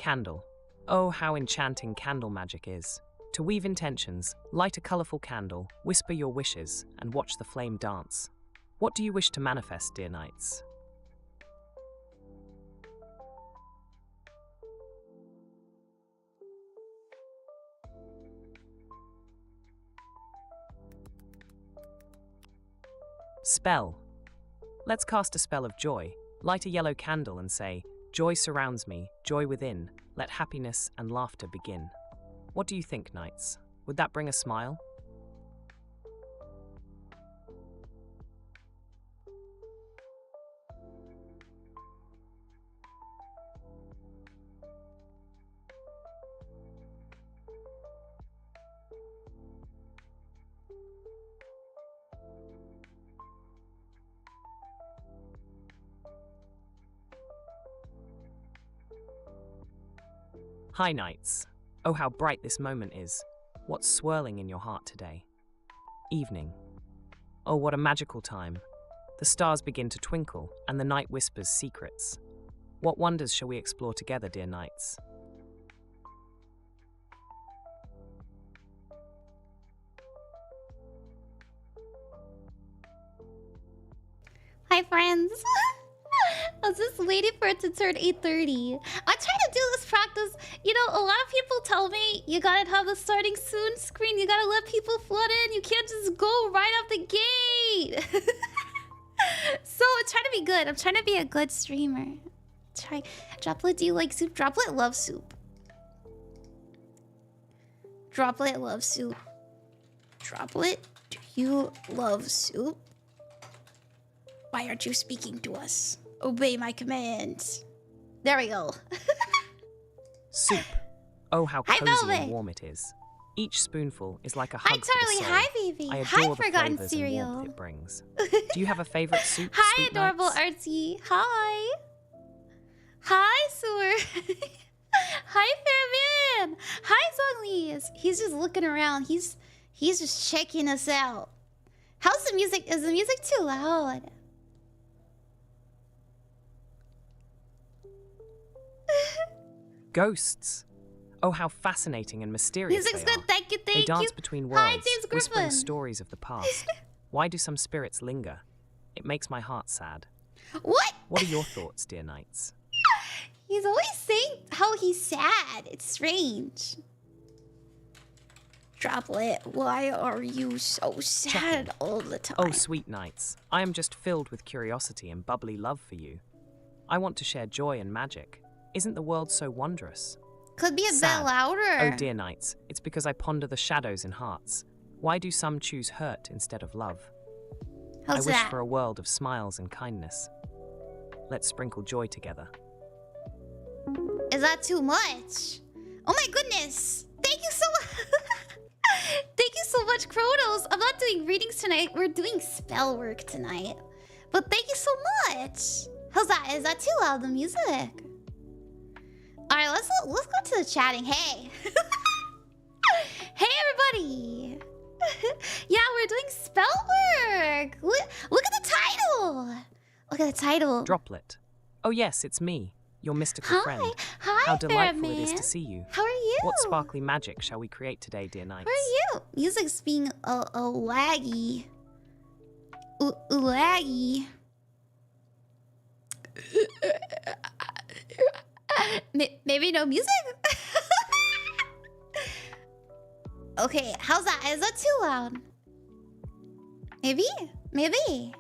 Candle. Oh, how enchanting candle magic is. To weave intentions, light a colorful candle, whisper your wishes, and watch the flame dance. What do you wish to manifest, dear knights? Spell. Let's cast a spell of joy. Light a yellow candle and say, "Joy surrounds me, joy within. Let happiness and laughter begin." What do you think, knights? Would that bring a smile? Hi, knights. Oh, how bright this moment is. What's swirling in your heart today? Evening. Oh, what a magical time. The stars begin to twinkle, and the night whispers secrets. What wonders shall we explore together, dear knights? Hi, friends. I was just waiting for it to turn 8:30. I'm trying to do this practice. You know, a lot of people tell me you gotta have the starting soon screen. You gotta let people flood in. You can't just go right out the gate. So I'm trying to be good. I'm trying to be a good streamer. Try. Droplet, do you like soup? Droplet loves soup. Droplet loves soup. Droplet, do you love soup? Why aren't you speaking to us? Obey my commands. There we go. Soup. Oh, how Hi, cozy Veibae. and warm it is. Each spoonful is like a hug Hi, to the Charlie. soul. Hi, baby. I Hi, adore the Forgotten flavors and Cereal. warmth it brings. Do you have a favorite soup? Hi, sweet adorable knights? Artsy. Hi. Hi, Sewer. Hi, Fairman. Hi, Zonglies. He's just looking around. He's just checking us out. How's the music? Is the music too loud? Ghosts. Oh, how fascinating and mysterious Music's they good. are. Thank you. They Thank dance you. between Hi, worlds, James whispering Griffin. stories of the past. Why do some spirits linger? It makes my heart sad. What? What are your thoughts, dear knights? He's always saying how he's sad. It's strange. Droplet, why are you so sad all the time? Oh, sweet knights, I am just filled with curiosity and bubbly love for you. I want to share joy and magic. Isn't the world so wondrous? Could be a Sad. bit louder. Oh, dear knights, it's because I ponder the shadows in hearts. Why do some choose hurt instead of love? How's I wish that? for a world of smiles and kindness. Let's sprinkle joy together. Is that too much? Oh my goodness! Thank you so much. Thank you so much, Kronos. I'm not doing readings tonight. We're doing spell work tonight. But thank you so much. How's that? Is that too loud, the music? All right, let's go to the chatting. Hey. Hey, everybody. Yeah, we're doing spell work. Look at the title. Look at the title. Droplet. Oh yes, it's me, your mystical friend. Hi, How delightful it is Fairman. to see you. How are you? What sparkly magic shall we create today, dear knights? How are you? Music's being a laggy. Laggy. Maybe no music? Okay, how's that? Is that too loud? Maybe? Maybe.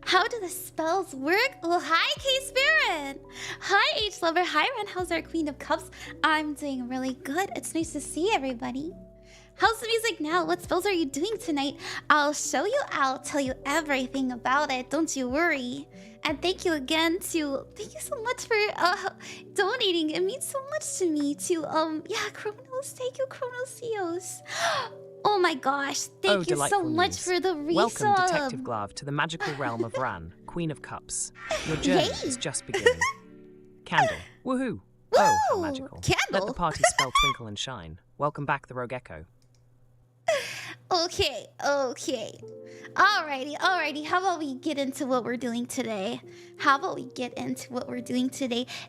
How do the spells work? Well, hi, K-Spirit. Hi, H-Lover. Hi, Ren. How's our Queen of Cups? I'm doing really good. It's nice to see everybody. How's the music now? What spells are you doing tonight? I'll show you. I'll tell you everything about it. Don't you worry. And thank you again to... Thank you so much for donating. It means so much to me to... Yeah, Kronos. Thank you, Chronosios. Oh my gosh. Thank you so much for the resub. Welcome, Detective Glav, to the magical realm of Ran, Queen of Cups. Your journey is just beginning. Candle. Woohoo. Oh, how magical. Candle. Let the party spell twinkle and shine. Welcome back, the Rogue Echo. Okay. Alrighty. How about we get into what we're doing today?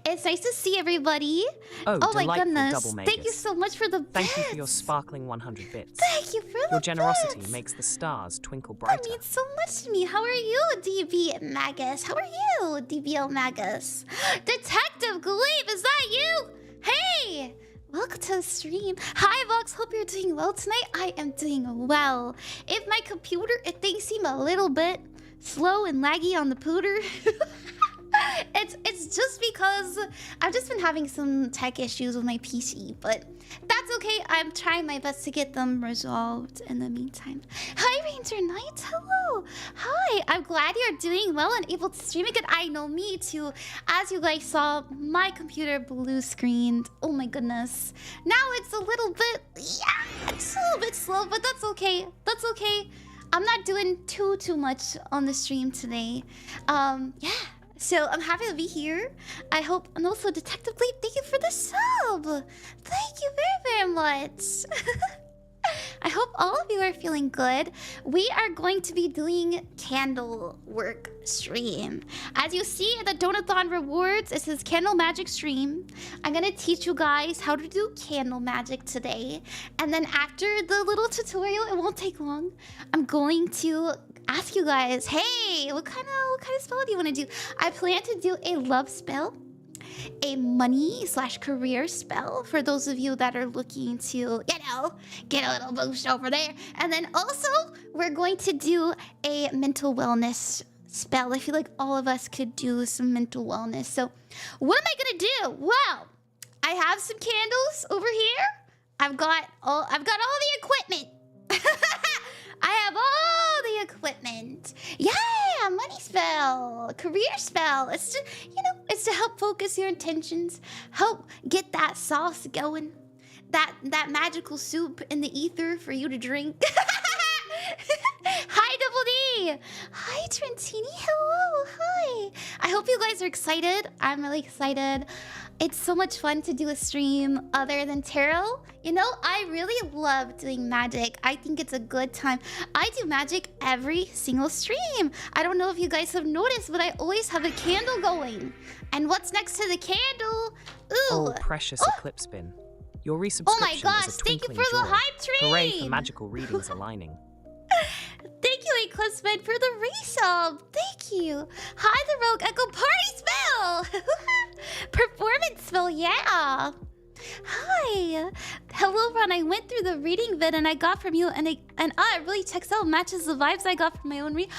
It's nice to see everybody. Oh my goodness. Double Thank you so much for the bits. Thank you for your sparkling 100 bits. Thank you for the Your generosity bits. makes the stars twinkle brighter. That means so much to me. How are you, DB Magus? How are you, DBL Magus? Detective Gleep, is that you? Hey! Welcome to the stream. Hi, Vox. Hope you're doing well tonight. I am doing well. If my computer, if things seem a little bit slow and laggy on the pooter, it's just because I've just been having some tech issues with my PC, but that's okay. I'm trying my best to get them resolved in the meantime. Hi, Ranger Knight. Hello. Hi. I'm glad you're doing well and able to stream again. I know, me too. As you guys saw, my computer blue screened. Oh my goodness. Now it's a little bit, it's a little bit slow, but that's okay. I'm not doing too much on the stream today. Yeah. So I'm happy to be here. I hope, and also Detective Bleep, thank you for the sub. Thank you very much. I hope all of you are feeling good. We are going to be doing candle work stream. As you see in the Donathon rewards, it says candle magic stream. I'm gonna teach you guys how to do candle magic today. And then after the little tutorial, it won't take long, I'm going to ask you guys, hey, what kind of spell do you want to do? I plan to do a love spell, a money/career spell for those of you that are looking to, get a little boost over there. And then also, we're going to do a mental wellness spell. I feel like all of us could do some mental wellness. So what am I gonna do? Well, I have some candles over here. I've got all the equipment. I have all the equipment. Yeah, money spell, career spell. It's to, it's to help focus your intentions, help get that sauce going, that magical soup in the ether for you to drink. Hi, Double D. Hi, Trentini. Hello. Hi. I hope you guys are excited. I'm really excited. It's so much fun to do a stream other than tarot. I really love doing magic. I think it's a good time. I do magic every single stream. I don't know if you guys have noticed, but I always have a candle going. And what's next to the candle? Ooh. Oh, precious Eclipse Bin. Your resubscription Oh my gosh, is a thank you twinkling for the joy. hype train. Hooray for magical readings aligning. Thank you, Eclipseman, for the resub. Thank you. Hi, the Rogue Echo Party spell. Performance spell, yeah. Hi. Hello, Ron. I went through the reading vid and I got from you, and it really checks out, matches the vibes I got from my own read.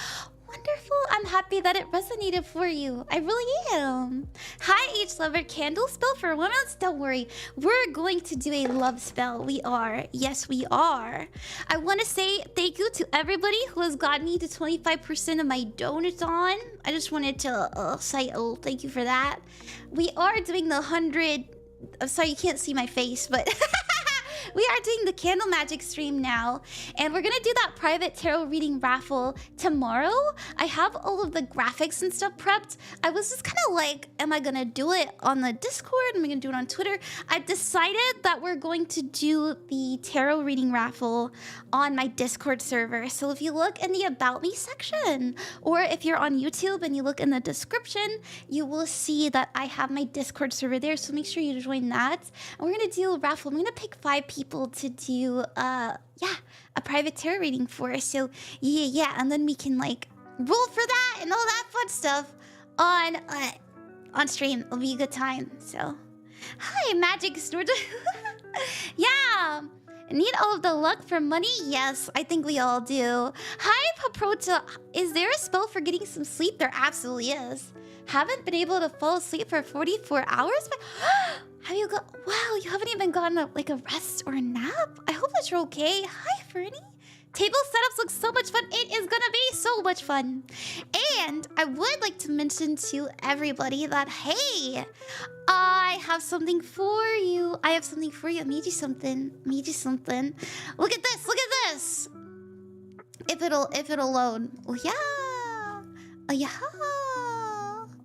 Wonderful. I'm happy that it resonated for you. I really am. Hi, H-Lover. Candle spell for women? Don't worry. We're going to do a love spell. We are. Yes, we are. I want to say thank you to everybody who has gotten me to 25% of my Donathon. I just wanted to say thank you for that. We are doing the 100... I'm sorry, you can't see my face, but... We are doing the candle magic stream now, and we're gonna do that private tarot reading raffle tomorrow. I have all of the graphics and stuff prepped. I was just kind of like, am I gonna do it on the Discord? Am I gonna do it on Twitter? I've decided that we're going to do the tarot reading raffle on my Discord server. So if you look in the About Me section, or if you're on YouTube and you look in the description, you will see that I have my Discord server there. So make sure you join that. And we're gonna do a raffle. I'm gonna pick 5 people to do a private tarot reading for us. So yeah, and then we can like roll for that and all that fun stuff on stream. It'll be a good time. So hi, Magic Snort. Yeah, need all of the luck for money? Yes, I think we all do. Hi, Paprota. Is there a spell for getting some sleep? There absolutely is. Haven't been able to fall asleep for 44 hours? But have you got... Wow, you haven't even gotten a rest or a nap? I hope that you're okay. Hi, Fernie. Table setups look so much fun. It is gonna be so much fun. And I would like to mention to everybody that, hey, I have something for you. I made you something. Look at this. If it'll load. Oh yeah.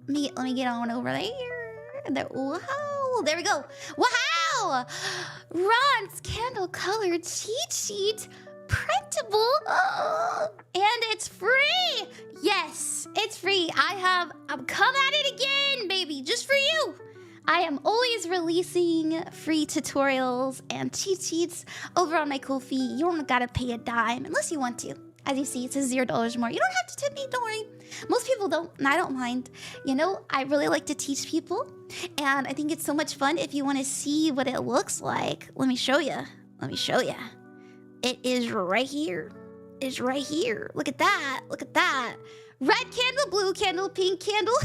Let me get on over there. Wow, there we go. Wow! Ron's candle colored cheat sheet. printable. And it's free. Yes, it's free. I'm come at it again, baby, just for you. I am always releasing free tutorials and cheat sheets over on my Ko-fi. You don't gotta pay a dime unless you want to. As you see, it says $0 more. You don't have to tip me, don't worry. Most people don't, and I don't mind. You know, I really like to teach people, and I think it's so much fun. If you want to see what it looks like, let me show you. Let me show you. It is right here. It's right here. Look at that. Look at that. Red candle, blue candle, pink candle.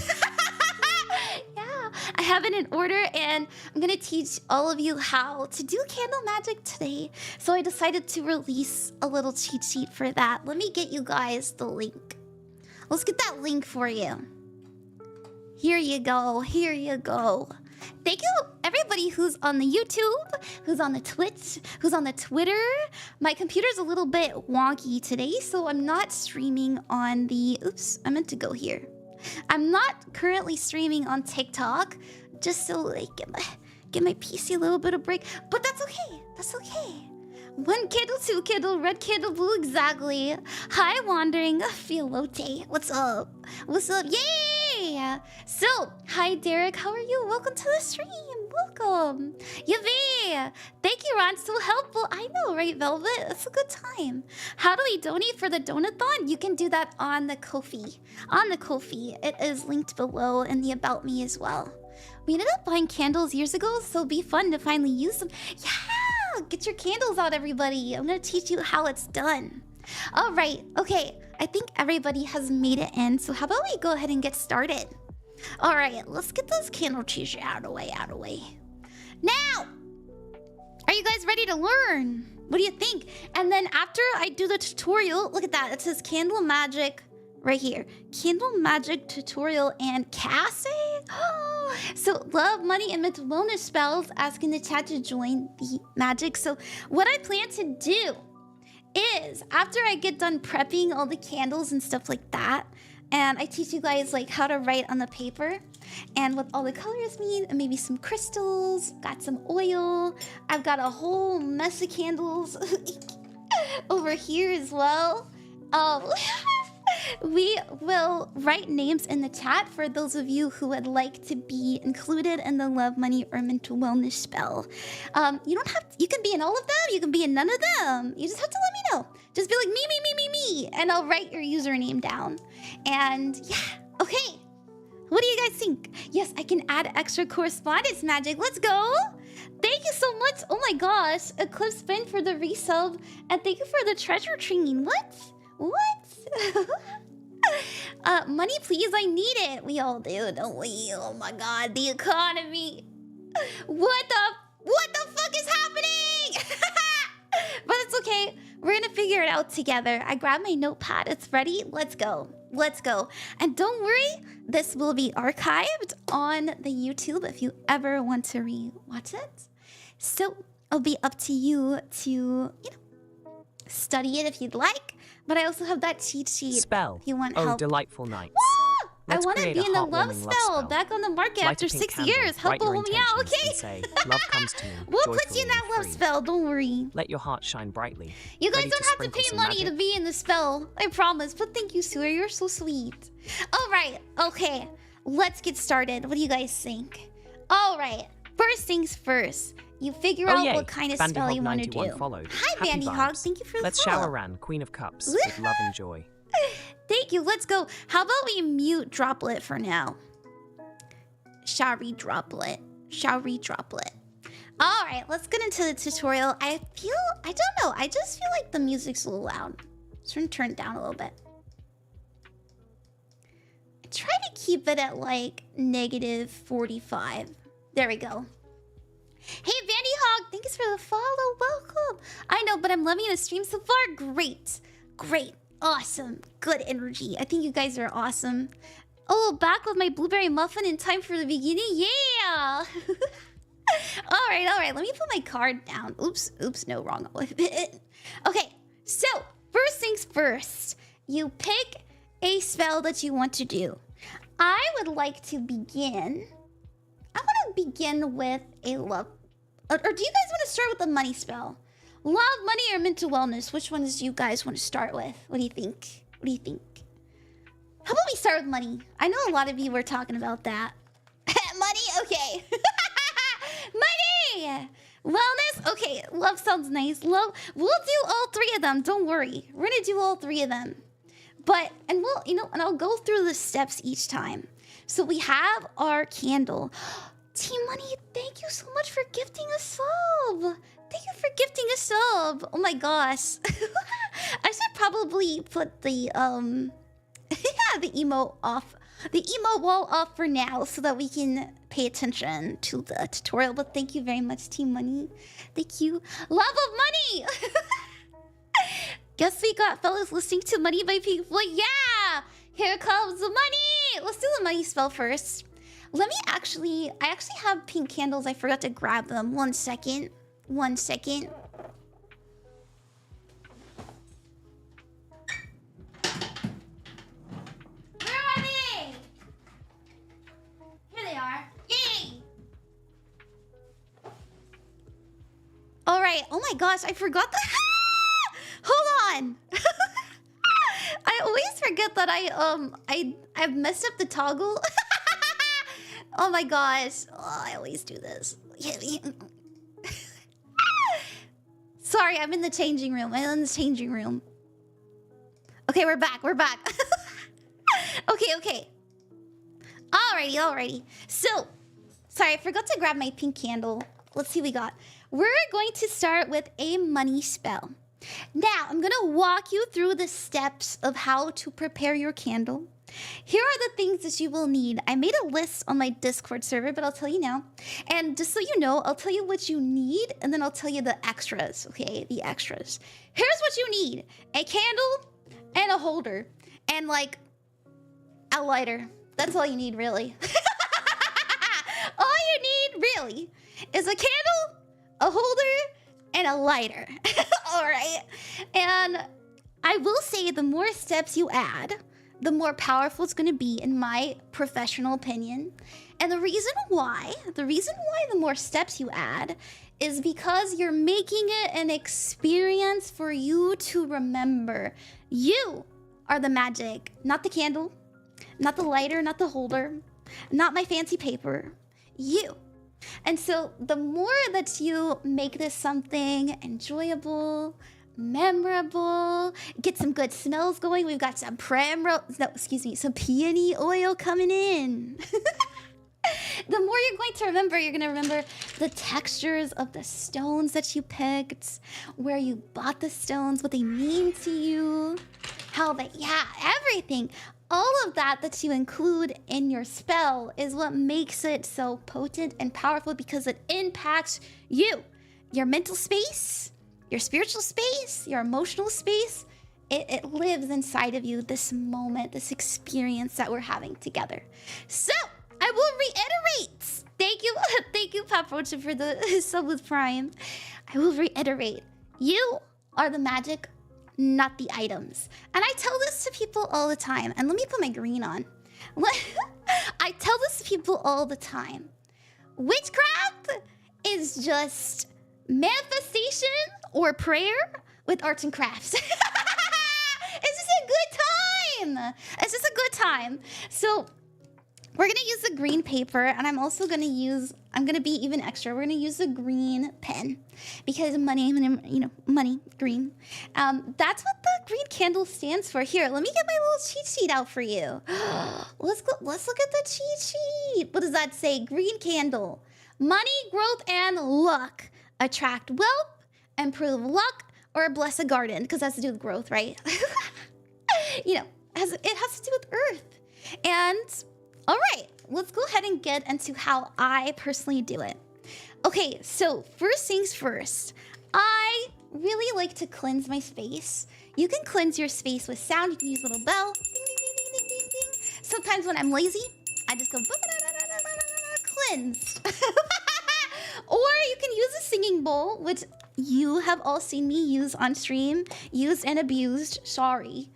Yeah, I have it in order, and I'm gonna teach all of you how to do candle magic today. So I decided to release a little cheat sheet for that. Let me get you guys the link. Let's get that link for you. Here you go. Here you go. Thank you, everybody who's on the YouTube, who's on the Twitch, who's on the Twitter. My computer's a little bit wonky today, so I'm not streaming on the... Oops, I meant to go here. I'm not currently streaming on TikTok, just so like get my PC a little bit of break. But that's okay. That's okay. One candle, two candle, red candle, blue, exactly. Hi, wandering Filote. What's up? What's up? Yay! So, hi, Derek. How are you? Welcome to the stream. Welcome. Yavee. Thank you, Ron. So helpful. I know, right, Velvet? It's a good time. How do we donate for the Donathon? You can do that on the Ko-fi. On the Ko-fi. It is linked below in the About Me as well. We ended up buying candles years ago, so it'll be fun to finally use them. Yeah! Get your candles out, everybody. I'm gonna teach you how it's done. All right. Okay. I think everybody has made it in, so how about we go ahead and get started? All right. Let's get those candle cheese out of the way, out of the way. Now, are you guys ready to learn? What do you think? And then after I do the tutorial, look at that. It says candle magic right here. Candle magic tutorial and casting. So love, money, and mental wellness spells. Asking the chat to join the magic. So what I plan to do is after I get done prepping all the candles and stuff like that, and I teach you guys like how to write on the paper and what all the colors mean, and maybe some crystals, got some oil. I've got a whole mess of candles over here as well. We will write names in the chat for those of you who would like to be included in the love, money, or mental wellness spell. You don't have to, you can be in all of them, you can be in none of them. You just have to let me know. Just be like me, and I'll write your username down. And yeah, okay. What do you guys think? Yes, I can add extra correspondence magic. Let's go. Thank you so much. Oh my gosh. Eclipse Spin for the resub. And thank you for the treasure train. What? Money, please. I need it. We all do, don't we? Oh my god, the economy. What the fuck is happening? But it's okay. We're gonna figure it out together. I grabbed my notepad. It's ready. Let's go. Let's go. And don't worry, this will be archived on the YouTube if you ever want to re-watch it. So it'll be up to you to, study it if you'd like. But I also have that cheat sheet. Spell. If you want help. Delightful nights. I want to be in the love spell. Back on the market after 6 years. Help a homie out, okay? Say, love comes to me. We'll put you in that love spell, don't worry. Let your heart shine brightly. You guys don't have to pay money to be in the spell. I promise. But thank you, Sue. You're so sweet. All right. Okay. Let's get started. What do you guys think? All right. First things first. You figure out what kind of spell you want to do. Followed. Hi, Bandy Hog. Thank you for the Let's shower Ran, Queen of Cups, with love and joy. Thank you. Let's go. How about we mute Droplet for now? Showery Droplet. Showery Droplet. All right, let's get into the tutorial. I don't know. I just feel like the music's a little loud. It's going to turn it down a little bit. I try to keep it at like -45. There we go. Hey, Vandy Hog, thanks for the follow. Welcome. I know, but I'm loving the stream so far. Great. Great. Awesome. Good energy. I think you guys are awesome. Oh, back with my blueberry muffin in time for the beginning. Yeah. All right. Let me put my card down. Oops. No, wrong. Okay. So, first things first. You pick a spell that you want to do. I would like to begin... I want to begin with a love... Or do you guys want to start with the money spell? Love, money, or mental wellness? Which ones do you guys want to start with? What do you think? What do you think? How about we start with money? I know a lot of you were talking about that. Money? Okay. Money! Wellness? Okay, love sounds nice. Love, we'll do all three of them. Don't worry. We're gonna do all three of them. But, and we'll, you know, and I'll go through the steps each time. So we have our candle. Team Money, thank you so much for gifting a sub. Thank you for gifting a sub. Oh my gosh. I should probably put the the emote off. The emote wall off for now so that we can pay attention to the tutorial. But thank you very much, Team Money. Thank you. Love of money! Guess we got fellas listening to Money by people. Yeah! Here comes the money! Let's do the money spell first. Let me I actually have pink candles. I forgot to grab them. 1 second. 1 second. Where are they? Here they are. Yay! Alright. Oh my gosh, I forgot that. Hold on. I always forget that I've messed up the toggle. Oh my gosh. Oh, I always do this. Sorry, I'm in the changing room. Okay, we're back. Okay. Alrighty. So, sorry, I forgot to grab my pink candle. Let's see what we got. We're going to start with a money spell. Now, I'm gonna walk you through the steps of how to prepare your candle. Here are the things that you will need. I made a list on my Discord server, but I'll tell you now. And just so you know, I'll tell you what you need, and then I'll tell you the extras, okay? The extras. Here's what you need. A candle and a holder. And, like, a lighter. That's all you need, really. All you need, really, is a candle, a holder, and a lighter. All right? And I will say the more steps you add, the more powerful it's going to be, in my professional opinion. And the reason why the more steps you add is because you're making it an experience for you to remember. You are the magic, not the candle, not the lighter, not the holder, not my fancy paper. You. And so the more that you make this something enjoyable, memorable, get some good smells going. We've got some some peony oil coming in. The more you're going to remember, you're going to remember the textures of the stones that you picked, where you bought the stones, what they mean to you, how they, everything. All of that you include in your spell is what makes it so potent and powerful, because it impacts you, your mental space, your spiritual space, your emotional space. It lives inside of you, this moment, this experience that we're having together. So, I will reiterate. Thank you, Pop Roach, for the sub with Prime. I will reiterate. You are the magic, not the items. And I tell this to people all the time. And let me put my green on. I tell this to people all the time. Witchcraft is just manifestation or prayer with arts and crafts. It's just a good time. It's just a good time. So we're gonna use the green paper, and I'm also gonna I'm gonna be even extra. We're gonna use the green pen because money, money, green. That's what the green candle stands for. Here, let me get my little cheat sheet out for you. Let's look at the cheat sheet. What does that say? Green candle. Money, growth, and luck. Attract wealth, improve luck, or bless a garden, because that's to do with growth, right? It has to do with earth. And all right, let's go ahead and get into how I personally do it. Okay, so first things first, I really like to cleanse my space. You can cleanse your space with sound. You can use a little bell. Ding, ding, ding, ding, ding, ding. Sometimes when I'm lazy, I just go cleansed. Or you can use a singing bowl, which you have all seen me use on stream. Used and abused, sorry.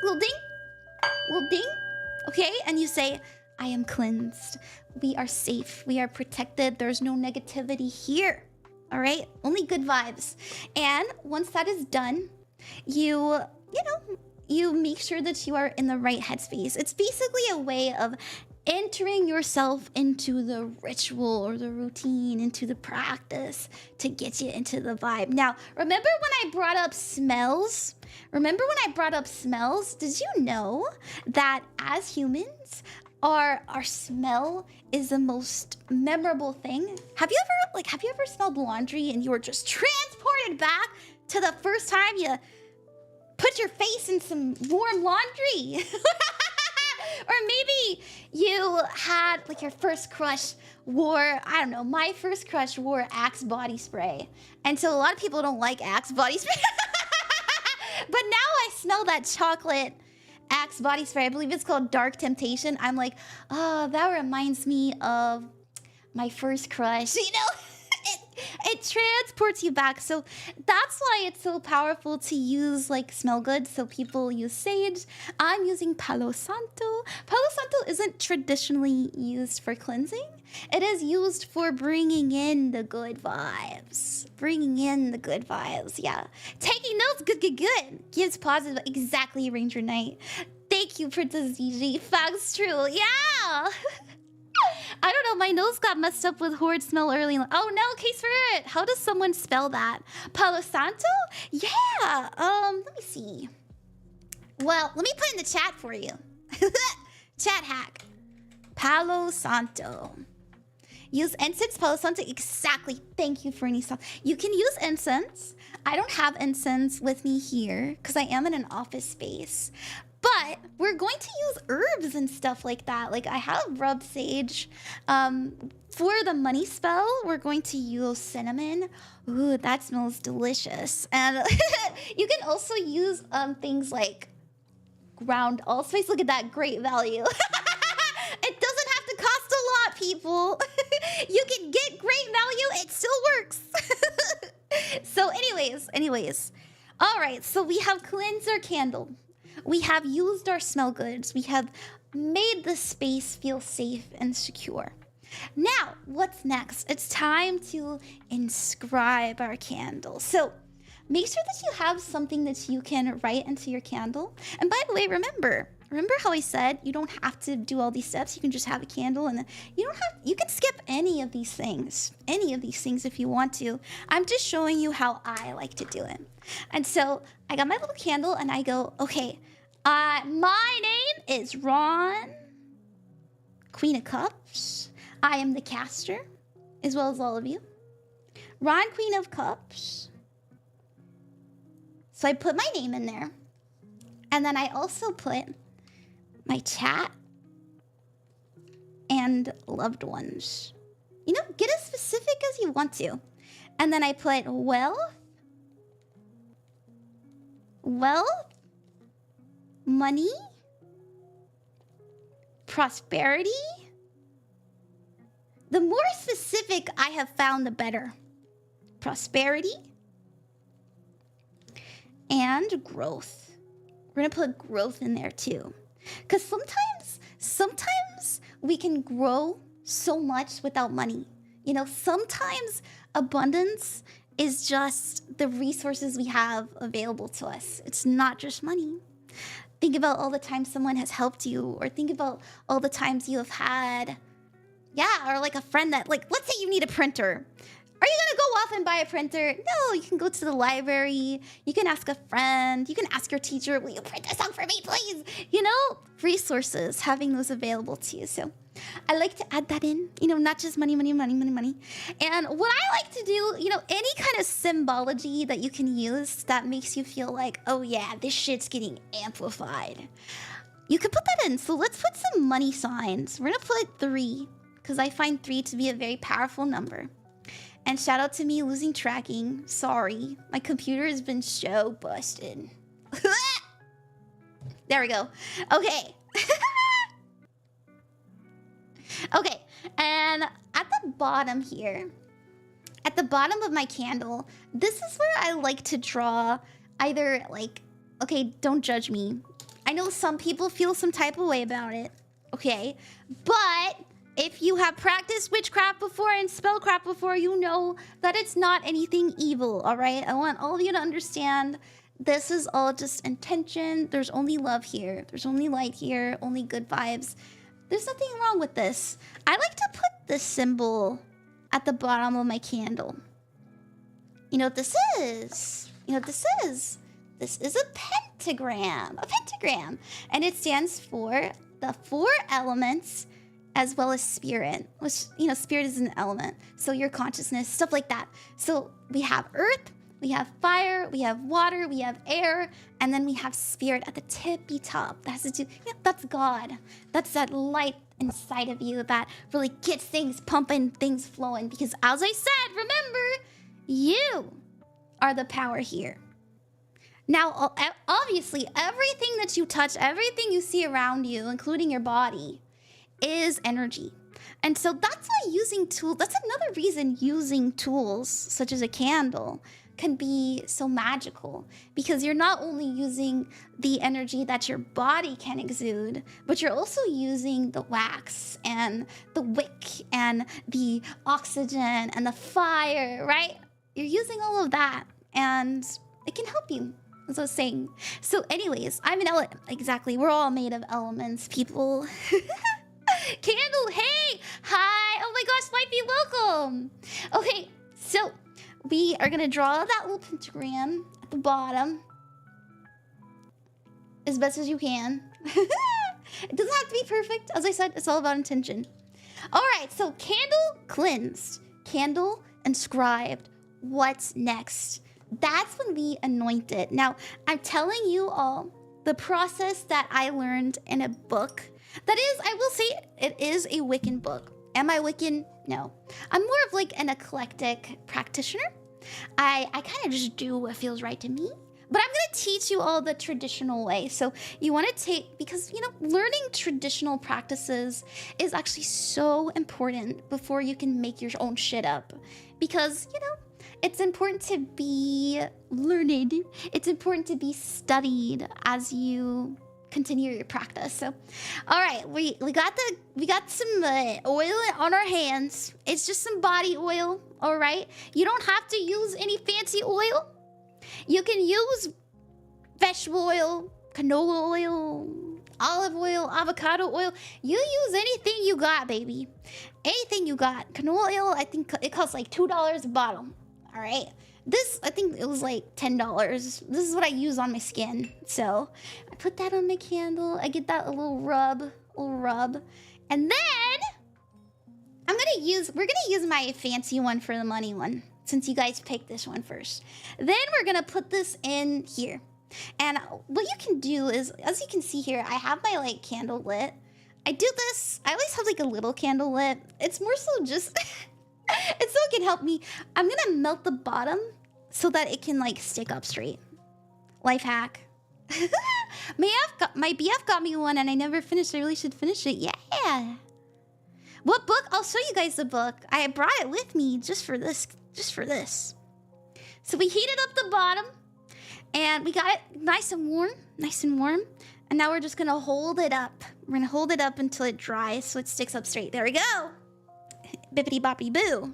Little ding, little ding. Okay, and you say, I am cleansed. We are safe. We are protected. There's no negativity here. All right? Only good vibes. And once that is done, you make sure that you are in the right headspace. It's basically a way of entering yourself into the ritual or the routine, into the practice to get you into the vibe. Now, remember when I brought up smells? Did you know that as humans, our smell is the most memorable thing? Have you ever smelled laundry and you were just transported back to the first time you put your face in some warm laundry? Or maybe you had like your first crush wore, I don't know, my first crush wore Axe body spray. And so a lot of people don't like Axe body spray. But now I smell that chocolate Axe body spray. I believe it's called Dark Temptation. I'm like, oh, that reminds me of my first crush. You know, it transports you back. So that's why it's so powerful to use like smell goods. So people use sage. I'm using Palo Santo. Palo Santo isn't traditionally used for cleansing. It is used for bringing in the good vibes. Yeah. Taking notes, good. Gives positive, exactly, Ranger Knight. Thank you, Princess ZG. Facts true, yeah. I don't know, my nose got messed up with Horde smell early. Oh no, K-Spirit, how does someone spell that? Palo Santo? Yeah, let me see. Well, let me put in the chat for you. Chat hack. Palo Santo. Use incense, Palo Santo, exactly. Thank you, Fernie. You can use incense. I don't have incense with me here because I am in an office space. But we're going to use herbs and stuff like that. Like I have rubbed sage. For the money spell, we're going to use cinnamon. Ooh, that smells delicious. And you can also use things like ground allspice. Look at that, great value. It doesn't have to cost a lot, people. You can get great value, it still works. So anyways. All right, so we have cleansed our candle. We have used our smell goods. We have made the space feel safe and secure. Now, what's next? It's time to inscribe our candle. So make sure that you have something that you can write into your candle. And by the way, remember how I said you don't have to do all these steps. You can just have a candle and you can skip any of these things if you want to. I'm just showing you how I like to do it. And so I got my little candle and I go, okay, my name is Ron, Queen of Cups. I am the caster, as well as all of you. Ron, Queen of Cups. So I put my name in there. And then I also put my chat and loved ones. You know, get as specific as you want to. And then I put wealth, money, prosperity. The more specific I have found, the better. Prosperity and growth. We're gonna put growth in there too. Because sometimes we can grow so much without money. You know, sometimes abundance is just the resources we have available to us. It's not just money. Think about all the times someone has helped you, or think about all the times you have had, or like a friend that, like, let's say you need a printer. Are you gonna go off and buy a printer? No, you can go to the library. You can ask a friend. You can ask your teacher, will you print this out for me, please? You know, resources, having those available to you. So I like to add that in, you know, not just money. And what I like to do, you know, any kind of symbology that you can use that makes you feel like, oh yeah, this shit's getting amplified. You can put that in. So let's put some money signs. We're gonna put 3, because I find 3 to be a very powerful number. And shout out to me losing tracking. Sorry, my computer has been so busted. There we go. Okay. Okay, and at the bottom here, at the bottom of my candle, this is where I like to draw either like, okay, don't judge me. I know some people feel some type of way about it, okay? But if you have practiced witchcraft before and spellcraft before, you know that it's not anything evil, all right? I want all of you to understand this is all just intention. There's only love here. There's only light here, only good vibes. There's nothing wrong with this. I like to put this symbol at the bottom of my candle. You know what this is? You know what this is? This is a pentagram. A pentagram. And it stands for the 4 elements as well as spirit. Which, you know, spirit is an element. So your consciousness, stuff like that. So we have earth, we have fire, we have water, we have air, and then we have spirit at the tippy top. That has to do, yeah, that's God. That's that light inside of you that really gets things pumping, things flowing. Because as I said, remember, you are the power here. Now, obviously, everything that you touch, everything you see around you, including your body, is energy. And so that's why using tools, that's another reason using tools such as a candle can be so magical, because you're not only using the energy that your body can exude, but you're also using the wax and the wick and the oxygen and the fire, right? You're using all of that, and it can help you, as I was saying. So anyways, I'm an element. Exactly, we're all made of elements, people. Candle, hey! Hi! Oh my gosh, Wifey, welcome! Okay, so we are gonna draw that little pentagram at the bottom as best as you can. It doesn't have to be perfect. As I said, it's all about intention. All right, so candle cleansed, candle inscribed. What's next? That's when we anoint it. Now, I'm telling you all the process that I learned in a book. That is, I will say, it is a Wiccan book. Am I Wiccan? No. I'm more of like an eclectic practitioner. I kind of just do what feels right to me. But I'm going to teach you all the traditional way. So you want to take, because, you know, learning traditional practices is actually so important before you can make your own shit up. Because, you know, it's important to be learned. It's important to be studied as you continue your practice. So, all right, we got some oil on our hands. It's just some body oil, all right? You don't have to use any fancy oil. You can use vegetable oil, canola oil, olive oil, avocado oil. You use anything you got, baby. Anything you got. Canola oil, I think it costs like $2 a bottle. All right. This, I think it was like $10. This is what I use on my skin. So I put that on my candle. I get that a little rub. And then we're gonna use my fancy one for the money one, since you guys picked this one first. Then we're gonna put this in here. And what you can do is, as you can see here, I have my like candle lit. I do this, I always have like a little candle lit. It's more so just, it's so it can help me. I'm gonna melt the bottom so that it can like stick up straight. Life hack. My BF got me one and I never finished. I really should finish it. Yeah. What book? I'll show you guys the book. I brought it with me just for this. So we heated up the bottom and we got it nice and warm. And now we're just gonna hold it up. We're gonna hold it up until it dries so it sticks up straight. There we go. Bippity boppity boo.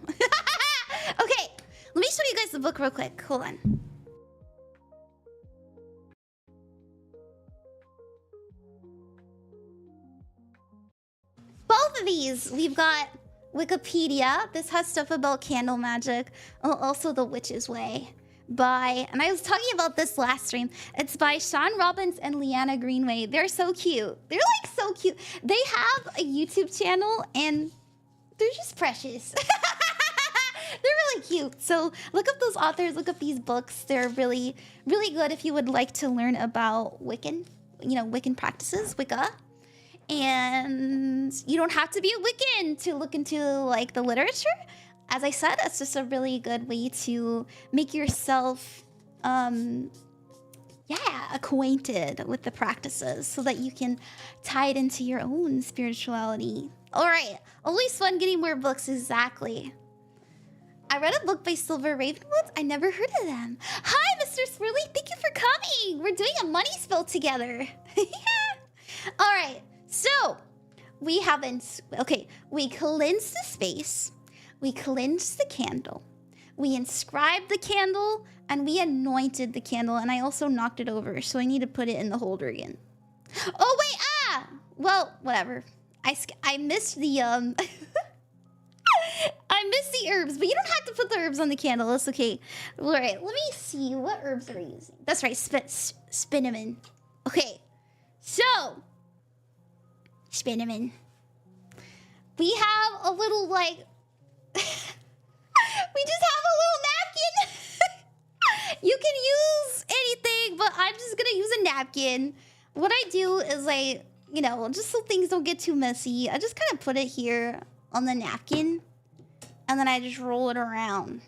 Okay, let me show you guys the book real quick. Hold on. Both of these, we've got Wikipedia. This has stuff about candle magic. Also The Witch's Way. And I was talking about this last stream. It's by Sean Robbins and Leanna Greenway. They're so cute. They're like so cute. They have a YouTube channel and they're just precious. They're really cute. So look up those authors, look up these books. They're really, really good if you would like to learn about Wiccan, you know, Wiccan practices, Wicca. And you don't have to be a Wiccan to look into like the literature. As I said, that's just a really good way to make yourself, acquainted with the practices so that you can tie it into your own spirituality. All right, always fun getting more books, exactly. I read a book by Silver Ravenwoods. I never heard of them. Hi, Mr. Swirly, thank you for coming. We're doing a money spell together. Yeah. All right, so we haven't. Okay, we cleansed the space. We cleansed the candle. We inscribed the candle, and we anointed the candle, and I also knocked it over, so I need to put it in the holder again. Oh, wait, well, whatever. I missed the, I missed the herbs, but you don't have to put the herbs on the candle, it's okay. All right, let me see, what herbs are we using? That's right, cinnamon. Okay, so, cinnamon. We have a little, like, we just have a little napkin. You can use anything, but I'm just gonna use a napkin. What I do is you know, just so things don't get too messy, I just kind of put it here on the napkin, and then I just roll it around.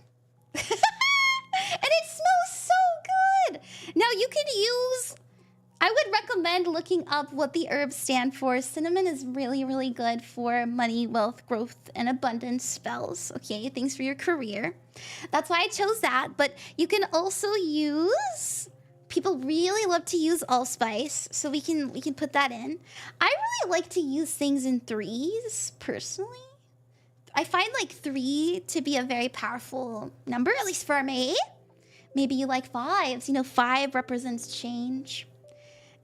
And it smells so good. Now you can use, I would recommend looking up what the herbs stand for. Cinnamon is really, really good for money, wealth, growth, and abundance spells. Okay, thanks for your career. That's why I chose that. But you can also use, people really love to use allspice, so we can put that in. I really like to use things in threes, personally. I find like 3 to be a very powerful number, at least for me. Maybe you like 5s. You know, 5 represents change.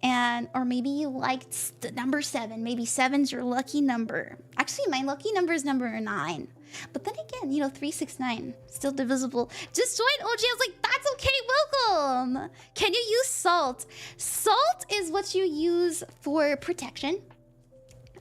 Or maybe you liked the number 7. Maybe 7's your lucky number. Actually, my lucky number is number 9. But then again, you know, 369, still divisible. Just joined OG. I was like, that's okay, welcome. Can you use salt? Salt is what you use for protection.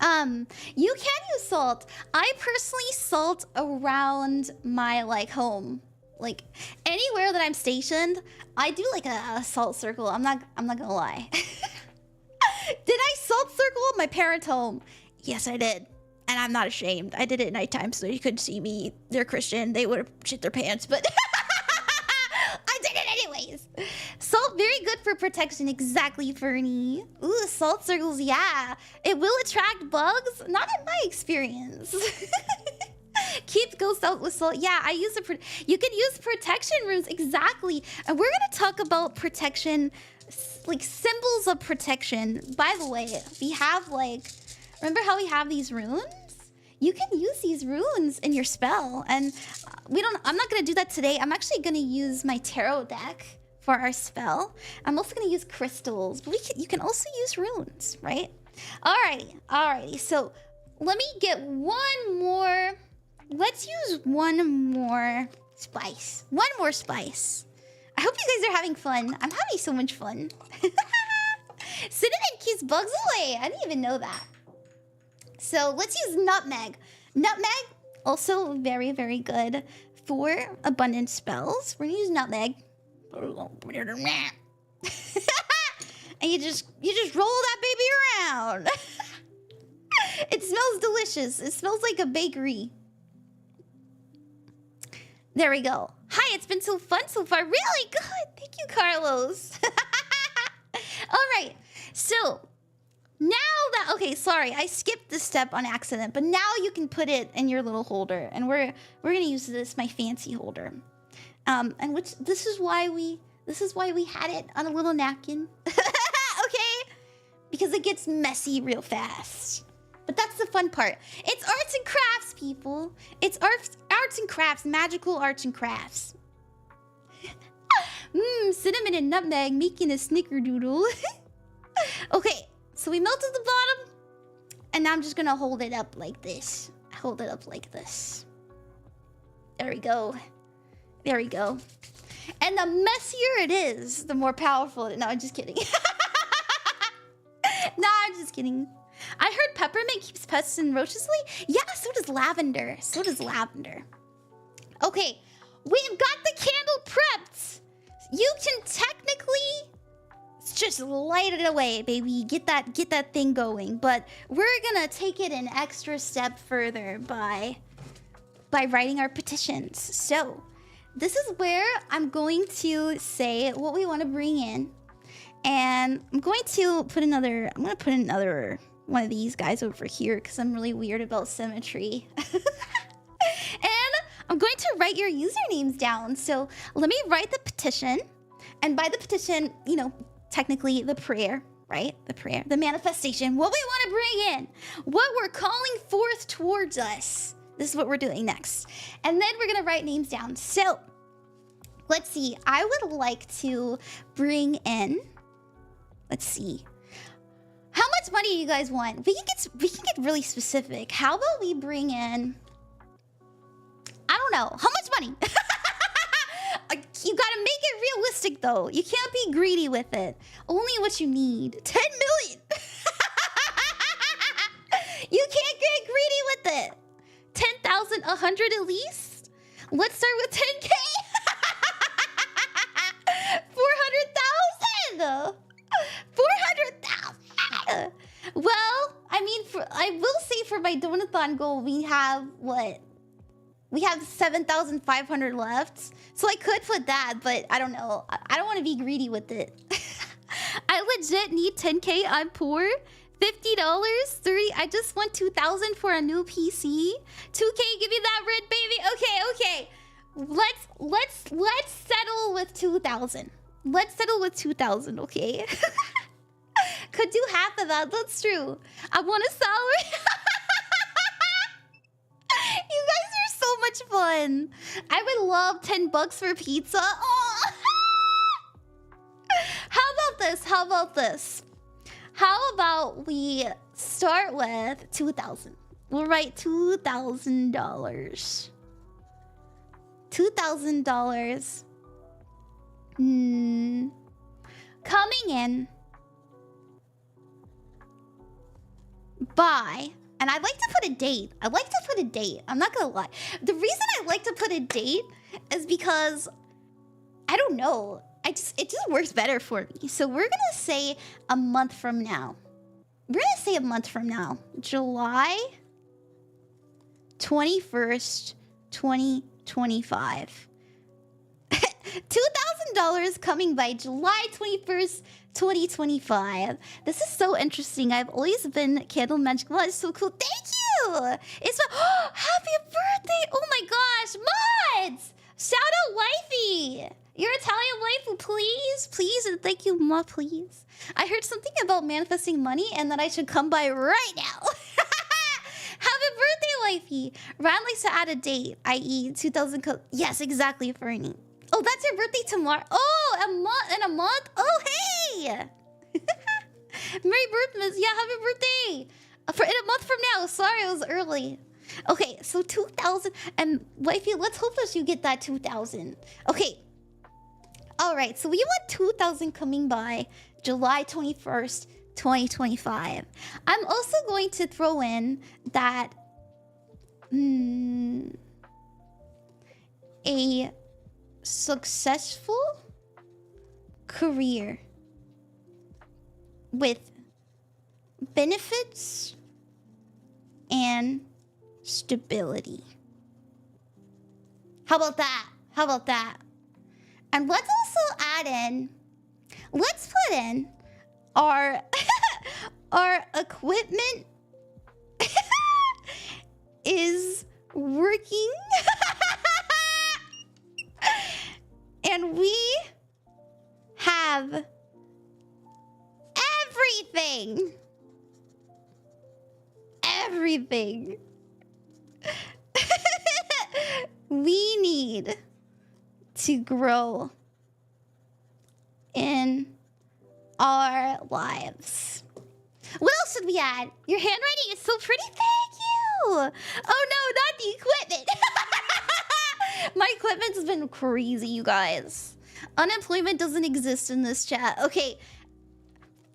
You can use salt. I personally salt around my home. Like anywhere that I'm stationed, I do like a salt circle. I'm not gonna lie. Did I salt circle my parents' home? Yes, I did. And I'm not ashamed. I did it at nighttime so you couldn't see me. They're Christian. They would have shit their pants, but I did it anyways. Salt, very good for protection. Exactly, Fernie. Ooh, salt circles, yeah. It will attract bugs. Not in my experience. Keep ghosts out with salt. Yeah, I use it. You can use protection runes. Exactly. And we're going to talk about protection, like symbols of protection. By the way, we have remember how we have these runes? You can use these runes in your spell. And I'm not going to do that today. I'm actually going to use my tarot deck for our spell. I'm also going to use crystals, but you can also use runes, right? Alrighty. So let me get one more. Let's use one more spice. One more spice. I hope you guys are having fun. I'm having so much fun. Cinnamon keeps bugs away. I didn't even know that. So let's use nutmeg. Nutmeg, also very, very good for abundant spells. We're gonna use nutmeg. And you just roll that baby around. It smells delicious. It smells like a bakery. There we go. Hi, it's been so fun so far. Really good. Thank you, Carlos. All right. So now that, okay, sorry, I skipped this step on accident, but now you can put it in your little holder, and we're gonna use this, my fancy holder, and this is why we had it on a little napkin, okay? Because it gets messy real fast. But that's the fun part. It's arts and crafts, people. It's arts and crafts, magical arts and crafts. Cinnamon and nutmeg making a snickerdoodle. Okay, so we melted the bottom, and now I'm just gonna hold it up like this. Hold it up like this. There we go. There we go. And the messier it is, the more powerful it is. No, I'm just kidding. No, I'm just kidding. I heard peppermint keeps pests and roaches away. Yeah, so does lavender. So does lavender. Okay, we've got the candle prepped. You can technically just light it away, baby. Get that thing going. But we're gonna take it an extra step further by writing our petitions. So this is where I'm going to say what we want to bring in. And I'm going to put another one of these guys over here because I'm really weird about symmetry. And I'm going to write your usernames down. So let me write the petition. And by the petition, you know, technically the prayer. right? The prayer, the manifestation, what we want to bring in, what we're calling forth towards us. This is what we're doing next. And then we're going to write names down. So let's see. I would like to bring in, let's see. How much money do you guys want? We can get really specific. How about we bring in, I don't know, how much money? You gotta make it realistic though. You can't be greedy with it. Only what you need. 10 million. You can't get greedy with it. 10,000, 100 at least. Let's start with 10K. 400,000. 400,000. Well, I mean, I will say for my donathon goal, we have what? We have 7,500 left. So I could put that, but I don't know. I don't want to be greedy with it. I legit need 10K. I'm poor. $50, 30. I just want 2,000 for a new PC. 2K, give me that red baby. Okay. Let's settle with 2,000. Let's settle with 2,000, okay? Could do half of that. That's true. I want a salary. You guys are so much fun. I would love 10 bucks for pizza. Oh. How about this? How about we start with 2,000? We'll write $2,000. $2,000. Coming in by, and I'd like to put a date. I'm not gonna lie. The reason I like to put a date is because I don't know. It just works better for me. So we're gonna say a month from now. July 21st, 2025. $2,000 coming by July 21st, 2025. This is so interesting. I've always been candle magic. Well, it's so cool. Thank you. It's happy birthday. Oh my gosh, mods. Shout out wifey. Your Italian waifu, please, and thank you, ma, please. I heard something about manifesting money and that I should come by right now. Happy birthday, wifey. Ryan likes to add a date, i.e. 2,000. Yes, exactly, Fernie. Oh, that's your birthday tomorrow. Oh, in a month. Oh, hey. Merry birthday. Yeah, happy birthday. In a month from now. Sorry, it was early. Okay, so 2,000. And wifey, let's hope that you get that 2,000. Okay. All right, so we want 2,000 coming by July 21st, 2025. I'm also going to throw in that a successful career with benefits and stability. How about that? And let's also add in, let's put in our our equipment is working and we have everything we need to grow in our lives. What else should we add? Your handwriting is so pretty. Thank you. Oh no, not the equipment. My equipment has been crazy, you guys. Unemployment doesn't exist in this chat. Okay.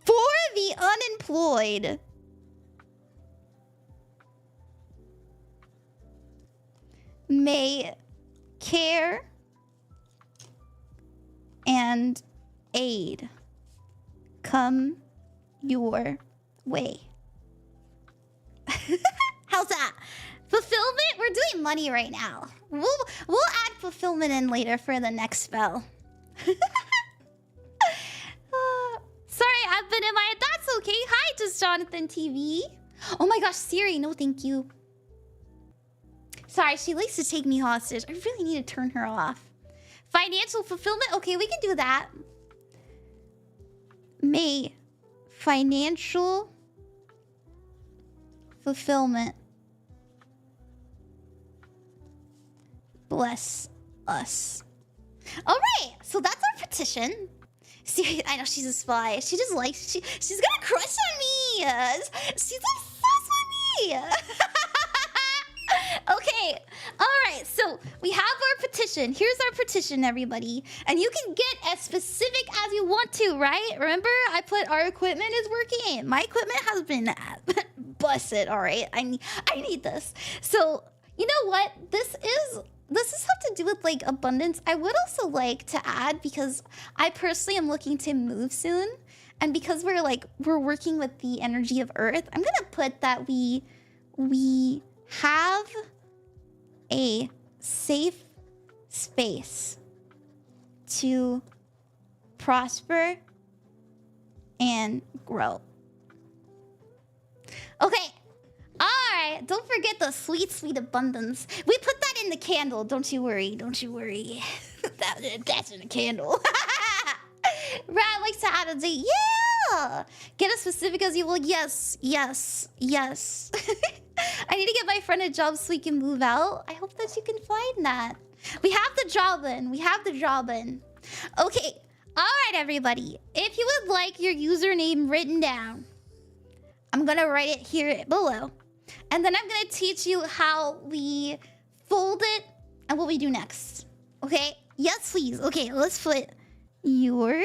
For the unemployed, may care and aid come your way. How's that? Fulfillment? We're doing money right now. We'll add fulfillment in later for the next spell. Sorry, I've been in my... That's okay. Hi, just Jonathan TV. Oh my gosh, Siri, no thank you. Sorry, she likes to take me hostage. I really need to turn her off. Financial fulfillment? Okay, we can do that. May financial fulfillment. Bless us. All right, so that's our petition. See, I know she's a spy. She just likes, she's got a crush on me. She's obsessed with me. Okay, all right, so we have our petition. Here's our petition, everybody. And you can get as specific as you want to, right? Remember, I put our equipment is working. My equipment has been busted, all right? I need this. So, you know what? This has to do with like abundance. I would also like to add, because I personally am looking to move soon, and because we're working with the energy of Earth, I'm gonna put that we have a safe space to prosper and grow. Okay. Alright, don't forget the sweet, sweet abundance. We put that in the candle, don't you worry, don't you worry. That's in the candle. Rad likes to add a date. Yeah! Get as specific as you will. Yes, yes, yes. I need to get my friend a job so we can move out. I hope that you can find that. We have the job in. We have the job in. Okay. Alright, everybody. If you would like your username written down, I'm gonna write it here below. And then I'm gonna teach you how we fold it and what we do next. Okay? Yes, please. Okay, let's put your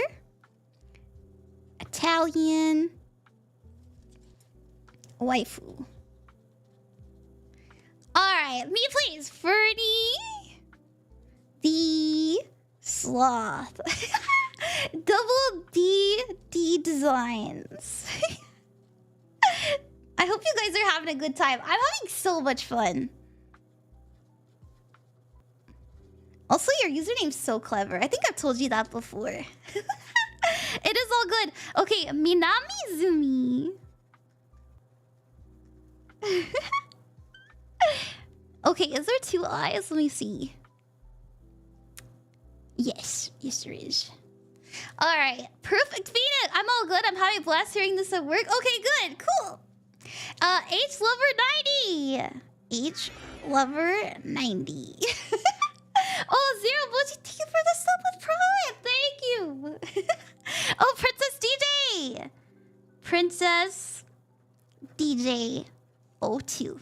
Italian waifu. Alright, me please. Fernie the Sloth. Double D Designs. I hope you guys are having a good time. I'm having so much fun. Also, your username's so clever. I think I've told you that before. It is all good. Okay, Minamizumi. Okay, is there two eyes? Let me see. Yes, yes there is. Alright, perfect Phoenix. I'm all good. I'm having a blast hearing this at work. Okay, good, cool. H Lover 90. H Lover 90. Oh, Zero Bushi, thank you for the sub with Prime. Thank you. Oh, Princess DJ. Princess DJ 02.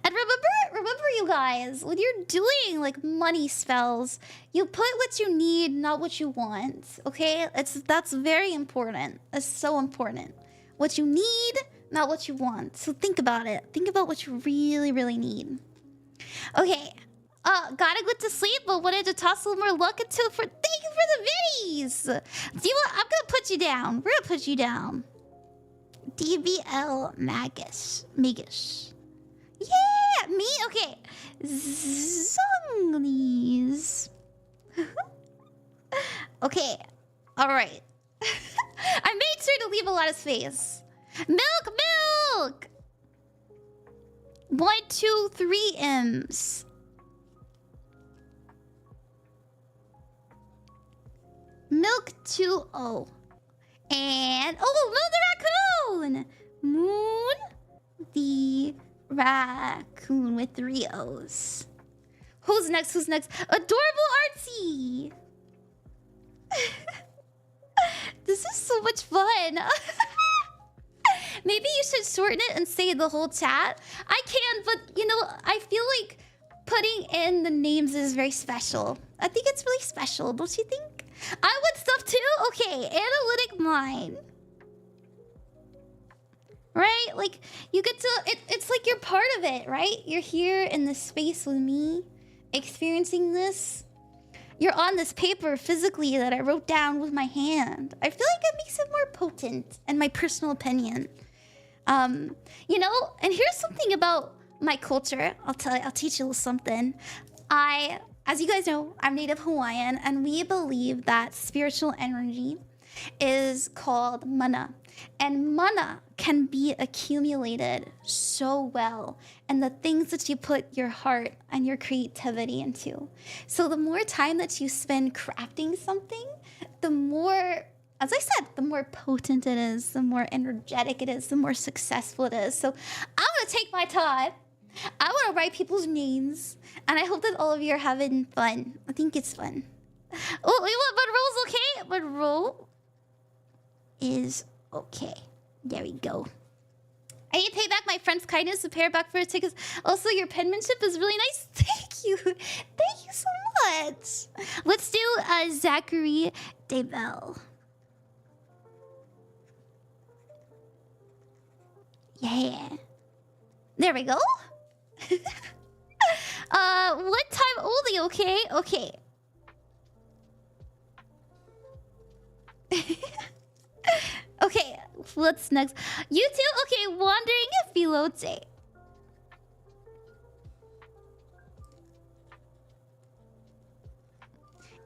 And remember you guys, when you're doing like money spells, you put what you need, not what you want. Okay? That's very important. It's so important. What you need, not what you want. So think about it. Think about what you really, really need. Okay. Gotta go to sleep, but wanted to toss a little more luck into it for thank you for the viddies. Do you want, I'm gonna put you down. We're gonna put you down. DBL Magus. Yeah, me? Okay. Zonglies. Okay. Alright. I made sure to leave a lot of space. Milk! 1, 2, 3 M's. Milk 2O. And oh, Moon the Raccoon! Moon the Raccoon with 3 O's. Who's next? Adorable Artsy! This is so much fun. Maybe you should shorten it and say the whole chat. I can, but you know, I feel like putting in the names is very special. I think it's really special, don't you think? I want stuff too? Okay, analytic mind. Right? Like, you get to... It's like you're part of it, right? You're here in this space with me, experiencing this. You're on this paper physically that I wrote down with my hand. I feel like it makes it more potent, in my personal opinion. You know, and here's something about my culture. I'll teach you a little something. As you guys know, I'm Native Hawaiian, and we believe that spiritual energy is called mana. And mana can be accumulated so well in the things that you put your heart and your creativity into. So the more time that you spend crafting something, the more as I said, the more potent it is, the more energetic it is, the more successful it is. So I'm gonna take my time. I want to write people's names, and I hope that all of you are having fun. I think it's fun. Oh, wait, what? But roll's okay? But roll is okay. There we go. I need to pay back my friend's kindness to pay her back for her tickets. Also, your penmanship is really nice. Thank you. Thank you so much. Let's do Zachary Daybell. Yeah. There we go. What time only, okay? Okay. Okay, what's next? You two? Okay, wandering Filote.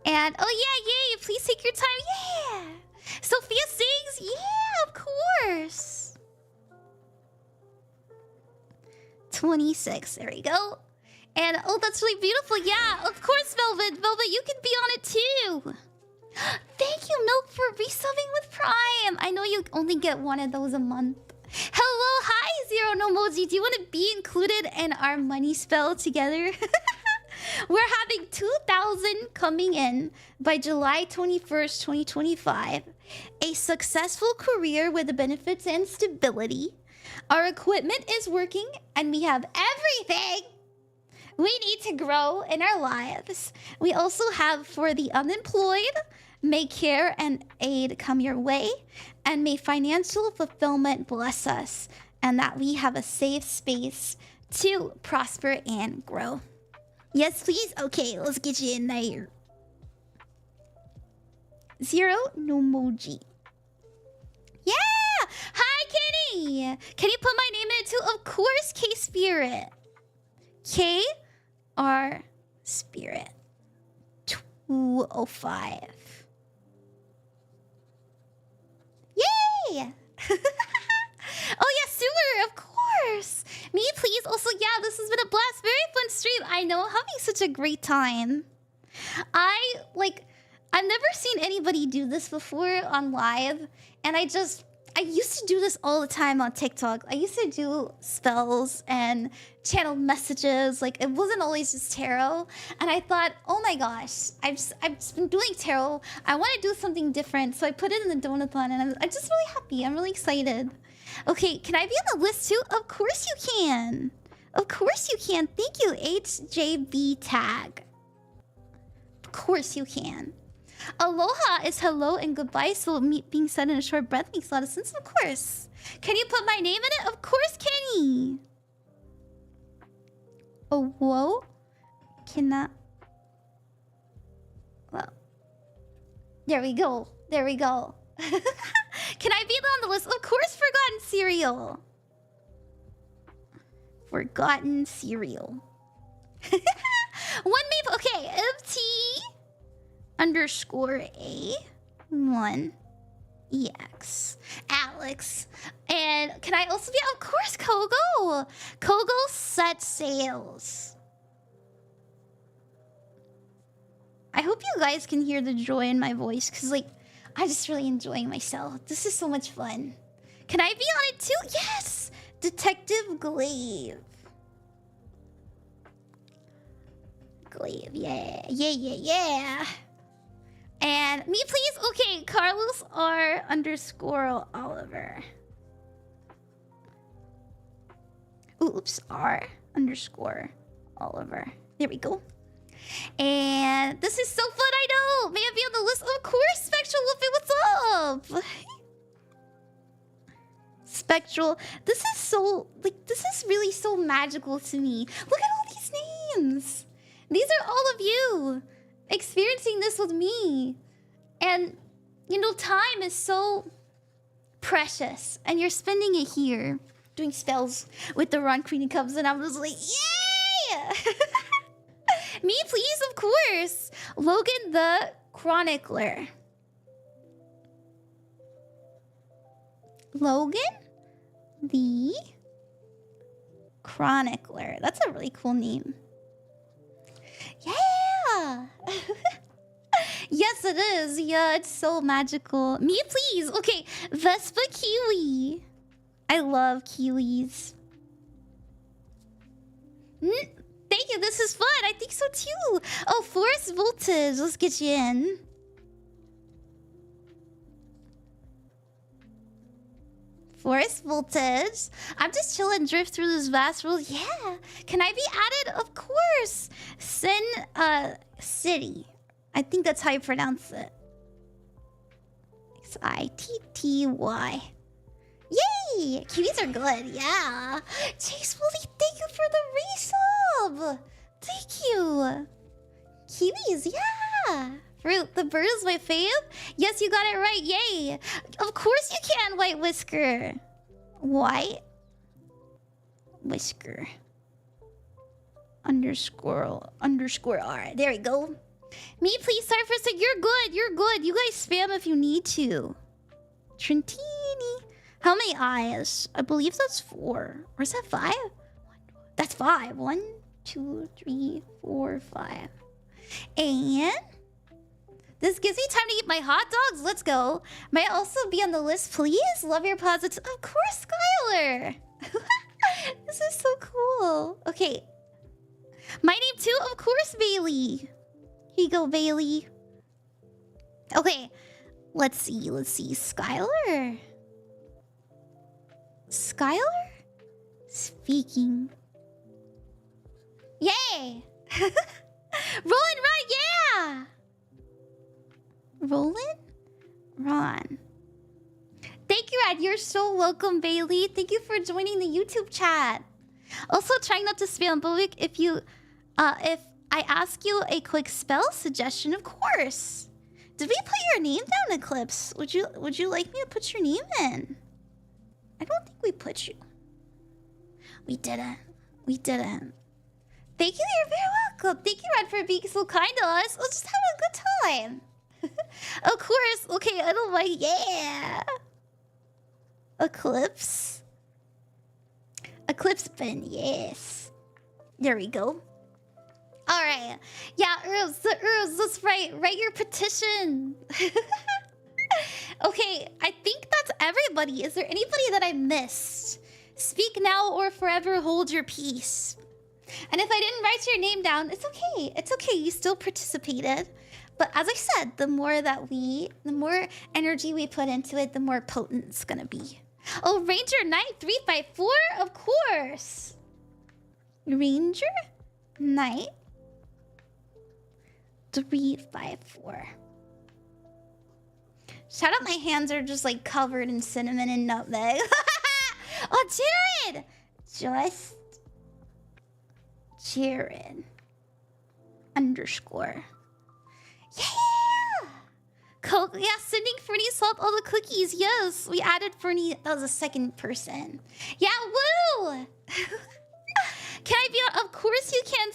And, oh yeah, yay, please take your time, yeah! Sophia sings, yeah, of course! 26, there we go. And, oh, that's really beautiful, yeah, of course, Velvet. Velvet, you can be on it too. Thank you, Milk, for resubbing with Prime. I know you only get one of those a month. Hello, hi, Zero No Moji. Do you want to be included in our money spell together? We're having 2,000 coming in by July 21st, 2025. A successful career with the benefits and stability. Our equipment is working, and we have everything we need to grow in our lives. We also have for the unemployed, may care and aid come your way, and may financial fulfillment bless us, and that we have a safe space to prosper and grow. Yes, please? Okay, let's get you in there. Zero no moji. Yeah! Hi, Kenny! Can you put my name in it too? Of course, K Spirit. K R Spirit 205. Yay! Oh yeah, sewer, of course. Me, please. Also, yeah, this has been a blast. Very fun stream. I know, having such a great time. I've never seen anybody do this before on live, and I used to do this all the time on TikTok. I used to do spells and channel messages. Like, it wasn't always just tarot. And I thought, oh my gosh, I've just been doing tarot. I want to do something different. So I put it in the Donathon, and I'm just really happy. I'm really excited. Okay, can I be on the list too? Of course you can. Of course you can. Thank you, HJB Tag. Of course you can. Aloha is hello and goodbye, so being said in a short breath makes a lot of sense. Of course. Can you put my name in it? Of course, Kenny. Oh, whoa. Cannot. Well. There we go. There we go. Can I be on the list? Of course, Forgotten Cereal. Forgotten Cereal. One maple. Okay, MT _A1 EX Alex. And can I also be, of course, Kogo. Kogo set sales. I hope you guys can hear the joy in my voice, because like I'm just really enjoying myself. This is so much fun. Can I be on it too? Yes! Detective Glaive. Glaive, yeah. Yeah, yeah, yeah. And me, please? Okay, Carlos R _ Oliver. Oops, R _ Oliver. There we go. And this is so fun, I know! May I be on the list? Of course, Spectral Wolfie, what's up? Spectral, this is so, like, this is really so magical to me. Look at all these names! These are all of you experiencing this with me. And, you know, time is so precious. And you're spending it here, doing spells with the Ron Queen of Cups, and I'm just like, yay! Me, please, of course. Logan the Chronicler. Logan the Chronicler. That's a really cool name. Yeah! Yes, it is. Yeah, it's so magical. Me, please. Okay, Vespa Kiwi. I love kiwis. Thank you. This is fun. I think so too. Oh, Forest Voltage. Let's get you in. Forest Voltage. I'm just chilling, drift through this vast world. Yeah. Can I be added? Of course. Sin City. I think that's how you pronounce it. It's-I-T-T-Y. Yay! Kiwis are good, yeah. Chase Willie, thank you for the resub. Thank you. Kiwis, yeah. Fruit, the bird is my fave. Yes, you got it right. Yay. Of course you can, White Whisker. White Whisker. Underscore R. There we go. Me, please. Sorry for a sec. You're good. You're good. You guys spam if you need to. Trentini. How many eyes? I believe that's 4. Or is that 5? That's 5. 1, 2, 3, 4, 5. And this gives me time to eat my hot dogs. Let's go. May I also be on the list, please? Love your positive. Of course, Skylar. This is so cool. Okay. My name too, of course, Bailey. Here you go, Bailey. Okay. Let's see. Skylar. Skylar? Speaking. Yay! Roland, run, yeah! Roland? Ron. Thank you, Ed. You're so welcome, Bailey. Thank you for joining the YouTube chat. Also, trying not to spam, but if I ask you a quick spell suggestion, of course. Did we put your name down, Eclipse? Would you like me to put your name in? I don't think we put you. We didn't. Thank you, you're very welcome. Thank you, Red, for being so kind to us. Let's just have a good time. Of course. Okay, I don't mind. Yeah. Eclipse bin, yes. There we go. Alright. Yeah, Herbs, let's write your petition. Okay, I think that's everybody. Is there anybody that I missed? Speak now or forever hold your peace. And if I didn't write your name down, it's okay. It's okay, you still participated. But as I said, the more energy we put into it, the more potent it's gonna be. Oh, Ranger Knight 354, of course. Ranger Knight 354. Shout out, my hands are just like covered in cinnamon and nutmeg. Oh, Jared! Jared _ Yeah! Yeah, sending Fernie swapped all the cookies. Yes, we added Fernie. That was a second person. Yeah, woo! Can I be on? Of course you can,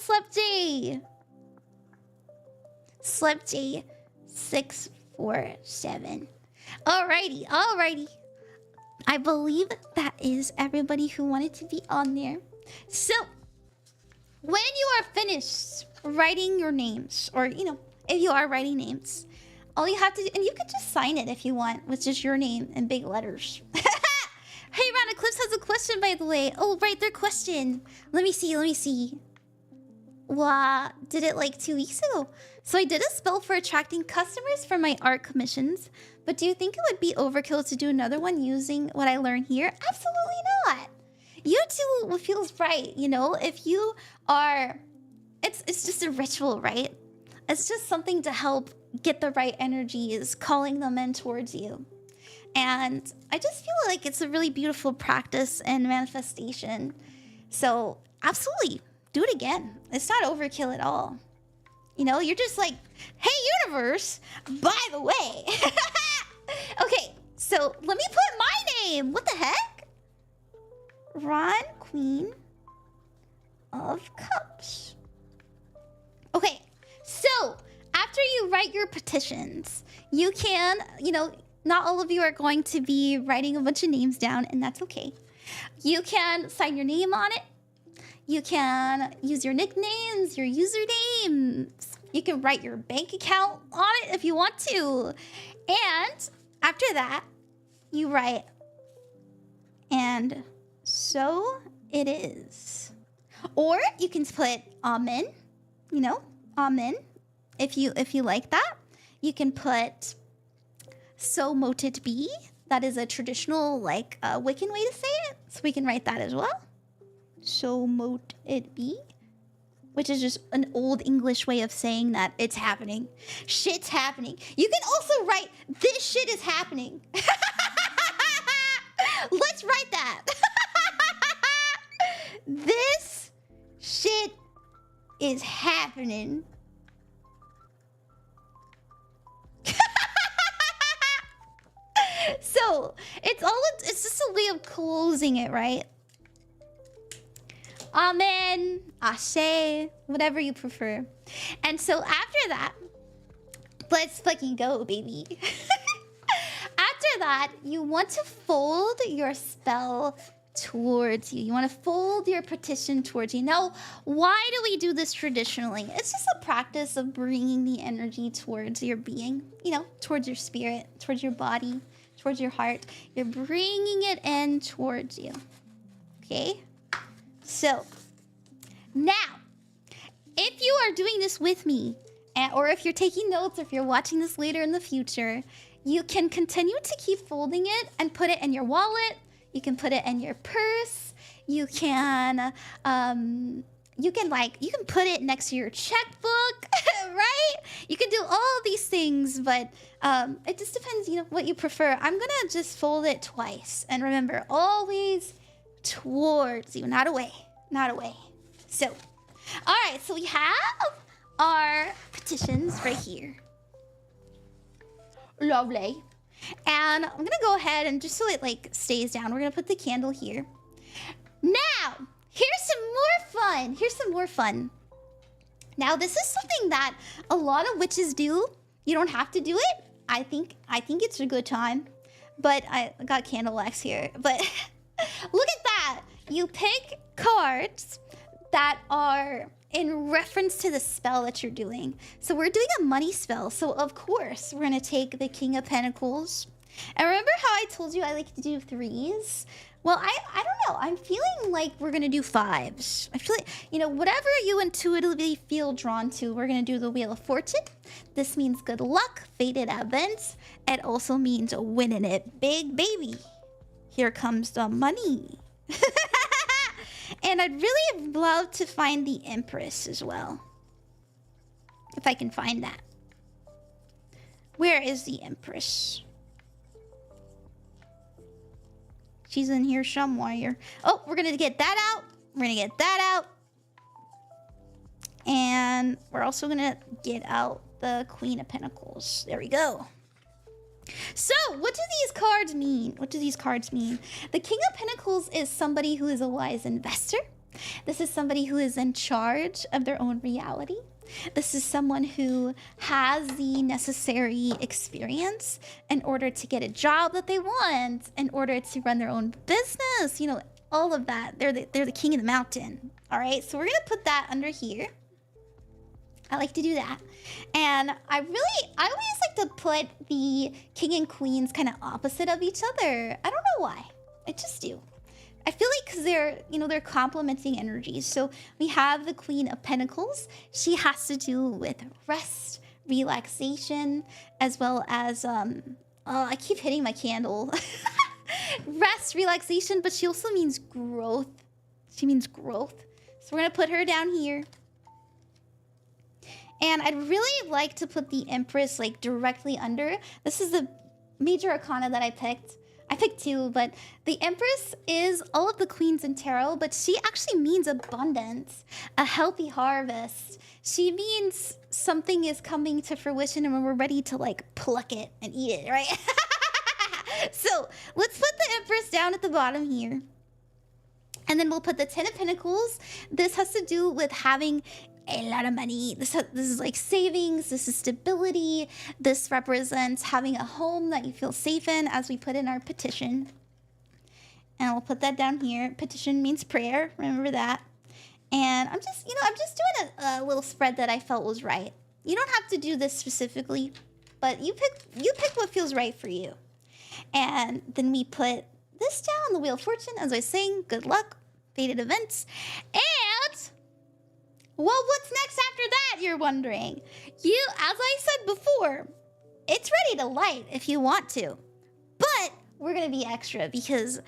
Slepj 647. Alrighty. I believe that is everybody who wanted to be on there. So, when you are finished writing your names, or, if you are writing names, all you have to do, and you can just sign it if you want, with just your name in big letters. Hey, Ron Eclipse has a question, by the way. Oh, right, their question. Let me see. Wow, did it like 2 weeks ago. So I did a spell for attracting customers for my art commissions, but do you think it would be overkill to do another one using what I learned here? Absolutely not. You do what feels right, if you are, it's just a ritual, right? It's just something to help get the right energies, calling them in towards you. And I just feel like it's a really beautiful practice and manifestation. So absolutely, do it again. It's not overkill at all. You're just like, hey, universe, by the way. Okay, so let me put my name. What the heck? Ron, Queen of Cups. Okay, so after you write your petitions, you can, not all of you are going to be writing a bunch of names down, and that's okay. You can sign your name on it. You can use your nicknames, your usernames, You can write your bank account on it if you want to. And after that, you write, and so it is. Or you can put amen, you know, amen, if you like that. You can put so mote it be. That is a traditional, like, Wiccan way to say it. So we can write that as well. So mote it be. Which is just an old English way of saying that it's happening. Shit's happening. You can also write, this shit is happening. Let's write that. This shit is happening. So, it's just a way of closing it, right? Amen, ashe, whatever you prefer. And so after that, let's fucking go, baby. After that, you want to fold your spell towards you. You want to fold your petition towards you. Now, why do we do this traditionally? It's just a practice of bringing the energy towards your being, you know, towards your spirit, towards your body, towards your heart. You're bringing it in towards you. Okay? So, now, if you are doing this with me, or if you're taking notes, or if you're watching this later in the future, you can continue to keep folding it and put it in your wallet. You can put it in your purse. You can put it next to your checkbook, right? You can do all of these things, but it just depends, you know, what you prefer. I'm gonna just fold it twice, and remember, always towards you, not away, not away. So, all right, so we have our petitions right here. Lovely. And I'm gonna go ahead and just so it like stays down, we're gonna put the candle here. Now, here's some more fun. Here's some more fun. Now, this is something that a lot of witches do. You don't have to do it. I think it's a good time. But I got candle wax here. But look at that. You pick cards that are in reference to the spell that you're doing. So we're doing a money spell. So of course, we're gonna take the King of Pentacles. And remember how I told you I like to do 3s? Well, I don't know. I'm feeling like we're gonna do 5s. I feel like, you know, whatever you intuitively feel drawn to, we're gonna do the Wheel of Fortune. This means good luck, fated events. It also means winning it big, baby. Here comes the money. And I'd really love to find the Empress as well. If I can find that. Where is the Empress? She's in here somewhere. Oh, we're gonna get that out. We're gonna get that out. And we're also gonna get out the Queen of Pentacles. There we go. So, what do these cards mean? What do these cards mean? The King of Pentacles is somebody who is a wise investor. This is somebody who is in charge of their own reality. This is someone who has the necessary experience in order to get a job that they want, in order to run their own business, you know, all of that. They're the king of the mountain. All right, so we're gonna put that under here. I like to do that. And I always like to put the king and queens kind of opposite of each other. I don't know why. I just do. I feel like because they're, you know, they're complementing energies. So we have the Queen of Pentacles. She has to do with rest, relaxation, as well as, I keep hitting my candle. Rest, relaxation, but she also means growth. She means growth. So we're going to put her down here. And I'd really like to put the Empress like directly under. This is the major arcana that I picked. I picked 2, but the Empress is all of the queens in tarot, but she actually means abundance, a healthy harvest. She means something is coming to fruition and we're ready to like pluck it and eat it, right? So let's put the Empress down at the bottom here. And then we'll put the Ten of Pentacles. This has to do with having a lot of money. This is like savings. This is stability. This represents having a home that you feel safe in, as we put in our petition. And we'll put that down here. Petition means prayer. Remember that. And I'm just doing a little spread that I felt was right. You don't have to do this specifically, but you pick what feels right for you. And then we put this down on the Wheel of Fortune, as I was saying, good luck, fated events. And, well, what's next after that, you're wondering? You, as I said before, it's ready to light if you want to. But we're gonna be extra because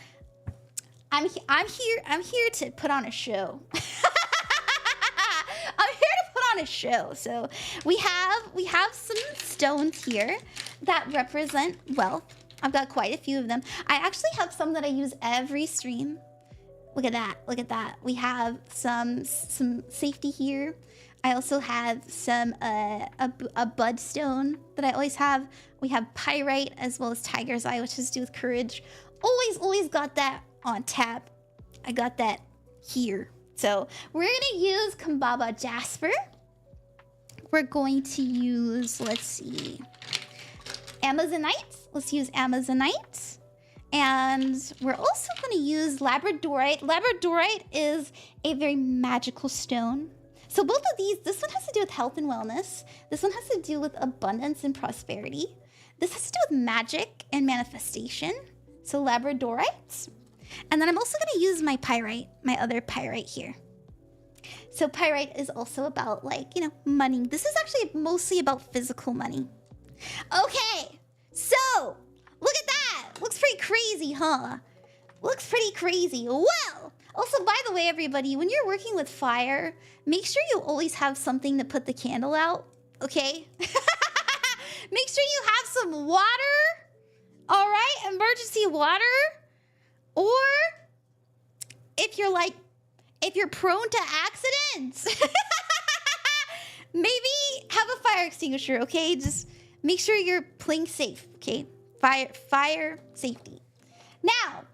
I'm here to put on a show. I'm here to put on a show. So we have some stones here that represent wealth. I've got quite a few of them. I actually have some that I use every stream. Look at that. Look at that. We have some safety here. I also have some a bud stone that I always have. We have pyrite as well as tiger's eye, which has to do with courage. Always got that on tap. I got that here. So we're gonna use Kambaba Jasper. We're going to use, let's see, Amazonite. Let's use Amazonite. And we're also going to use Labradorite. Labradorite is a very magical stone. So both of these, this one has to do with health and wellness. This one has to do with abundance and prosperity. This has to do with magic and manifestation. So Labradorite. And then I'm also going to use my pyrite, my other pyrite here. So pyrite is also about, like, you know, money. This is actually mostly about physical money. Okay, so look at that. Looks pretty crazy, huh? Looks pretty crazy. Well, also, by the way, everybody, when you're working with fire, make sure you always have something to put the candle out, okay? Make sure you have some water, all right? Emergency water. Or if you're prone to accidents, maybe have a fire extinguisher, okay? Just make sure you're playing safe, okay? Fire safety. Now,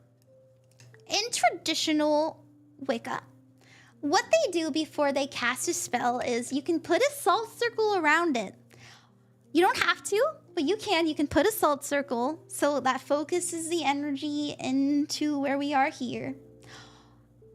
in traditional Wicca, what they do before they cast a spell is you can put a salt circle around it. You don't have to, but you can. You can put a salt circle so that focuses the energy into where we are here.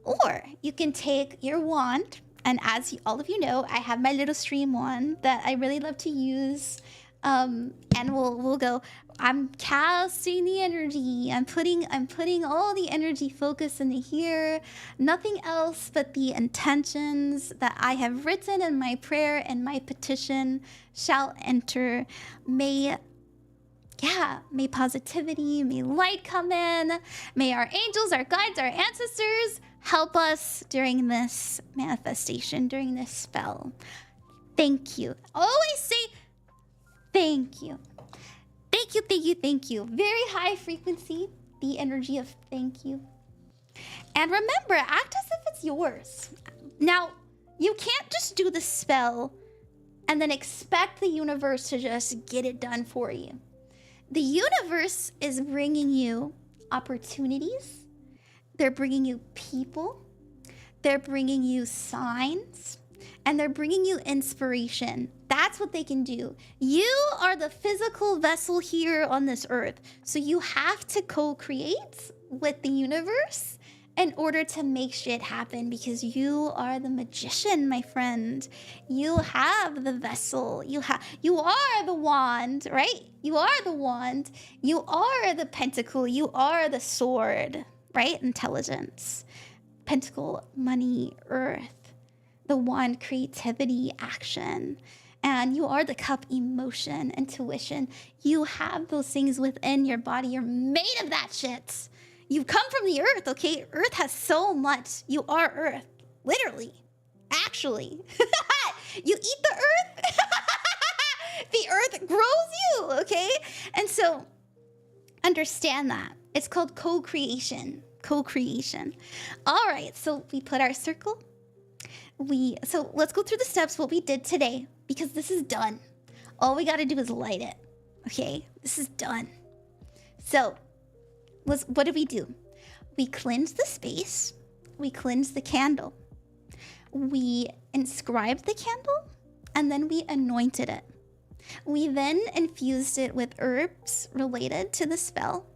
Or you can take your wand, and as all of you know, I have my little stream wand that I really love to use. And we'll go, I'm casting the energy. I'm putting all the energy focus into here. Nothing else but the intentions that I have written in my prayer and my petition shall enter. May positivity, may light come in. May our angels, our guides, our ancestors help us during this manifestation, during this spell. Thank you. Always say thank you. Thank you, thank you, thank you. Very high frequency, the energy of thank you. And remember, act as if it's yours. Now, you can't just do the spell and then expect the universe to just get it done for you. The universe is bringing you opportunities. They're bringing you people. They're bringing you signs. And they're bringing you inspiration. That's what they can do. You are the physical vessel here on this earth. So you have to co-create with the universe in order to make shit happen, because you are the magician, my friend. You have the vessel. You are the wand, right? You are the wand. You are the pentacle. You are the sword, right? Intelligence. Pentacle, money, earth. The wand, creativity, action. And you are the cup, emotion, intuition. You have those things within your body. You're made of that shit. You come from the earth, okay? Earth has so much. You are earth. Literally. Actually. You eat the earth. The earth grows you, okay? And so, understand that. It's called co-creation. Co-creation. All right, so we put our circle. So let's go through the steps, what we did today, because this is done. All we gotta do is light it, okay? This is done. So, what did we do? We cleansed the space. We cleansed the candle. We inscribed the candle, and then we anointed it. We then infused it with herbs related to the spell.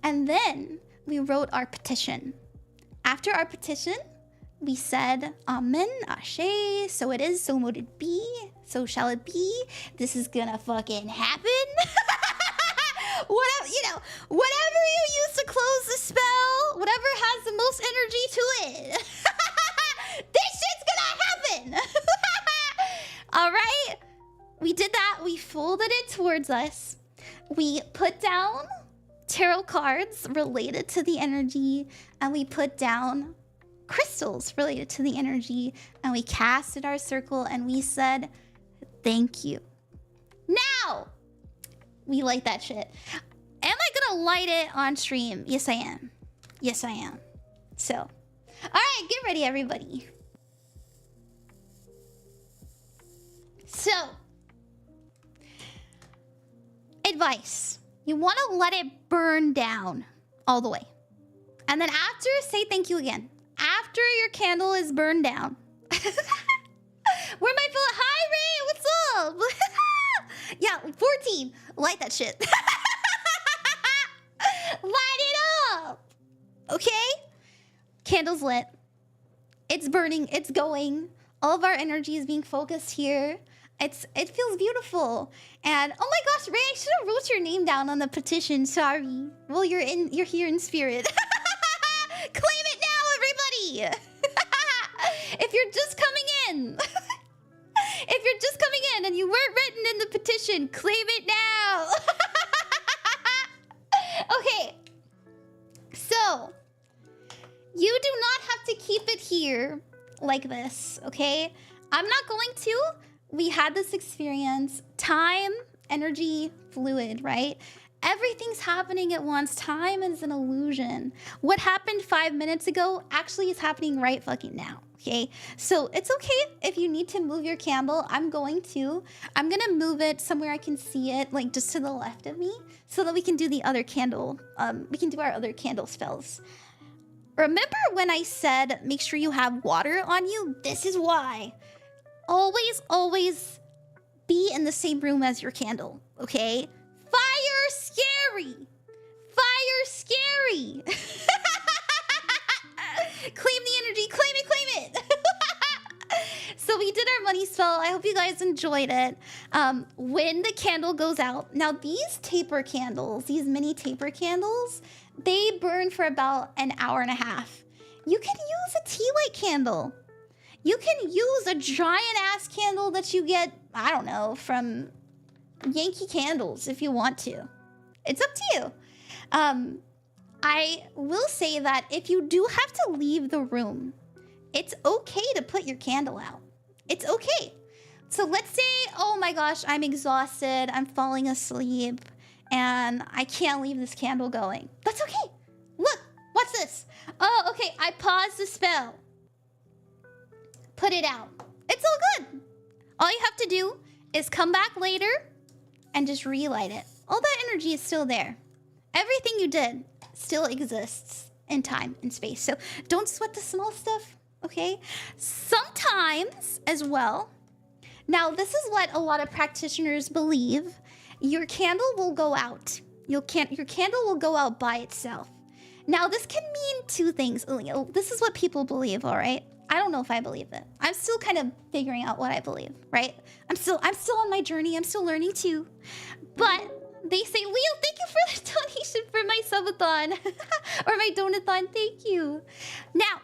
And then we wrote our petition. After our petition, we said, Amen, Ashe, so it is, so mote it be, So shall it be? This is gonna fucking happen? Whatever, you know, whatever you use to close the spell, whatever has the most energy to it. This shit's gonna happen! Alright? We did that. We folded it towards us. We put down tarot cards related to the energy, and we put down crystals related to the energy, and we casted our circle, and we said, thank you. Now, we light that shit. Am I gonna light it on stream? Yes, I am. Yes, I am. So, all right, get ready, everybody. So, advice. You want to let it burn down all the way. And then after, say thank you again. After your candle is burned down. Where my phone? Hi, Ray, what's up? Yeah, 14. Light that shit. Light it up. Okay? Candle's lit. It's burning. It's going. All of our energy is being focused here. It feels beautiful. And oh my gosh, Ray, I should have wrote your name down on the petition. Sorry. Well, you're here in spirit. Claim it now, everybody. If you're just coming in. If you're just coming in and you weren't written in the petition, claim it now. Okay. So, you do not have to keep it here like this, okay? I'm not going to. We had this experience. Time, energy, fluid, right? Everything's happening at once. Time is an illusion. What happened 5 minutes ago actually is happening right fucking now, okay? So it's okay if you need to move your candle. I'm going to move it somewhere I can see it, like just to the left of me, so that we can do the other candle. We can do our other candle spells. Remember when I said make sure you have water on you? This is why. Always be in the same room as your candle, okay? Fire scary! Fire scary! Claim the energy, claim it! So we did our money spell. I hope you guys enjoyed it. When the candle goes out, now these taper candles, these mini taper candles, they burn for about an hour and a half. You can use a tea light candle. You can use a giant-ass candle that you get, I don't know, from Yankee Candles if you want to. It's up to you. I will say that if you do have to leave the room, it's okay to put your candle out. It's okay. So let's say, oh my gosh, I'm exhausted, I'm falling asleep, and I can't leave this candle going. That's okay. Look, watch this. Oh, okay, I paused the spell. Put it out. It's all good. All you have to do is come back later and just relight it. All that energy is still there. Everything you did still exists in time and space. So don't sweat the small stuff, okay? Sometimes as well, now this is what a lot of practitioners believe, your candle will go out. Your candle will go out by itself. Now this can mean two things. This is what people believe, all right? I don't know if I believe it. I'm still kind of figuring out what I believe, right? I'm still on my journey. I'm still learning too. But they say, Leo, thank you for the donation for my subathon. Or my donathon, thank you. Now,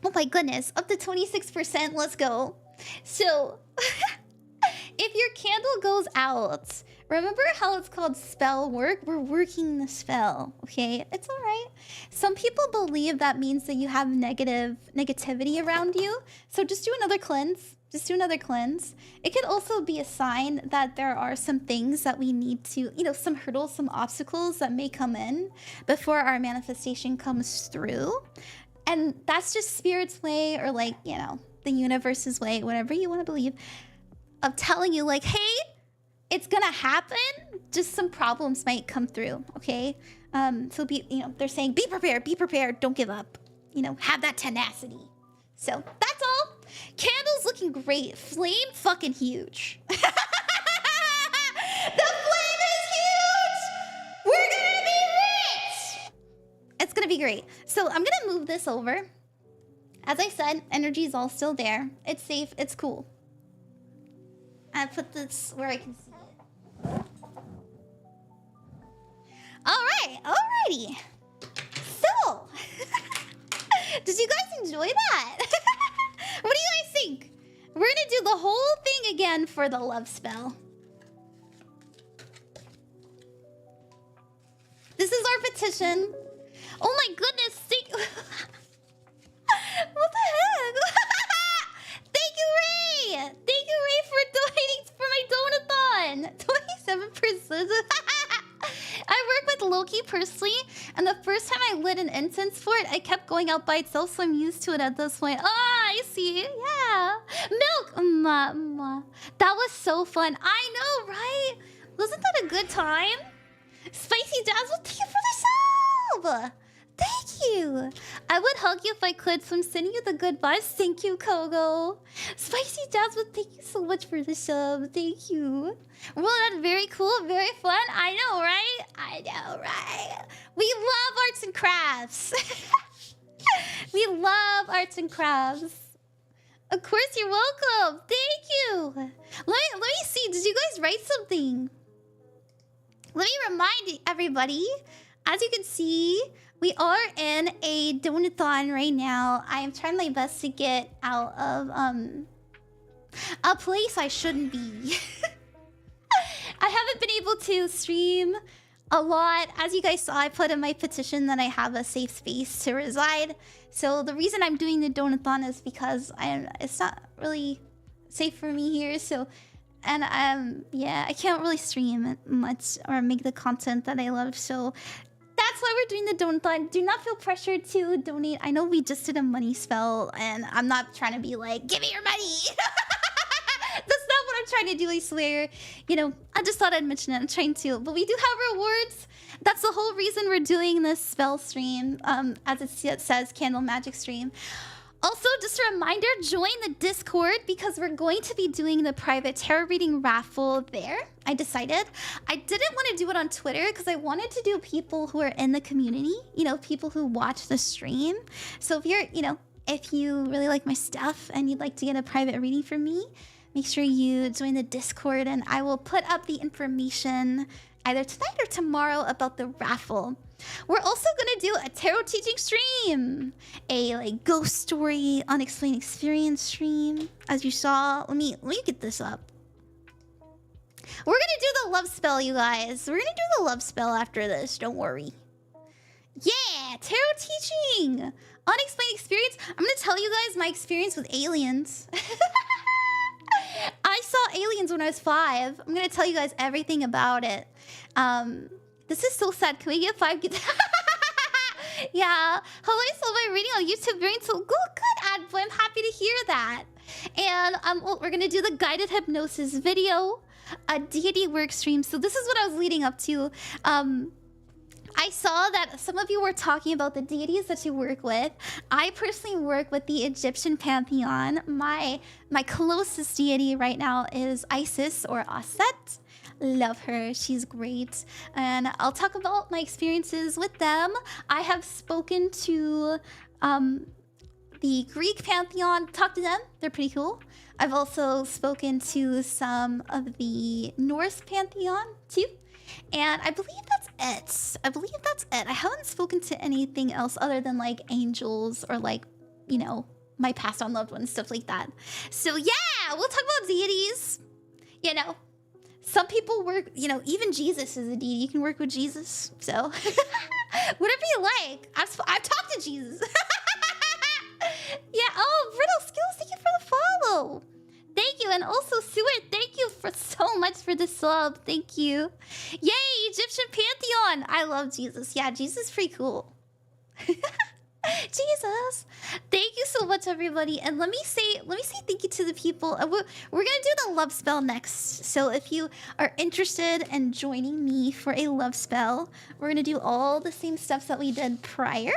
oh my goodness, up to 26%, let's go. So, if your candle goes out, remember how it's called spell work? We're working the spell, okay? It's all right. Some people believe that means that you have negativity around you. So just do another cleanse. Just do another cleanse. It could also be a sign that there are some things that we need to, some hurdles, some obstacles that may come in before our manifestation comes through. And that's just Spirit's way, or the universe's way, whatever you want to believe, of telling you hey, it's gonna happen. Just some problems might come through, okay? So they're saying be prepared, don't give up. Have that tenacity. So that's all. Candles looking great. Flame fucking huge. The flame is huge! We're gonna be rich! It's gonna be great. So I'm gonna move this over. As I said, energy is all still there. It's safe, it's cool. I put this where I can see it. Alright, alrighty. So, did you guys enjoy that? What do you guys think? We're gonna do the whole thing again for the love spell. This is our petition. Oh my goodness, thank you. What the heck? Thank you, Ray! Thank you, Ray, for donating for my donathon! 27%. I work with Loki personally, and the first time I lit an incense for it, I kept going out by itself, so I'm used to it at this point. Oh, I see. Yeah. Milk! That was so fun. I know, right? Wasn't that a good time? Spicy Dazzle, thank you for the sub! Thank you! I would hug you if I could, so I'm sending you the good vibes. Thank you, Kogo. Spicy Dazzle, thank you so much for the sub. Thank you. Well, that's very cool, very fun. I know, right? I know, right? We love arts and crafts. We love arts and crafts. Of course, you're welcome. Thank you. Let me see. Did you guys write something? Let me remind everybody, as you can see, we are in a donathon right now. I am trying my best to get out of a place I shouldn't be. I haven't been able to stream a lot. As you guys saw, I put in my petition that I have a safe space to reside. So the reason I'm doing the donathon is because it's not really safe for me here. So, and yeah, I can't really stream much or make the content that I love. So that's why we're doing the donathon. Do not feel pressured to donate. I know we just did a money spell, and I'm not trying to be like, give me your money. That's not what I'm trying to do, I swear. You know, I just thought I'd mention it. I'm trying to. But we do have rewards. That's the whole reason we're doing this spell stream. As it says, candle magic stream. Also, just a reminder, join the Discord because we're going to be doing the private tarot reading raffle there. I decided. I didn't want to do it on Twitter because I wanted to do people who are in the community, you know, people who watch the stream. So if you're, you know, if you really like my stuff and you'd like to get a private reading from me, make sure you join the Discord and I will put up the information either tonight or tomorrow about the raffle. We're also gonna do a tarot teaching stream, a like ghost story, unexplained experience stream. As you saw, let me get this up. We're gonna do the love spell, you guys. We're gonna do the love spell after this. Don't worry. Yeah, tarot teaching, unexplained experience. I'm gonna tell you guys my experience with aliens. I saw aliens when I was 5. I'm gonna tell you guys everything about it. This is so sad. Can we get 5? Yeah. Hello, I saw my reading on YouTube. Very so good, Adboy. I'm happy to hear that. And we're gonna do the guided hypnosis video, a deity work stream. So this is what I was leading up to. I saw that some of you were talking about the deities that you work with. I personally work with the Egyptian pantheon. My closest deity right now is Isis or Aset. Love her. She's great. And I'll talk about my experiences with them. I have spoken to the Greek pantheon. Talked to them. They're pretty cool. I've also spoken to some of the Norse pantheon too. And I believe that's it. I haven't spoken to anything else other than like angels or like, you know, my passed on loved ones, stuff like that. So yeah, we'll talk about deities. You know, some people work, you know, even Jesus is a deity. You can work with Jesus. So whatever you like. I've talked to Jesus. Yeah, oh, Riddle Skills, thank you for the follow. Thank you, and also Seward, thank you for so much for the sub. Thank you. Yay, Egyptian pantheon. I love Jesus. Yeah, Jesus is pretty cool. Jesus. Thank you so much, everybody. And let me say thank you to the people. We're gonna do the love spell next. So if you are interested in joining me for a love spell, we're gonna do all the same stuff that we did prior.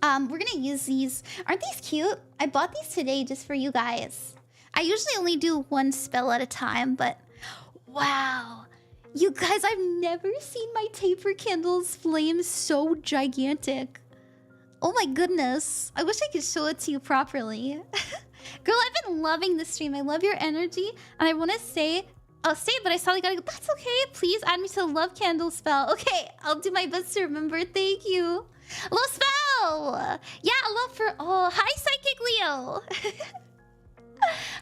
We're gonna use these. Aren't these cute? I bought these today just for you guys. I usually only do one spell at a time, but wow. You guys, I've never seen my taper candles flame so gigantic. Oh my goodness. I wish I could show it to you properly. Girl, I've been loving this stream. I love your energy. And I want to say... I'll stay, but I suddenly gotta go. That's okay. Please add me to the love candle spell. Okay, I'll do my best to remember. Thank you. Love spell! Yeah, love for all. Hi, Psychic Leo.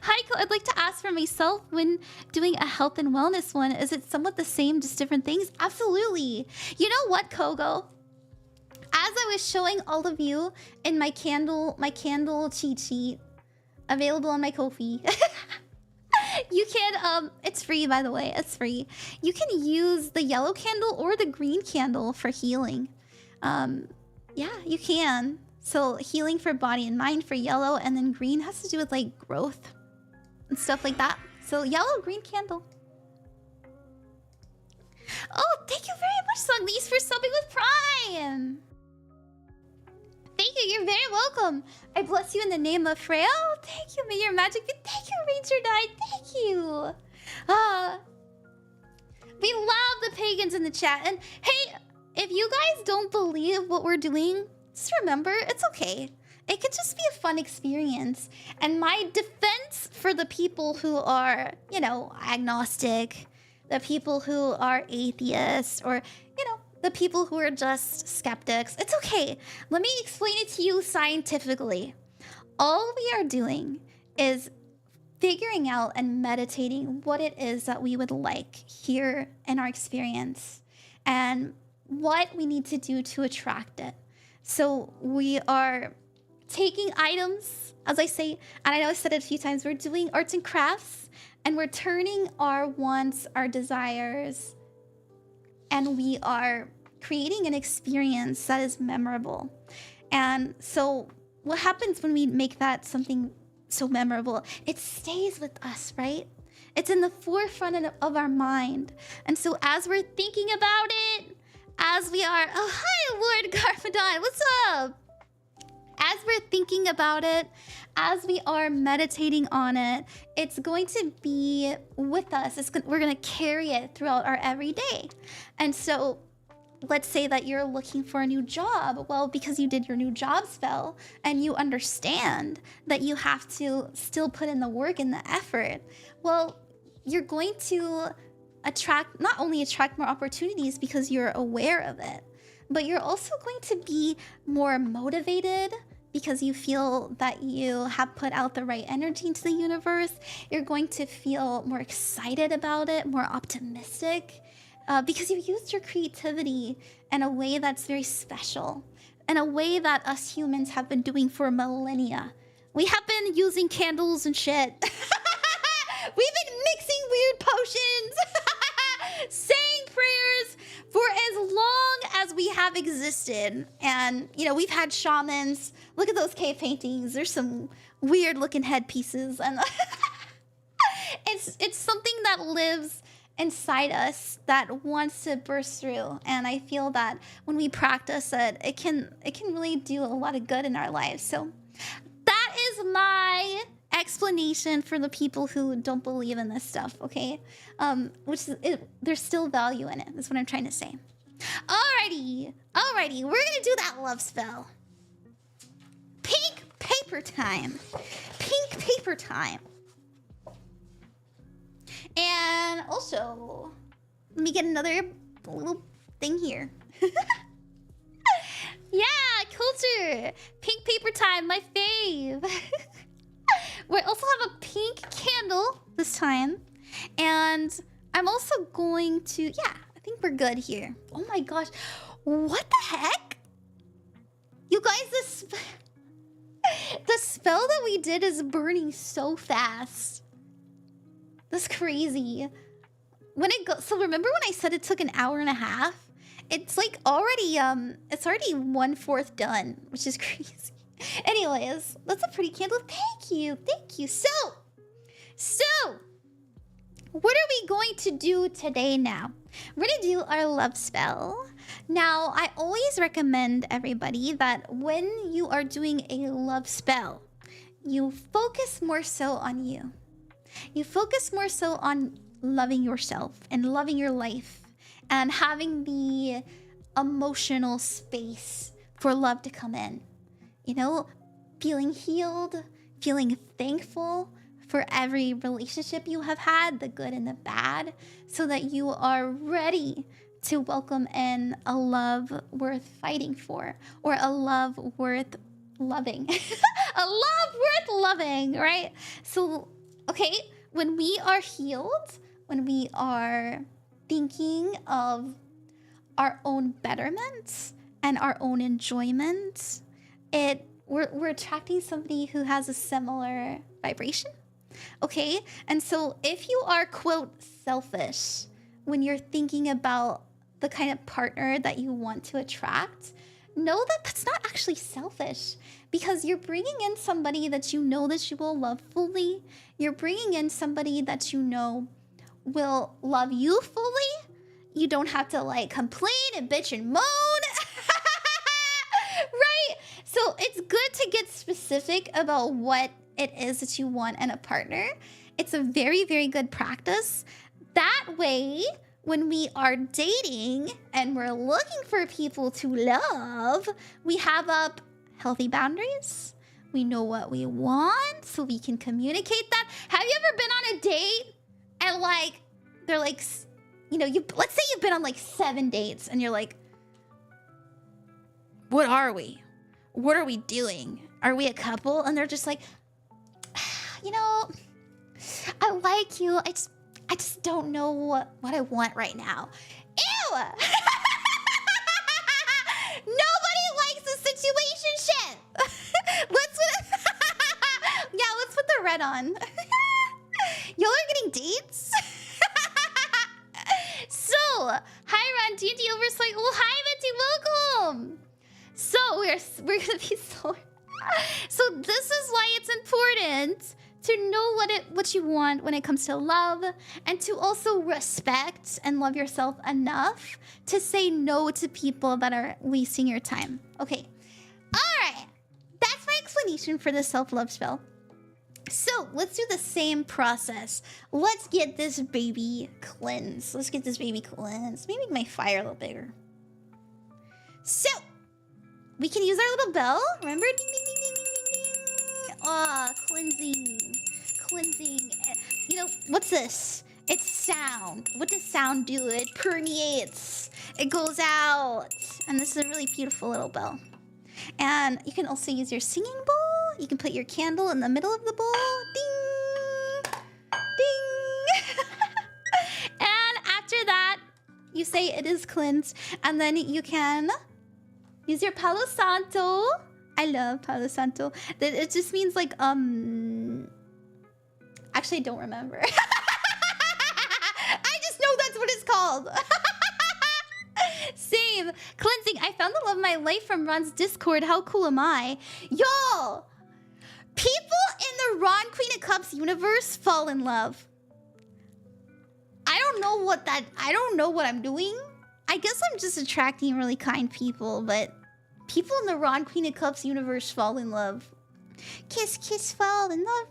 Hi, I'd like to ask for myself when doing a health and wellness one. Is it somewhat the same, just different things? Absolutely. You know what, Kogo? As I was showing all of you in my candle cheat sheet, available on my Ko-fi. You can, it's free, by the way. It's free. You can use the yellow candle or the green candle for healing. Yeah, you can. So healing for body and mind for yellow, and then green has to do with like growth and stuff like that. So yellow, green candle. Oh, thank you very much, Sunglies, for subbing with Prime. Thank you, you're very welcome. I bless you in the name of Freya. Oh, thank you, may your magic be. Thank you, Ranger Knight. Thank you. We love the pagans in the chat. And hey, if you guys don't believe what we're doing, just remember, it's okay. It could just be a fun experience. And my defense for the people who are, you know, agnostic, the people who are atheists, or, you know, the people who are just skeptics, it's okay. Let me explain it to you scientifically. All we are doing is figuring out and meditating what it is that we would like here in our experience and what we need to do to attract it. So we are taking items, as I say, and I know I said it a few times, we're doing arts and crafts, and we're turning our wants, our desires, and we are creating an experience that is memorable. And so what happens when we make that something so memorable? It stays with us, right? It's in the forefront of our mind. And so as we're thinking about it, as we are... Oh, hi, Lord Garmadon. What's up? As we're thinking about it, as we are meditating on it, it's going to be with us. We're going to carry it throughout our everyday. And so let's say that you're looking for a new job. Well, because you did your new job spell and you understand that you have to still put in the work and the effort, well, you're going to not only attract more opportunities because you're aware of it, but you're also going to be more motivated because you feel that you have put out the right energy into the universe. You're going to feel more excited about it, more optimistic, because you used your creativity in a way that's very special, in a way that us humans have been doing for millennia. We have been using candles and shit. We've been mixing weird potions, saying prayers for as long as we have existed. And, you know, we've had shamans. Look at those cave paintings. There's some weird looking headpieces. And it's something that lives inside us that wants to burst through. And I feel that when we practice it, it can really do a lot of good in our lives. So that is my explanation for the people who don't believe in this stuff, okay? There's still value in it. That's what I'm trying to say. Alrighty, we're gonna do that love spell. Pink paper time. Pink paper time. And also, let me get another little thing here. Yeah, culture. Pink paper time, my fave. We also have a pink candle this time. And I'm also going to... Yeah, I think we're good here. Oh my gosh. What the heck? You guys, the spell that we did is burning so fast. That's crazy. When it goes... So remember when I said it took an hour and a half? It's like already... It's already 1/4 done, which is crazy. Anyways, that's a pretty candle. Thank you. So, what are we going to do today now? We're going to do our love spell. Now, I always recommend everybody that when you are doing a love spell, you focus more so on you. You focus more so on loving yourself and loving your life and having the emotional space for love to come in. You know, feeling healed, feeling thankful for every relationship you have had, the good and the bad, so that you are ready to welcome in a love worth fighting for, or a love worth loving. A love worth loving, right? So, okay, when we are healed, when we are thinking of our own betterment and our own enjoyment, we're attracting somebody who has a similar vibration. Okay, and so if you are, quote, selfish when you're thinking about the kind of partner that you want to attract, know that that's not actually selfish, because you're bringing in somebody that you know that you will love fully. You're bringing in somebody that you know will love you fully. You don't have to like complain and bitch and moan. Right? So it's good to get specific about what it is that you want in a partner. It's a very, very good practice. That way, when we are dating and we're looking for people to love, we have up healthy boundaries. We know what we want, so we can communicate that. Have you ever been on a date and like, they're like, you know, let's say you've been on like 7 dates and you're like, what are we? What are we doing? Are we a couple? And they're just like, you know, I like you. I just don't know what I want right now. Ew! Nobody likes a situationship. Let's put the red on. Y'all are getting dates? So, hi Ron, D&D Oversight. Well, hi Betty, welcome. So we're gonna be so. So this is why it's important to know what you want when it comes to love, and to also respect and love yourself enough to say no to people that are wasting your time. Okay, all right, that's my explanation for the self-love spell. So let's do the same process. Let's get this baby cleansed. Maybe make my fire a little bigger. So we can use our little bell. Remember? Ding, ding, ding, ding, ding, ding, ding. Oh, cleansing. You know, what's this? It's sound. What does sound do? It permeates. It goes out. And this is a really beautiful little bell. And you can also use your singing bowl. You can put your candle in the middle of the bowl. Ding! Ding! And after that, you say it is cleansed. And then you can use your Palo Santo. I love Palo Santo. It just means like, actually, I don't remember. I just know that's what it's called. Same. Cleansing. I found the love of my life from Ron's Discord. How cool am I? Y'all, people in the Ron Queen of Cups universe fall in love. I don't know what I'm doing. I guess I'm just attracting really kind people, but people in the Ron Queen of Cups universe fall in love. Kiss, kiss, fall in love.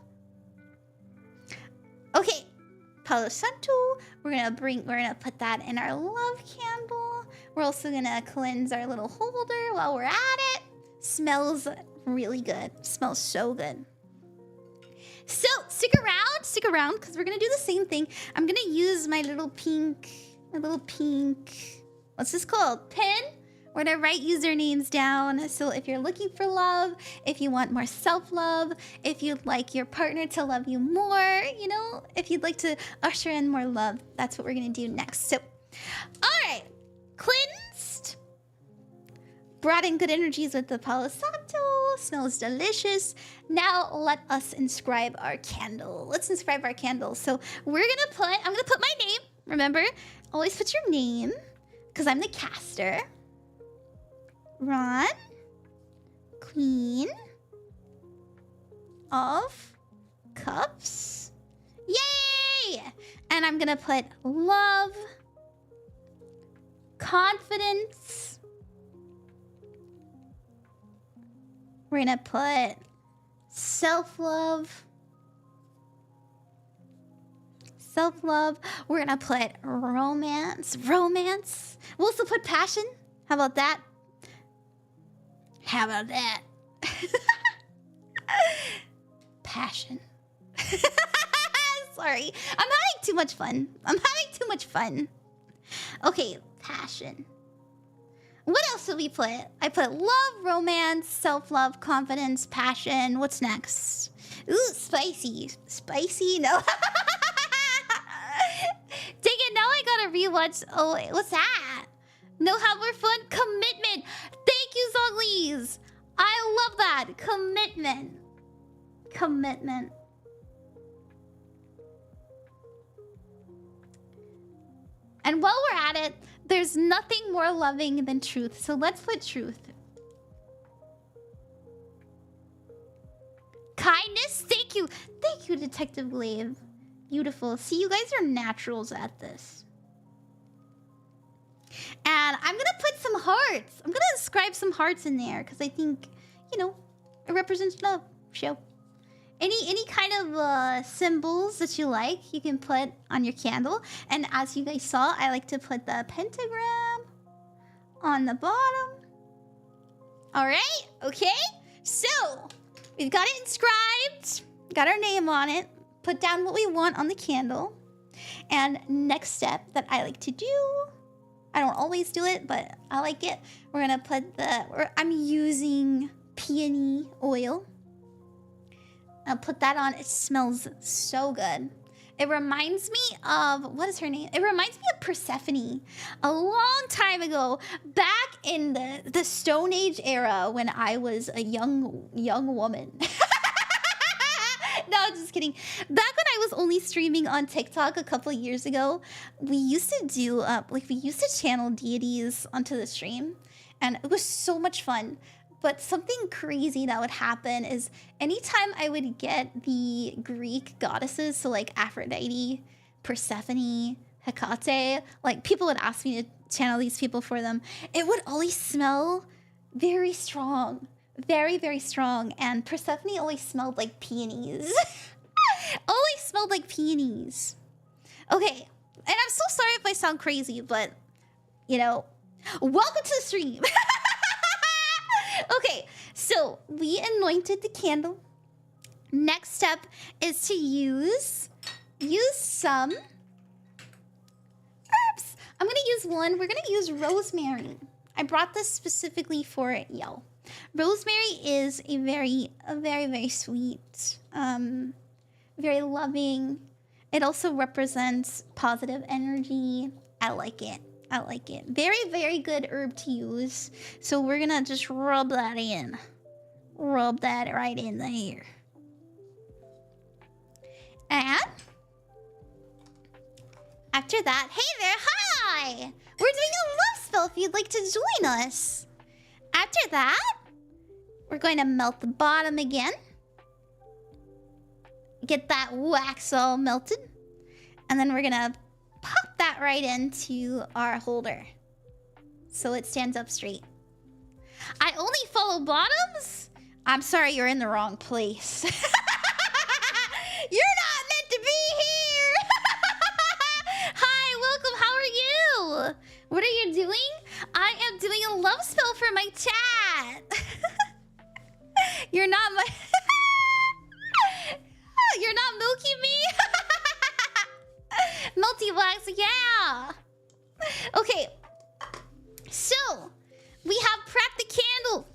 Okay, Palo Santo. We're gonna put that in our love candle. We're also gonna cleanse our little holder while we're at it. Smells really good. Smells so good. So stick around, because we're gonna do the same thing. I'm gonna use my little pink, what's this called? Pen? We're gonna write usernames down. So if you're looking for love, if you want more self-love, if you'd like your partner to love you more, you know, if you'd like to usher in more love, that's what we're gonna do next. So, all right, cleansed. Brought in good energies with the Palo Santo. Smells delicious. Now let us inscribe our candle. Let's inscribe our candle. So I'm gonna put my name. Remember, always put your name, because I'm the caster. Ron, Queen of Cups. Yay! And I'm gonna put love, confidence. We're gonna put self-love. We're gonna put romance. We'll also put passion. How about that? passion. Sorry. I'm having too much fun. I'm having too much fun. Okay, passion. What else did we put? I put love, romance, self-love, confidence, passion. What's next? Ooh, spicy. Spicy? No. Dang it, now I gotta rewatch. Oh, wait, what's that? No, have more fun. Commitment. Thank you, Zonglies. I love that. Commitment. Commitment. And while we're at it, there's nothing more loving than truth. So let's put truth. Kindness. Thank you. Thank you, Detective Glaive. Beautiful. See, you guys are naturals at this. And I'm going to put some hearts. I'm going to inscribe some hearts in there because I think, you know, it represents love. Show. Any kind of symbols that you like, you can put on your candle. And as you guys saw, I like to put the pentagram on the bottom. All right, okay. So we've got it inscribed, got our name on it, put down what we want on the candle. And next step that I like to do, I don't always do it, but I like it. We're gonna put I'm using peony oil. I'll put that on. It smells so good. It reminds me of, what is her name? It reminds me of Persephone. A long time ago, back in the Stone Age era when I was a young woman. No, I'm just kidding. Back when I was only streaming on TikTok a couple of years ago, we used to do, we used to channel deities onto the stream. And it was so much fun. But something crazy that would happen is anytime I would get the Greek goddesses, so like Aphrodite, Persephone, Hecate, like people would ask me to channel these people for them. It would always smell very strong. Very, very strong. And Persephone always smelled like peonies. Always smelled like peonies. Okay. And I'm so sorry if I sound crazy, but, you know, welcome to the stream. Okay, so we anointed the candle. Next step is to use some herbs. I'm gonna use one. We're gonna use rosemary. I brought this specifically for y'all. Rosemary is a very, very sweet, very loving. It also represents positive energy. I like it. I like it. Very, very good herb to use. So we're gonna just rub that in. Rub that right in there. And after that, hey there, hi! We're doing a love spell if you'd like to join us. After that, we're going to melt the bottom again. Get that wax all melted. And then we're gonna pop that right into our holder so it stands up straight. I only follow bottoms? I'm sorry, you're in the wrong place. You're not meant to be here. Hi, welcome. How are you? What are you doing? I am doing a love spell for my chat. You're not my... You're not milking me? Multi-wax, yeah. Okay. So, we have prepped the candle.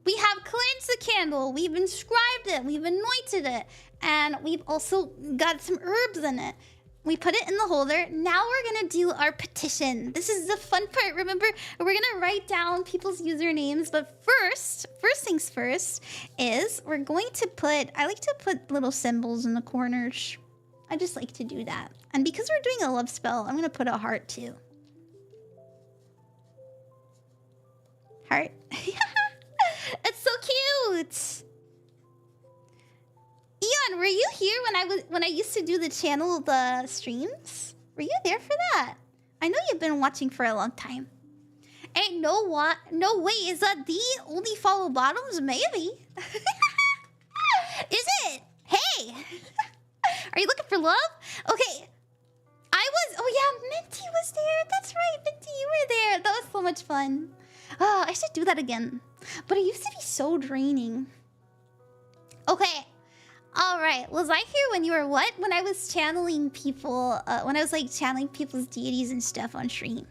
We have cleansed the candle. We've inscribed it. We've anointed it. And we've also got some herbs in it. We put it in the holder. Now we're going to do our petition. This is the fun part. Remember, we're going to write down people's usernames. But first things first is we're going to put... I like to put little symbols in the corners. I just like to do that. And because we're doing a love spell, I'm going to put a heart too. Heart. It's so cute. Eon, were you here when I used to do the streams? Were you there for that? I know you've been watching for a long time. Ain't no way, is that the only follow bottoms? Maybe. Is it? Hey. Are you looking for love? Okay. Oh yeah, Minty was there. That's right, Minty, you were there. That was so much fun. Oh, I should do that again. But it used to be so draining. Okay. All right. Was I here when you were what? When I was channeling people, when I was like channeling people's deities and stuff on stream.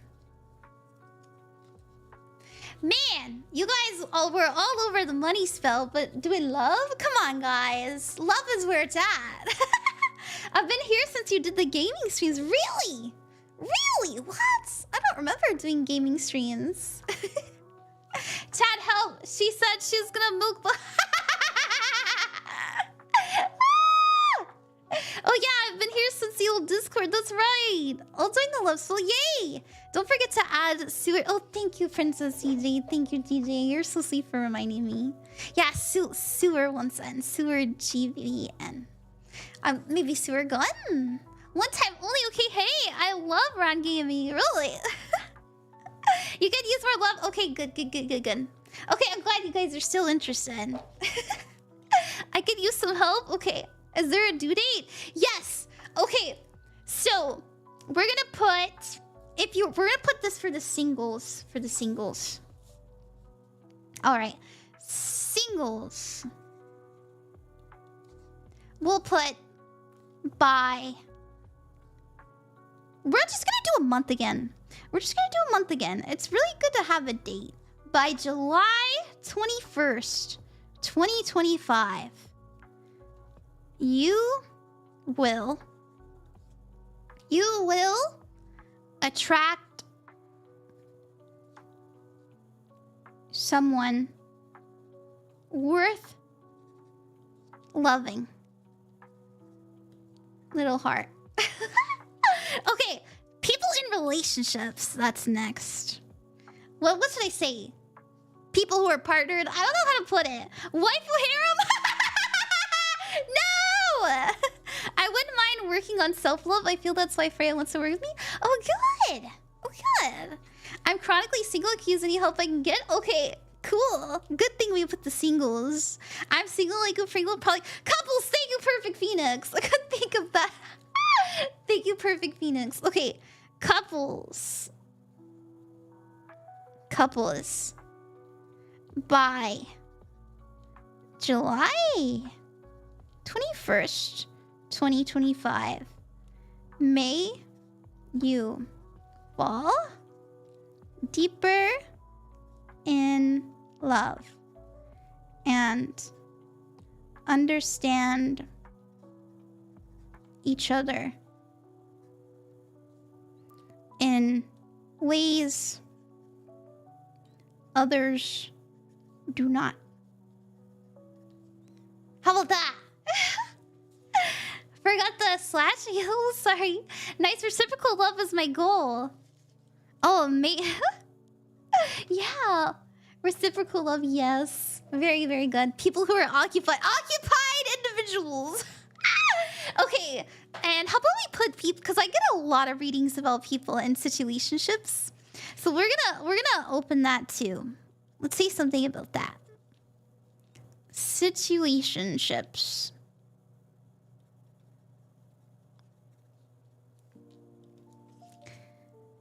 Man, you guys were all over the money spell, but doing love? Come on, guys. Love is where it's at. I've been here since you did the gaming streams. Really? Really? What? I don't remember doing gaming streams. Chad, help. She said she's gonna mook. Oh yeah, I've been here since the old Discord. That's right. I'll join the love soul. Yay! Don't forget to add Sewer. Oh, thank you, Princess DJ. Thank you, DJ. You're so sweet for reminding me. Yeah, Sewer once and Sewer GVN. Maybe Sewer Gun. One time only. Okay, hey, I love round gaming. Really? You can use more love. Okay, good. Okay, I'm glad you guys are still interested. I could use some help. Okay. Is there a due date? Yes. Okay. So we're gonna put we're gonna put this for the singles. All right. Singles. We'll put by. We're just gonna do a month again. It's really good to have a date. By July 21st, 2025. You will attract someone worth loving. Little heart. Okay, people in relationships. That's next. What should I say? People who are partnered. I don't know how to put it. Waifu harem? No! I wouldn't mind working on self-love. I feel that's why Freya wants to work with me. Oh, good. I'm chronically single. Accuse any help I can get. Okay, cool. Good thing we put the singles. I'm single like a Pringle. Probably couples. Thank you, Perfect Phoenix. I couldn't think of that. Thank you, Perfect Phoenix. Okay, couples. By July 21st, 2025. May you fall deeper in love and understand each other in ways others do not. How about that? Forgot the slash. Oh, sorry. Nice reciprocal love is my goal. Oh, yeah. Reciprocal love, yes. Very, very good. People who are occupied individuals. Okay, and how about we put people, because I get a lot of readings about people in situationships. So we're gonna open that too. Let's say something about that. Situationships.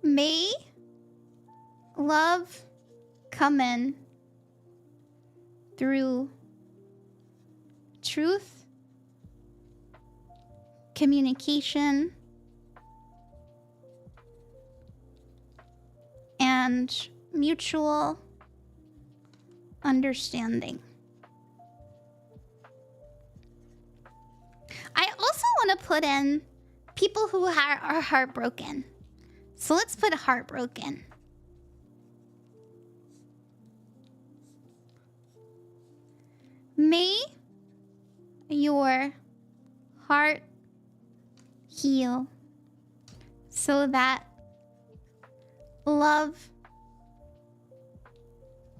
May love come in through truth, communication, and mutual understanding. I also want to put in people who are heartbroken. So let's put heartbroken. May your heart heal so that love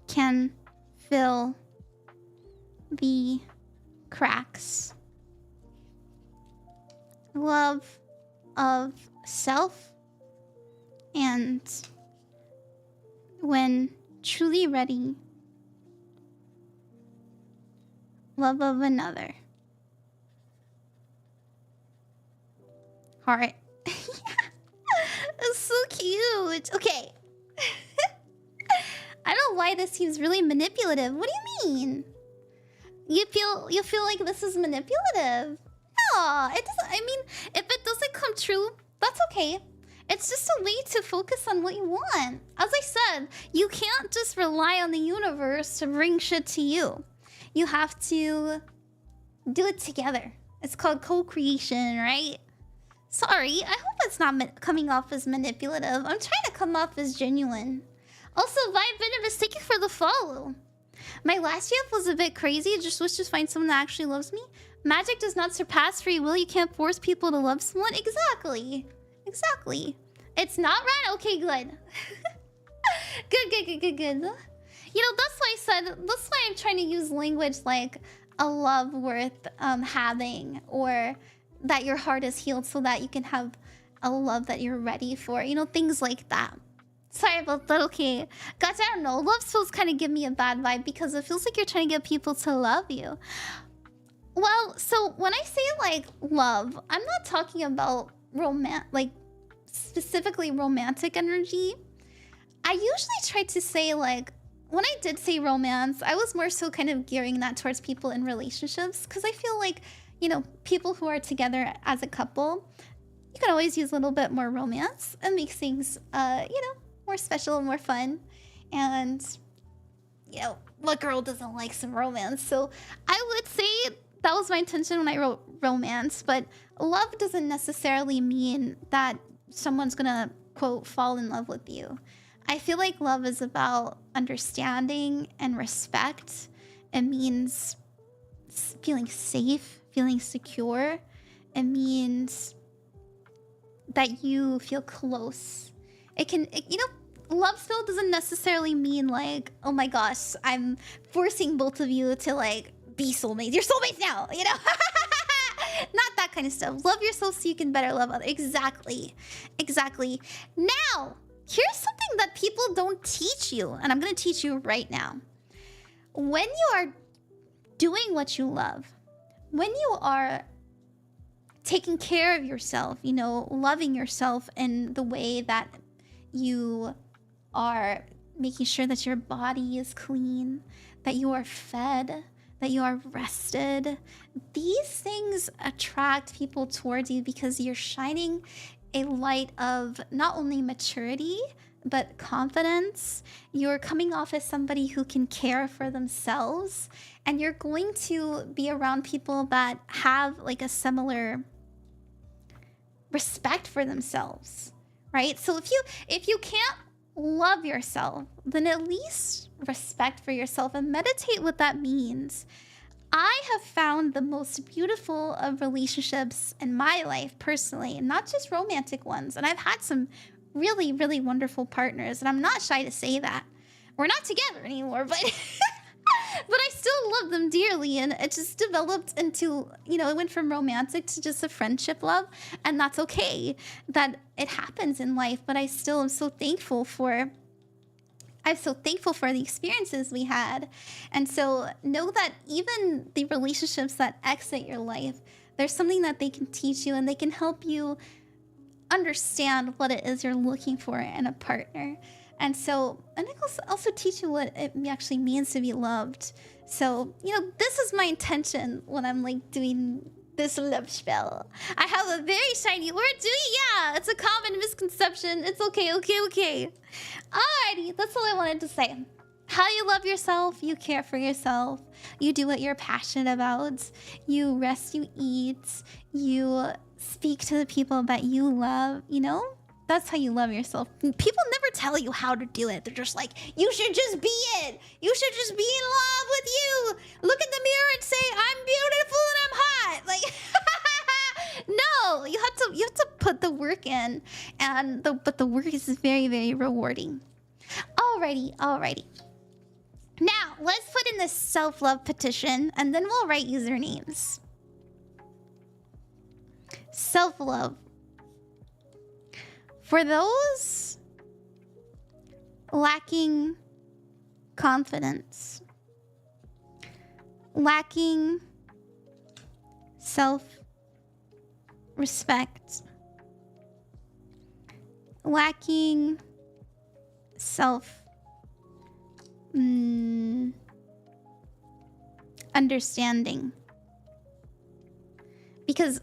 can fill the cracks. Love of self, and when truly ready, love of another. Heart. That's so cute. Okay. I don't know why this seems really manipulative. What do you mean? You feel like this is manipulative. No, it doesn't. I mean, if it doesn't come true, that's okay. It's just a way to focus on what you want. As I said, you can't just rely on the universe to bring shit to you. You have to do it together. It's called co-creation, right? Sorry, I hope it's not coming off as manipulative. I'm trying to come off as genuine. Also, Veibae, thank you for the follow. My last year was a bit crazy. Just wish to find someone that actually loves me. Magic does not surpass free will. You can't force people to love someone. Exactly. Exactly. It's not right. Okay, good. Good. You know, that's why I said, that's why I'm trying to use language like a love worth having, or that your heart is healed so that you can have a love that you're ready for. You know, things like that. Sorry about that, okay. Guys, I don't know. Love spells kind of give me a bad vibe because it feels like you're trying to get people to love you. Well, so when I say like love, I'm not talking about like specifically romantic energy. I usually try to say like, when I did say romance, I was more so kind of gearing that towards people in relationships, because I feel like, you know, people who are together as a couple, you can always use a little bit more romance. It makes things, you know, more special and more fun. And, you know, what girl doesn't like some romance? So I would say that was my intention when I wrote romance, but love doesn't necessarily mean that someone's gonna, quote, fall in love with you. I feel like love is about understanding and respect. It means feeling safe, feeling secure. It means that you feel close. You know, love spell doesn't necessarily mean like, oh my gosh, I'm forcing both of you to like be soulmates. You're soulmates now, you know? Not that kind of stuff. Love yourself so you can better love others. Exactly. Now, here's something that people don't teach you, and I'm going to teach you right now. When you are doing what you love, when you are taking care of yourself, you know, loving yourself in the way that you are making sure that your body is clean, that you are fed, that you are rested, these things attract people towards you because you're shining a light of not only maturity, but confidence. You're coming off as somebody who can care for themselves, and you're going to be around people that have like a similar respect for themselves, right? So if you can't love yourself, then at least respect for yourself and meditate what that means. I have found the most beautiful of relationships in my life personally, and not just romantic ones. And I've had some really, really wonderful partners, and I'm not shy to say that. We're not together anymore, but but I still love them dearly, and it just developed into, you know, it went from romantic to just a friendship love, and that's okay. That it happens in life, but I still am so thankful for the experiences we had. And so know that even the relationships that exit your life, there's something that they can teach you, and they can help you understand what it is you're looking for in a partner. And so, and it also teach you what it actually means to be loved. So, you know, this is my intention when I'm like doing this love spell. I have a very shiny word. Yeah, it's a common misconception. It's okay. Alrighty, that's all I wanted to say. How you love yourself, you care for yourself, you do what you're passionate about, you rest, you eat, you speak to the people that you love, you know? That's how you love yourself. People never tell you how to do it. They're just like, you should just be it. You should just be in love with you. Look in the mirror and say, I'm beautiful and I'm hot. Like, no, you have to put the work in, but the work is very, very rewarding. Alrighty. Now, let's put in this self-love petition, and then we'll write usernames. Self-love. For those lacking confidence, lacking self-respect, lacking understanding. Because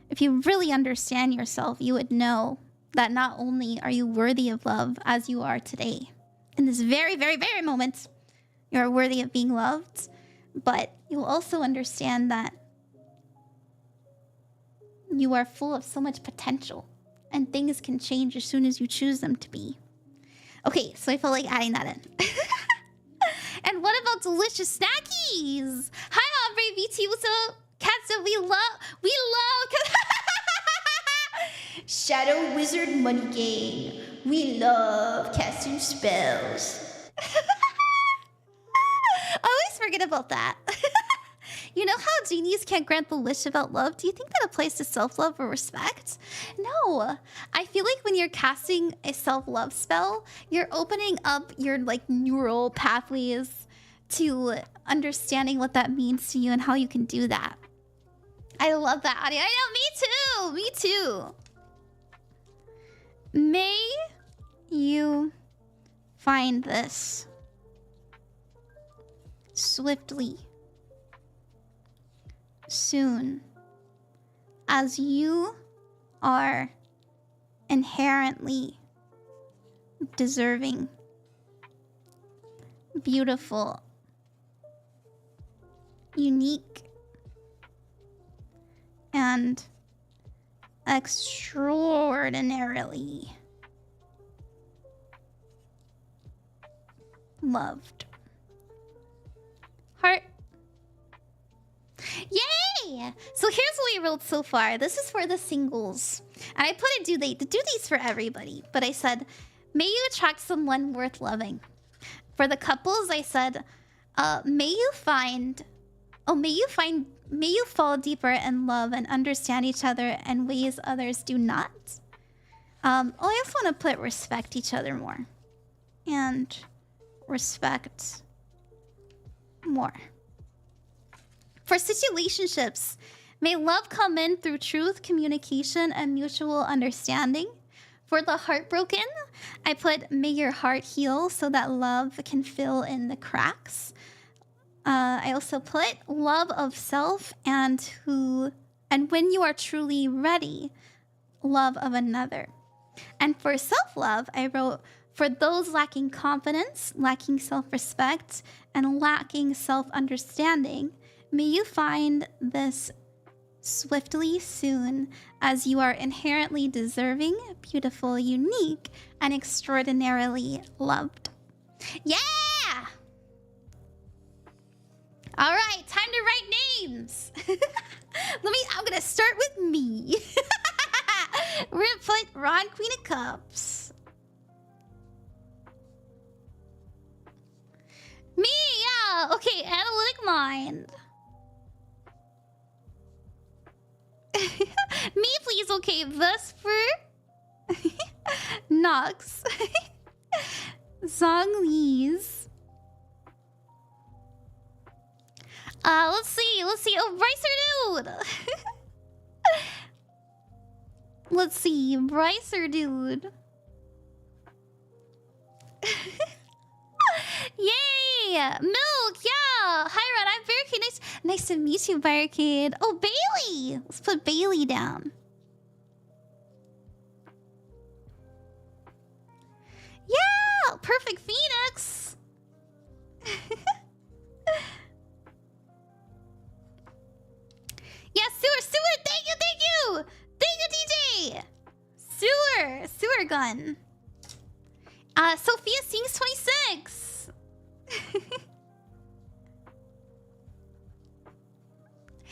if you really understand yourself, you would know that not only are you worthy of love as you are today, in this very, very, very moment, you're worthy of being loved, but you'll also understand that you are full of so much potential and things can change as soon as you choose them to be. Okay, so I felt like adding that in. And what about delicious snackies? Hi, Aubrey, VTuber, cats that we love. Shadow Wizard Money Game. We love casting spells. I always forget about that. You know how genies can't grant the wish about love? Do you think that applies to self-love or respect? No. I feel like when you're casting a self-love spell, you're opening up your like neural pathways to understanding what that means to you and how you can do that. I love that audio. I know, me too. May you find this swiftly, soon, as you are inherently deserving, beautiful, unique, and extraordinarily loved. Heart. Yay! So here's what we wrote so far. This is for the singles. And I put a due date to do these for everybody. But I said, may you attract someone worth loving. For the couples, I said, may you fall deeper in love and understand each other in ways others do not. I also want to put respect each other more. And respect more. For situationships, may love come in through truth, communication, and mutual understanding. For the heartbroken, I put may your heart heal so that love can fill in the cracks. I also put love of self and when you are truly ready, love of another. And for self-love, I wrote for those lacking confidence, lacking self-respect, and lacking self-understanding, may you find this swiftly soon as you are inherently deserving, beautiful, unique, and extraordinarily loved. Yeah! All right, time to write names. I'm gonna start with me. We're gonna put Ron, Queen of Cups. Me, yeah. Okay, analytic mind. Me, please. Okay, Vesper. Nox. Zonglise. Let's see. Oh, Brycer dude. Let's see, Brycer dude. Yay! Milk, yeah! Hi, Red, I'm Barricade. Nice to meet you, Barricade. Oh, Bailey! Let's put Bailey down. Yeah! Perfect Phoenix! Yeah, Sewer! Thank you! Thank you, DJ! Sewer gun. Sophia Sings 26.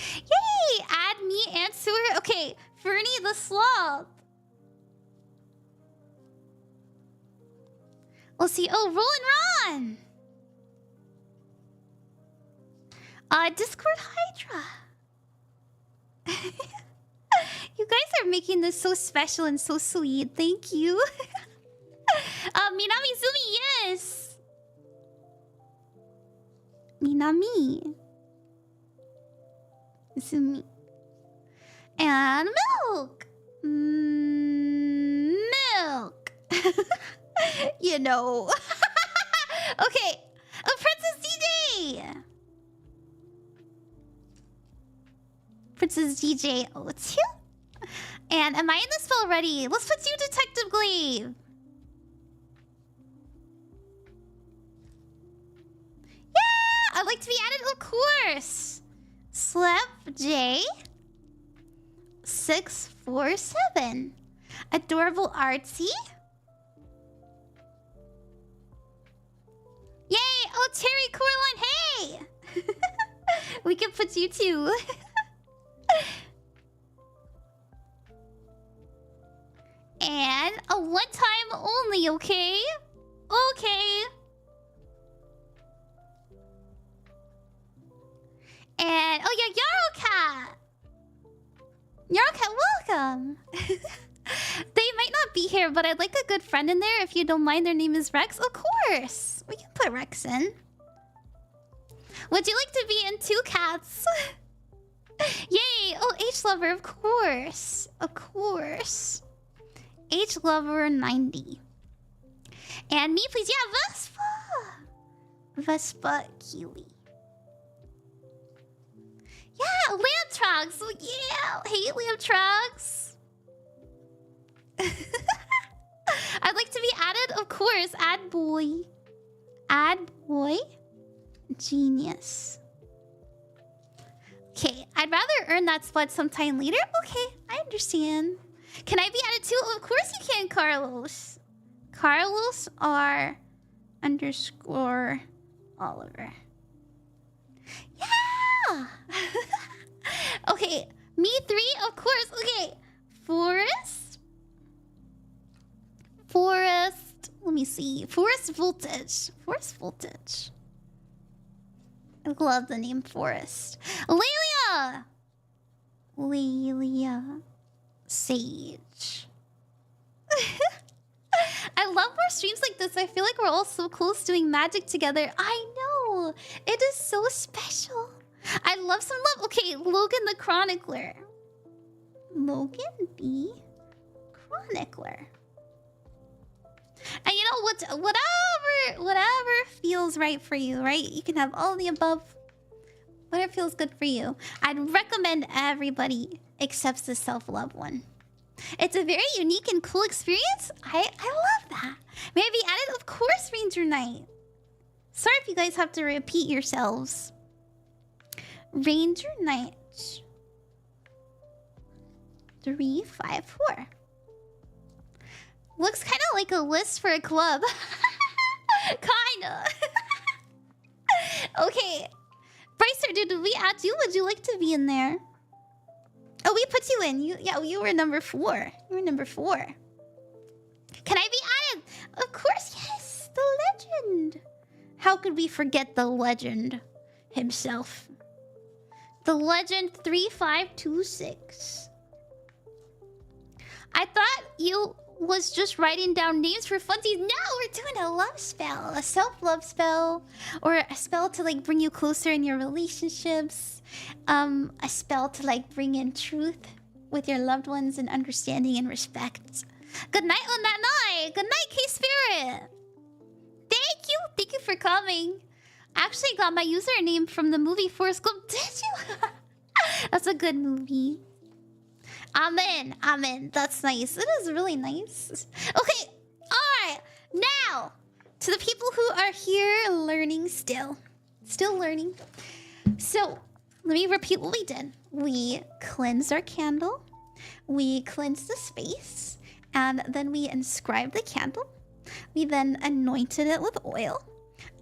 Yay! Add me and Sewer. Okay, Fernie the Sloth. Let's see. Oh, Roll and Ron. Discord Hydra. You guys are making this so special and so sweet. Thank you. Minami Zumi, yes. Minami Zumi. And Milk. Milk. You know. Okay. Princess DJ. Princess DJ O2. And am I in the spell already? Let's put you Detective Glaive. Yeah, I'd like to be added, of course. Slep J 647. Adorable Artsy. Yay! Oh, Terry Coraline, hey! We can put you too. And a one time only, okay? Okay. And oh yeah, Yarocat! Yarocat, welcome! They might not be here, but I'd like a good friend in there if you don't mind. Their name is Rex. Of course! We can put Rex in. Would you like to be in Two Cats? Yay! Oh, H-Lover, of course. Of course. H-Lover 90. And me, please. Yeah, Vespa! Vespa Kiwi. Yeah, Lamtrox! Oh, yeah! Hey, Lamtrox! I'd like to be added, of course. Add boy. Add boy. Genius. Okay, I'd rather earn that spot sometime later. Okay, I understand. Can I be added too? Of course you can, Carlos. Carlos R _ Oliver. Yeah! Okay, me 3, of course. Okay, Forest. Let me see. Forest Voltage. Forest Voltage. I love the name Forest. Lelia! Lelia Sage. I love more streams like this. I feel like we're all so close doing magic together. I know. It is so special. I love some love. Okay, Logan the Chronicler. Logan the Chronicler. And you know what? Whatever feels right for you, right? You can have all the above. Whatever feels good for you. I'd recommend everybody accepts the self-love one. It's a very unique and cool experience. I love that. May I be added? Of course, Ranger Knight. Sorry if you guys have to repeat yourselves. Ranger Knight 354. Looks kind of like a list for a club. Kinda. Okay. Brycer, did we add you? Would you like to be in there? Oh, we put you in. You were number 4. You were number 4. Can I be added? Of course, yes. The legend. How could we forget the legend himself? The legend 3526. I thought you was just writing down names for funsies. No, we're doing a love spell. A self-love spell. Or a spell to like bring you closer in your relationships. A spell to like bring in truth with your loved ones and understanding and respect. Good night on that night. Good night, K-Spirit. Thank you. Thank you for coming. I actually got my username from the movie Forrest Gump. Did you? That's a good movie. Amen. Amen. That's nice. It is really nice. Okay. Alright. Now, to the people who are here learning still. Still learning. So, let me repeat what we did. We cleansed our candle. We cleansed the space. And then we inscribed the candle. We then anointed it with oil.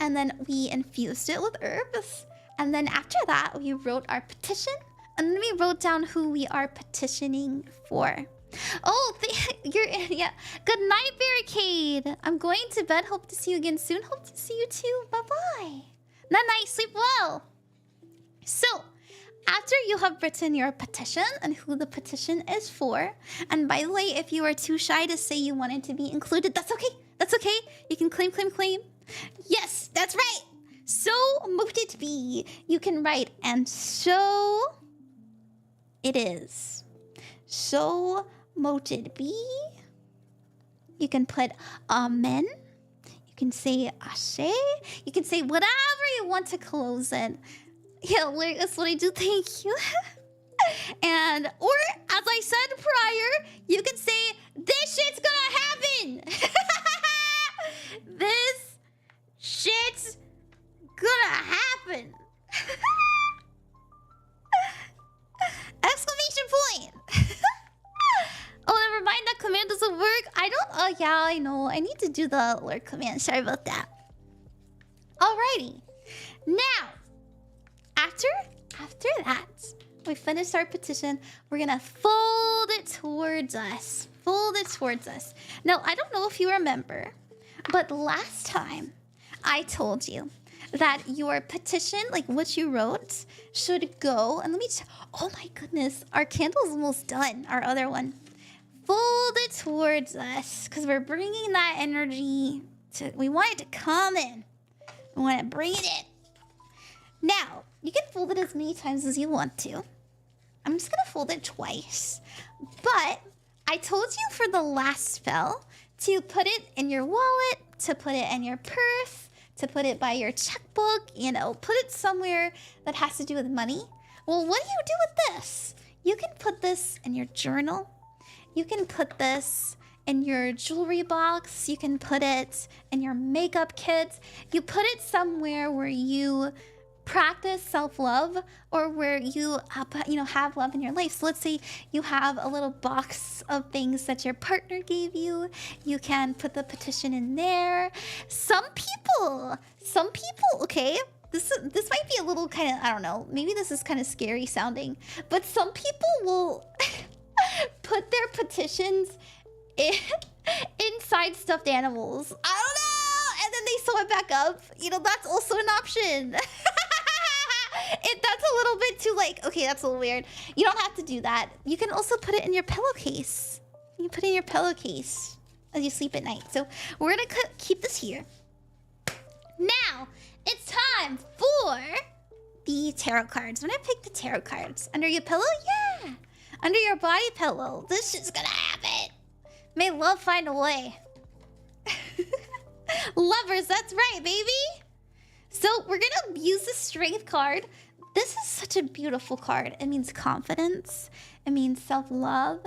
And then we infused it with herbs. And then after that, we wrote our petition. And then we wrote down who we are petitioning for. Oh, you're yeah. Good night, Barricade. I'm going to bed. Hope to see you again soon. Hope to see you too. Bye-bye. Night-night. Sleep well. So, after you have written your petition and who the petition is for, and by the way, if you are too shy to say you wanted to be included, that's okay. That's okay. You can claim. Yes, that's right. So mote it be. You can write, and so it is. So mote it be. You can put amen. You can say ashe. You can say whatever you want to close it. Yeah, that's what I do. Thank you. And, or as I said prior, you can say, this shit's gonna happen. This shit's gonna happen. Exclamation point. Oh, never mind, that command doesn't work. I don't, oh yeah, I know. I need to do the alert command. Sorry about that. Alrighty. Now, after that, we finished our petition. We're gonna fold it towards us. Fold it towards us. Now, I don't know if you remember, but last time I told you that your petition, like what you wrote, should go. And let me, oh my goodness, our candle's almost done. Our other one. Fold it towards us because we're bringing that energy to, we want it to come in. We want to bring it in. Now, you can fold it as many times as you want to. I'm just going to fold it twice. But I told you for the last spell to put it in your wallet, to put it in your purse, to put it by your checkbook, you know, put it somewhere that has to do with money. Well, what do you do with this? You can put this in your journal. You can put this in your jewelry box. You can put it in your makeup kit. You put it somewhere where you practice self-love or where you have love in your life. So let's say you have a little box of things that your partner gave you. You can put the petition in there. Some people, okay, this might be a little kind of, I don't know, maybe this is kind of scary sounding, but some people will put their petitions inside stuffed animals. I don't know, and then they sew it back up. You know, that's also an option. That's a little bit too like, okay, that's a little weird. You don't have to do that. You can also put it in your pillowcase. You can put it in your pillowcase as you sleep at night. So we're gonna keep this here. Now, it's time for the tarot cards. When I pick the tarot cards, under your pillow? Yeah. Under your body pillow. This shit's gonna happen. May love find a way. Lovers, that's right, baby. So we're gonna use the strength card. This is such a beautiful card. It means confidence. It means self-love.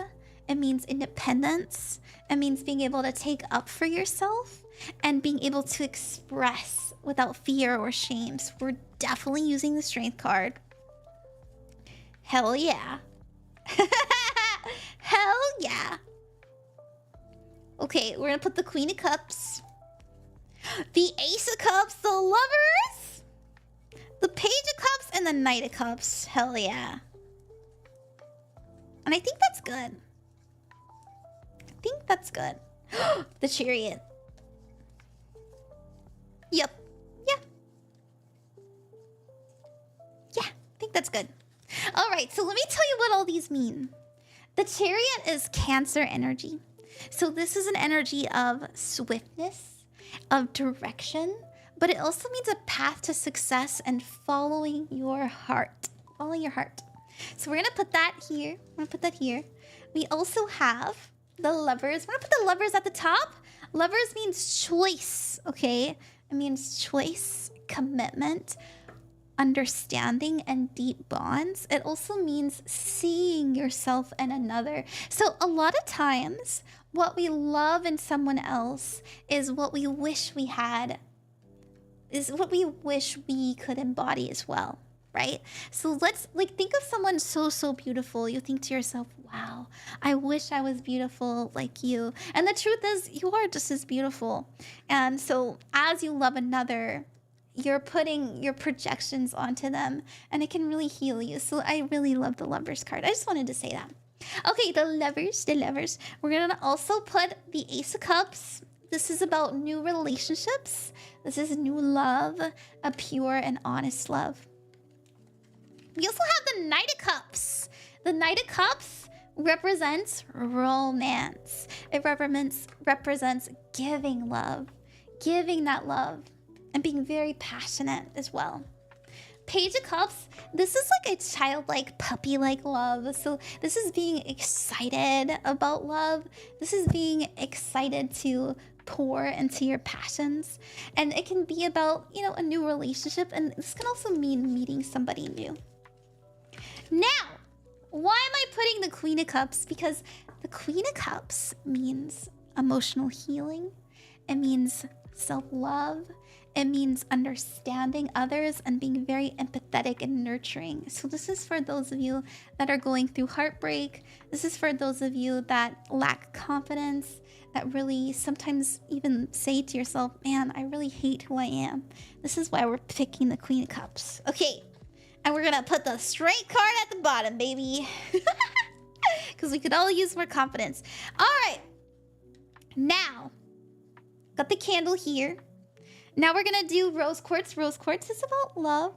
It means independence. It means being able to take up for yourself and being able to express without fear or shame. So we're definitely using the strength card. Hell yeah. Hell yeah. Okay, we're gonna put the Queen of Cups, the Ace of Cups, the Lovers, the Page of Cups, and the Knight of Cups. Hell yeah. And I think that's good. I think that's good. The Chariot. Yep. Yeah. Yeah, I think that's good. All right, so let me tell you what all these mean. The Chariot is Cancer energy. So this is an energy of swiftness, of direction, but it also means a path to success and following your heart. Following your heart. So we're gonna put that here. We're gonna put that here. We also have the Lovers. We're gonna put the Lovers at the top. Lovers means choice, okay? It means choice, commitment, understanding, and deep bonds. It also means seeing yourself in another. So a lot of times, what we love in someone else is what we wish we had, is what we wish we could embody as well, right? So let's think of someone so beautiful. You think to yourself, wow, I wish I was beautiful like you. And the truth is, you are just as beautiful. And so as you love another, you're putting your projections onto them, and it can really heal you. So I really love the Lovers card. I just wanted to say that. Okay, the Lovers. We're gonna also put the Ace of Cups. This is about new relationships. This is new love, a pure and honest love. We also have the Knight of Cups. The Knight of Cups represents romance. It represents giving love, giving that love, and being very passionate as well. Page of Cups, this is like a childlike, puppy-like love. So this is being excited about love. This is being excited to pour into your passions. And it can be about, you know, a new relationship. And this can also mean meeting somebody new. Now, Why am I putting the Queen of Cups? Because the Queen of Cups means emotional healing. It means self-love. It means understanding others and being very empathetic and nurturing. So this is for those of you that are going through heartbreak. This is for those of you that lack confidence, that really sometimes even say to yourself, man, I really hate who I am. This is why we're picking the Queen of Cups. Okay, and we're gonna put the straight card at the bottom, baby. Because we could all use more confidence. All right, now, got the candle here. Now we're gonna do rose quartz. Rose quartz is about love.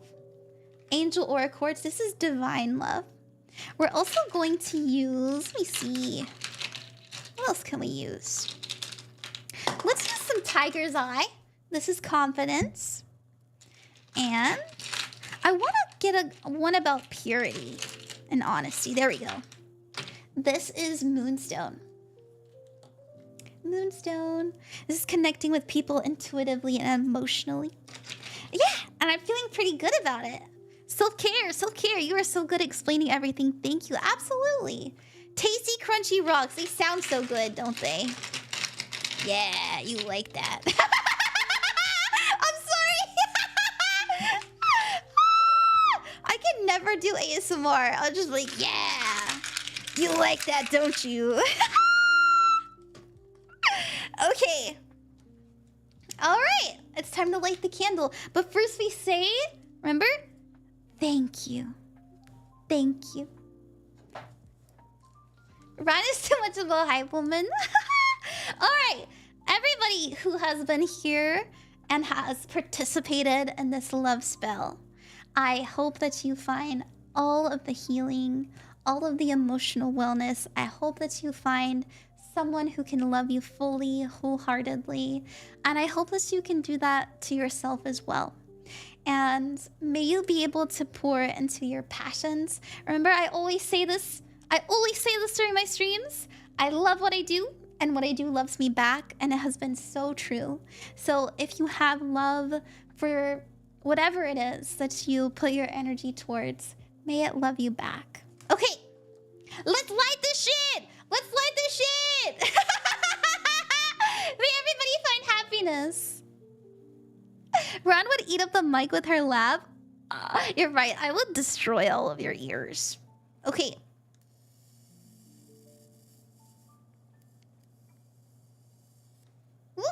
Angel aura quartz, this is divine love. We're also going to use, let me see. What else can we use? Let's use some tiger's eye. This is confidence. And I wanna get one about purity and honesty. There we go. This is moonstone. Moonstone. This is connecting with people intuitively and emotionally. Yeah, and I'm feeling pretty good about it. Self-care, self-care. You are so good at explaining everything. Thank you. Absolutely. Tasty, crunchy rocks. They sound so good, don't they? Yeah, you like that. I'm sorry. I can never do ASMR. I'll just be like, yeah. You like that, don't you? Okay. All right. It's time to light the candle. But first we say, remember? Thank you. Thank you. Ron is too much of a hype woman. All right. Everybody who has been here and has participated in this love spell, I hope that you find all of the healing, all of the emotional wellness. I hope that you find someone who can love you fully, wholeheartedly. And I hope that you can do that to yourself as well. And may you be able to pour into your passions. Remember, I always say this during my streams. I love what I do, and what I do loves me back, and it has been so true. So if you have love for whatever it is that you put your energy towards, may it love you back. Okay, let's light this shit! Let's light this shit! May everybody find happiness. Ron would eat up the mic with her laugh. You're right, I would destroy all of your ears. Okay. Woo.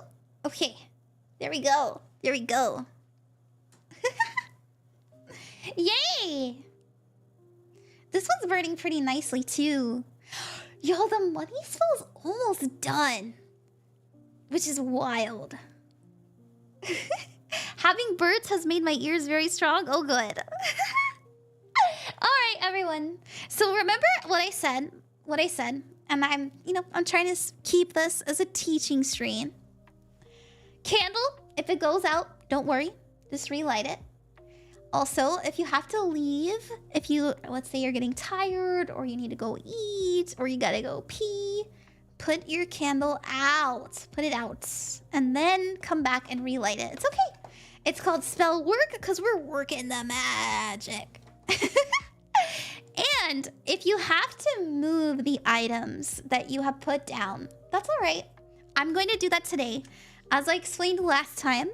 Okay, there we go. There we go. Yay! This one's burning pretty nicely too. Yo, the money spell's almost done. Which is wild. Having birds has made my ears very strong. Oh, good. Alright, everyone. So remember what I said. And I'm trying to keep this as a teaching stream. Candle, if it goes out, don't worry. Just relight it. Also, if you have to leave, let's say you're getting tired, or you need to go eat, or you gotta go pee, put your candle out. Put it out. And then come back and relight it. It's okay. It's called spell work because we're working the magic. And if you have to move the items that you have put down, that's all right. I'm going to do that today. As I explained last time,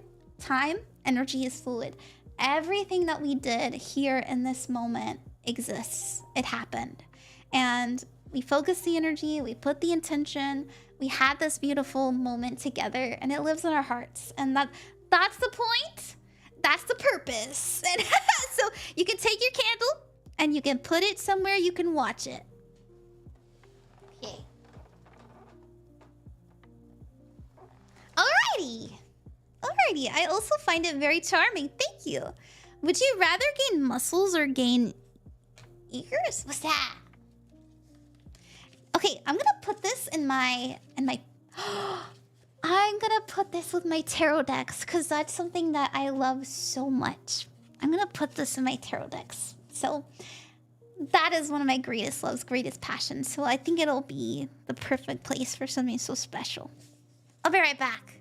energy is fluid. Everything that we did here in this moment exists. It happened. And we focused the energy, we put the intention, we had this beautiful moment together, and it lives in our hearts. And that's the point. That's the purpose. And so you can take your candle and you can put it somewhere you can watch it. Okay. Alrighty. Alrighty, I also find it very charming. Thank you. Would you rather gain muscles or gain ears? What's that? Okay, I'm gonna put this in my I'm gonna put this with my tarot decks because that's something that I love so much. I'm gonna put this in my tarot decks. So that is one of my greatest loves, greatest passions. So I think it'll be the perfect place for something so special. I'll be right back.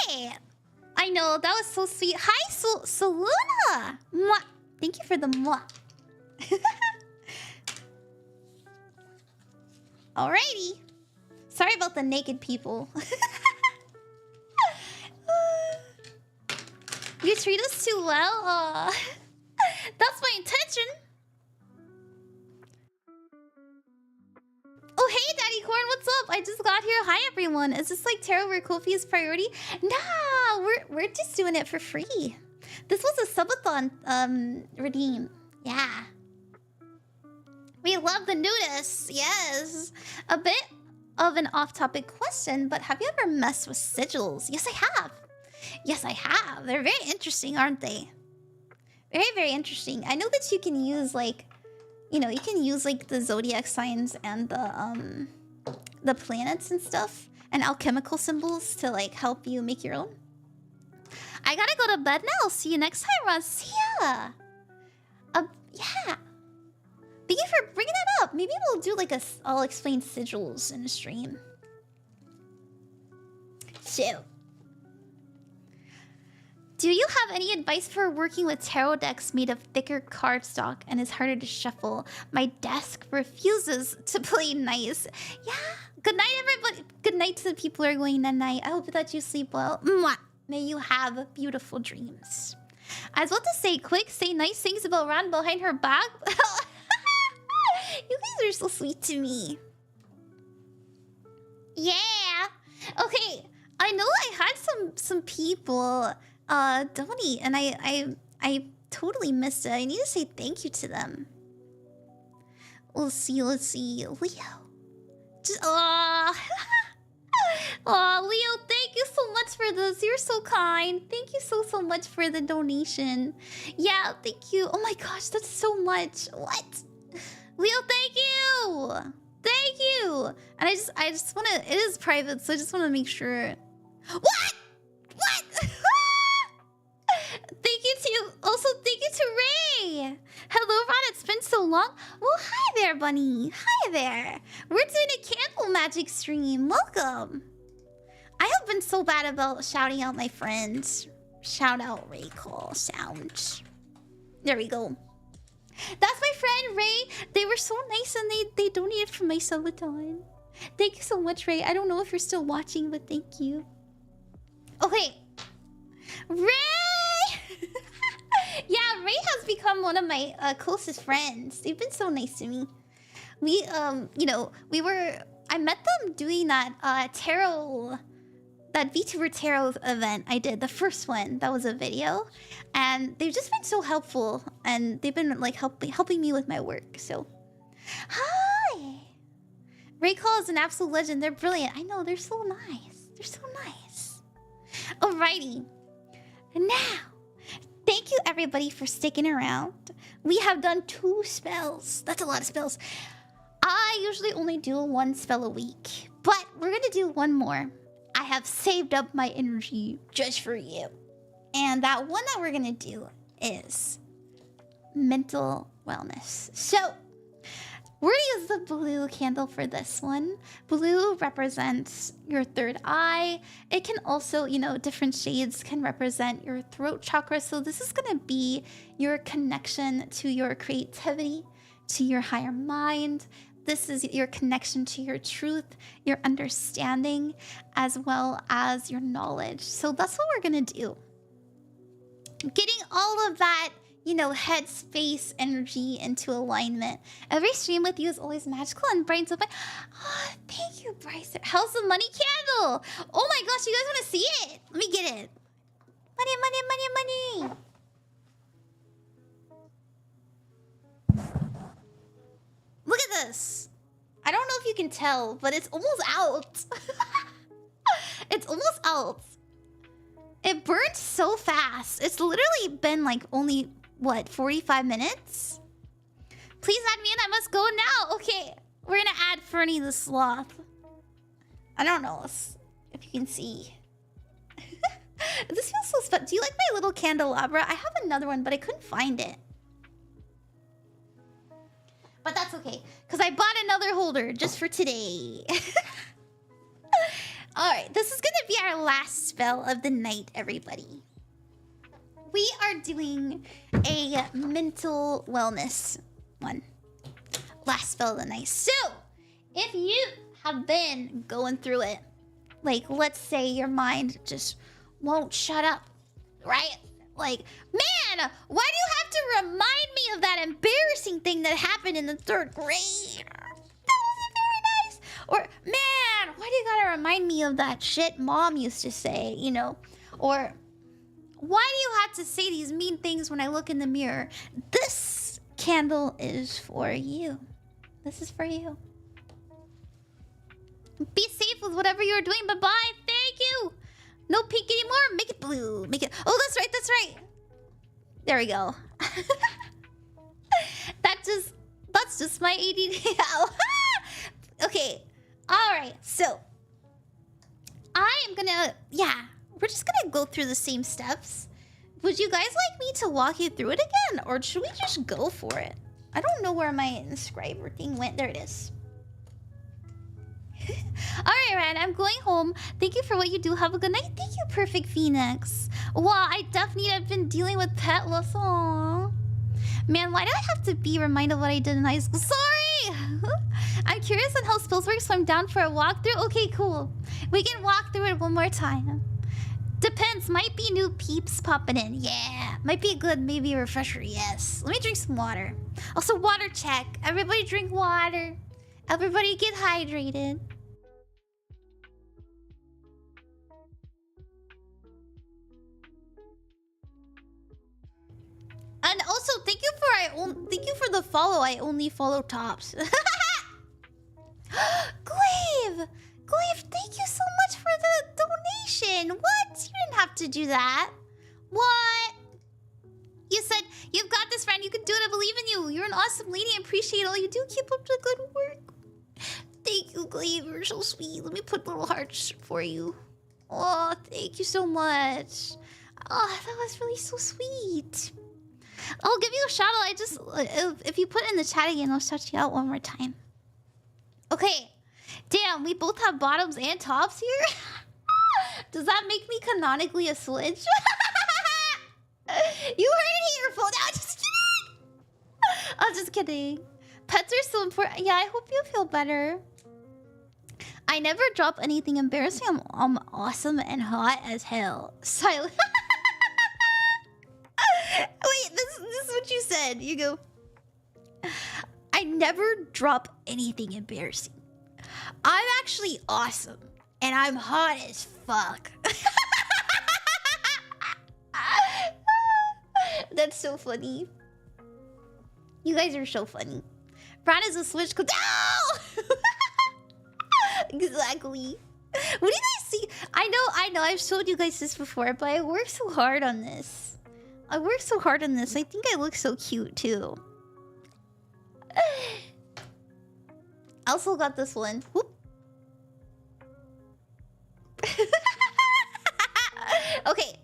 Okay. I know, that was so sweet. Hi, Saluna! Mwah. Thank you for the mwah. Alrighty. Sorry about the naked people. You treat us too well. That's my intention. Oh, hey, Daddy Corn, what's up? I just got here. Hi, everyone. Is this like tarot where Kofi is priority? Nah, we're just doing it for free. This was a subathon redeem. Yeah. We love the nudists. Yes. A bit of an off-topic question, but have you ever messed with sigils? Yes, I have. Yes, I have. They're very interesting, aren't they? Very, very interesting. I know that you can use like, you know, you can use like the zodiac signs and the planets and stuff and alchemical symbols to like help you make your own. I gotta go to bed now. See you next time, Ron. See ya. Yeah. Thank you for bringing that up. Maybe we'll do like I'll explain sigils in a stream. Shoot. Do you have any advice for working with tarot decks made of thicker cardstock and is harder to shuffle? My desk refuses to play nice. Yeah. Good night, everybody. Good night to the people who are going night-night. I hope that you sleep well. Mwah. May you have beautiful dreams. I was about to say, quick, say nice things about Ran behind her back. You guys are so sweet to me. Yeah. Okay. I know I had some people donate, and I totally missed it. I need to say thank you to them. Let's see. Leo. Just, Leo, thank you so much for this. You're so kind. Thank you so much for the donation. Yeah, thank you. Oh my gosh, that's so much. What? Leo, thank you. Thank you. And I just want to, it is private, so I just want to make sure. What? Thank you to, also thank you to Ray. Hello, Ron, it's been so long. Well, hi there, bunny. Hi there. We're doing a candle magic stream. Welcome. I have been so bad about shouting out my friends. Shout out Ray Call Sound. There we go. That's my friend Ray. They were so nice and they donated for my subathon. Thank you so much, Ray. I don't know if you're still watching, but thank you. Okay. Ray! Yeah, Ray has become one of my closest friends. They've been so nice to me. We, you know, I met them doing that tarot, that VTuber tarot event I did, the first one. That was a video. And they've just been so helpful. And they've been like helping me with my work, so. Hi! Ray Call is an absolute legend. They're brilliant. I know, they're so nice. They're so nice. Alrighty. And now, thank you everybody for sticking around. We have done 2 spells. That's a lot of spells. I usually only do 1 spell a week, but we're gonna do 1 more. I have saved up my energy just for you. And that one that we're gonna do is mental wellness. So, we're gonna use the blue candle for this one. Blue represents your 3rd eye. It can also, you know, different shades can represent your throat chakra. So this is gonna be your connection to your creativity, to your higher mind. This is your connection to your truth, your understanding, as well as your knowledge. So that's what we're gonna do. Getting all of that, you know, head space energy into alignment. Every stream with you is always magical and brightens up. Oh, thank you, Bryce. How's the money candle? Oh my gosh, you guys want to see it? Let me get it. Money. Look at this. I don't know if you can tell, but it's almost out. It's almost out. It burnt so fast. It's literally been like only, what, 45 minutes? Please add me in. I must go now. Okay, we're gonna add Fernie the Sloth. I don't know if you can see. This feels so special. Do you like my little candelabra? I have another one, but I couldn't find it. But that's okay, because I bought another holder just for today. Alright, this is gonna be our last spell of the night, everybody. We are doing a mental wellness one. Last spell of the night. So, if you have been going through it, like, let's say your mind just won't shut up, right? Like, man, why do you have to remind me of that embarrassing thing that happened in the 3rd grade? That wasn't very nice. Or, man, why do you gotta remind me of that shit mom used to say, you know? Or, why do you have to say these mean things when I look in the mirror? This candle is for you. This is for you. Be safe with whatever you're doing. Bye-bye. Thank you. No pink anymore. Make it blue. Make it... Oh, that's right. That's right. There we go. That's just my ADD. Okay. All right. So, I am gonna... Yeah. We're just gonna go through the same steps. Would you guys like me to walk you through it again? Or should we just go for it? I don't know where my inscriber thing went. There it is. Alright, Ran, I'm going home. Thank you for what you do. Have a good night. Thank you, Perfect Phoenix. Wow, I definitely have been dealing with pet loss. Aww. Man, why do I have to be reminded of what I did in high school? Sorry! I'm curious on how spells work, so I'm down for a walkthrough. Okay, cool. We can walk through it one more time. Depends. Might be new peeps popping in. Yeah. Might be a good, maybe a refresher. Yes. Let me drink some water. Also, water check. Everybody drink water. Everybody get hydrated. And also, thank you for the follow. I only follow tops. Glaive! Glaive, thank you so much for the donation. What? You didn't have to do that. What? You said, you've got this, friend. You can do it. I believe in you. You're an awesome lady. I appreciate all you do. Keep up the good work. Thank you, Glaive. You're so sweet. Let me put little hearts for you. Oh, thank you so much. Oh, that was really so sweet. I'll give you a shout out. I just, if you put it in the chat again, I'll shout you out one more time. Okay. Damn, we both have bottoms and tops here? Does that make me canonically a switch? You heard it here, folks. No, just kidding. I'm just kidding. Pets are so important. Yeah, I hope you feel better. I never drop anything embarrassing. I'm awesome and hot as hell. Silent. Wait, this is what you said. You go, I never drop anything embarrassing. I'm actually awesome. And I'm hot as fuck. That's so funny. You guys are so funny. Brad is a switch code. No! Exactly. What do you guys see? I know. I've showed you guys this before, but I worked so hard on this. I think I look so cute too. I also got this one. Whoop. Okay.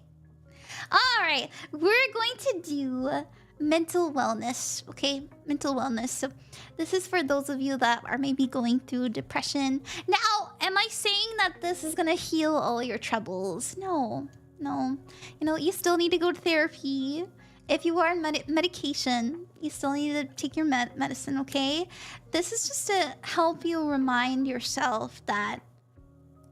Alright. We're going to do mental wellness. Okay? Mental wellness. So this is for those of you that are maybe going through depression. Now, am I saying that this is gonna heal all your troubles? No. No. You know, you still need to go to therapy. If you are on medication, you still need to take your medicine, okay? This is just to help you remind yourself that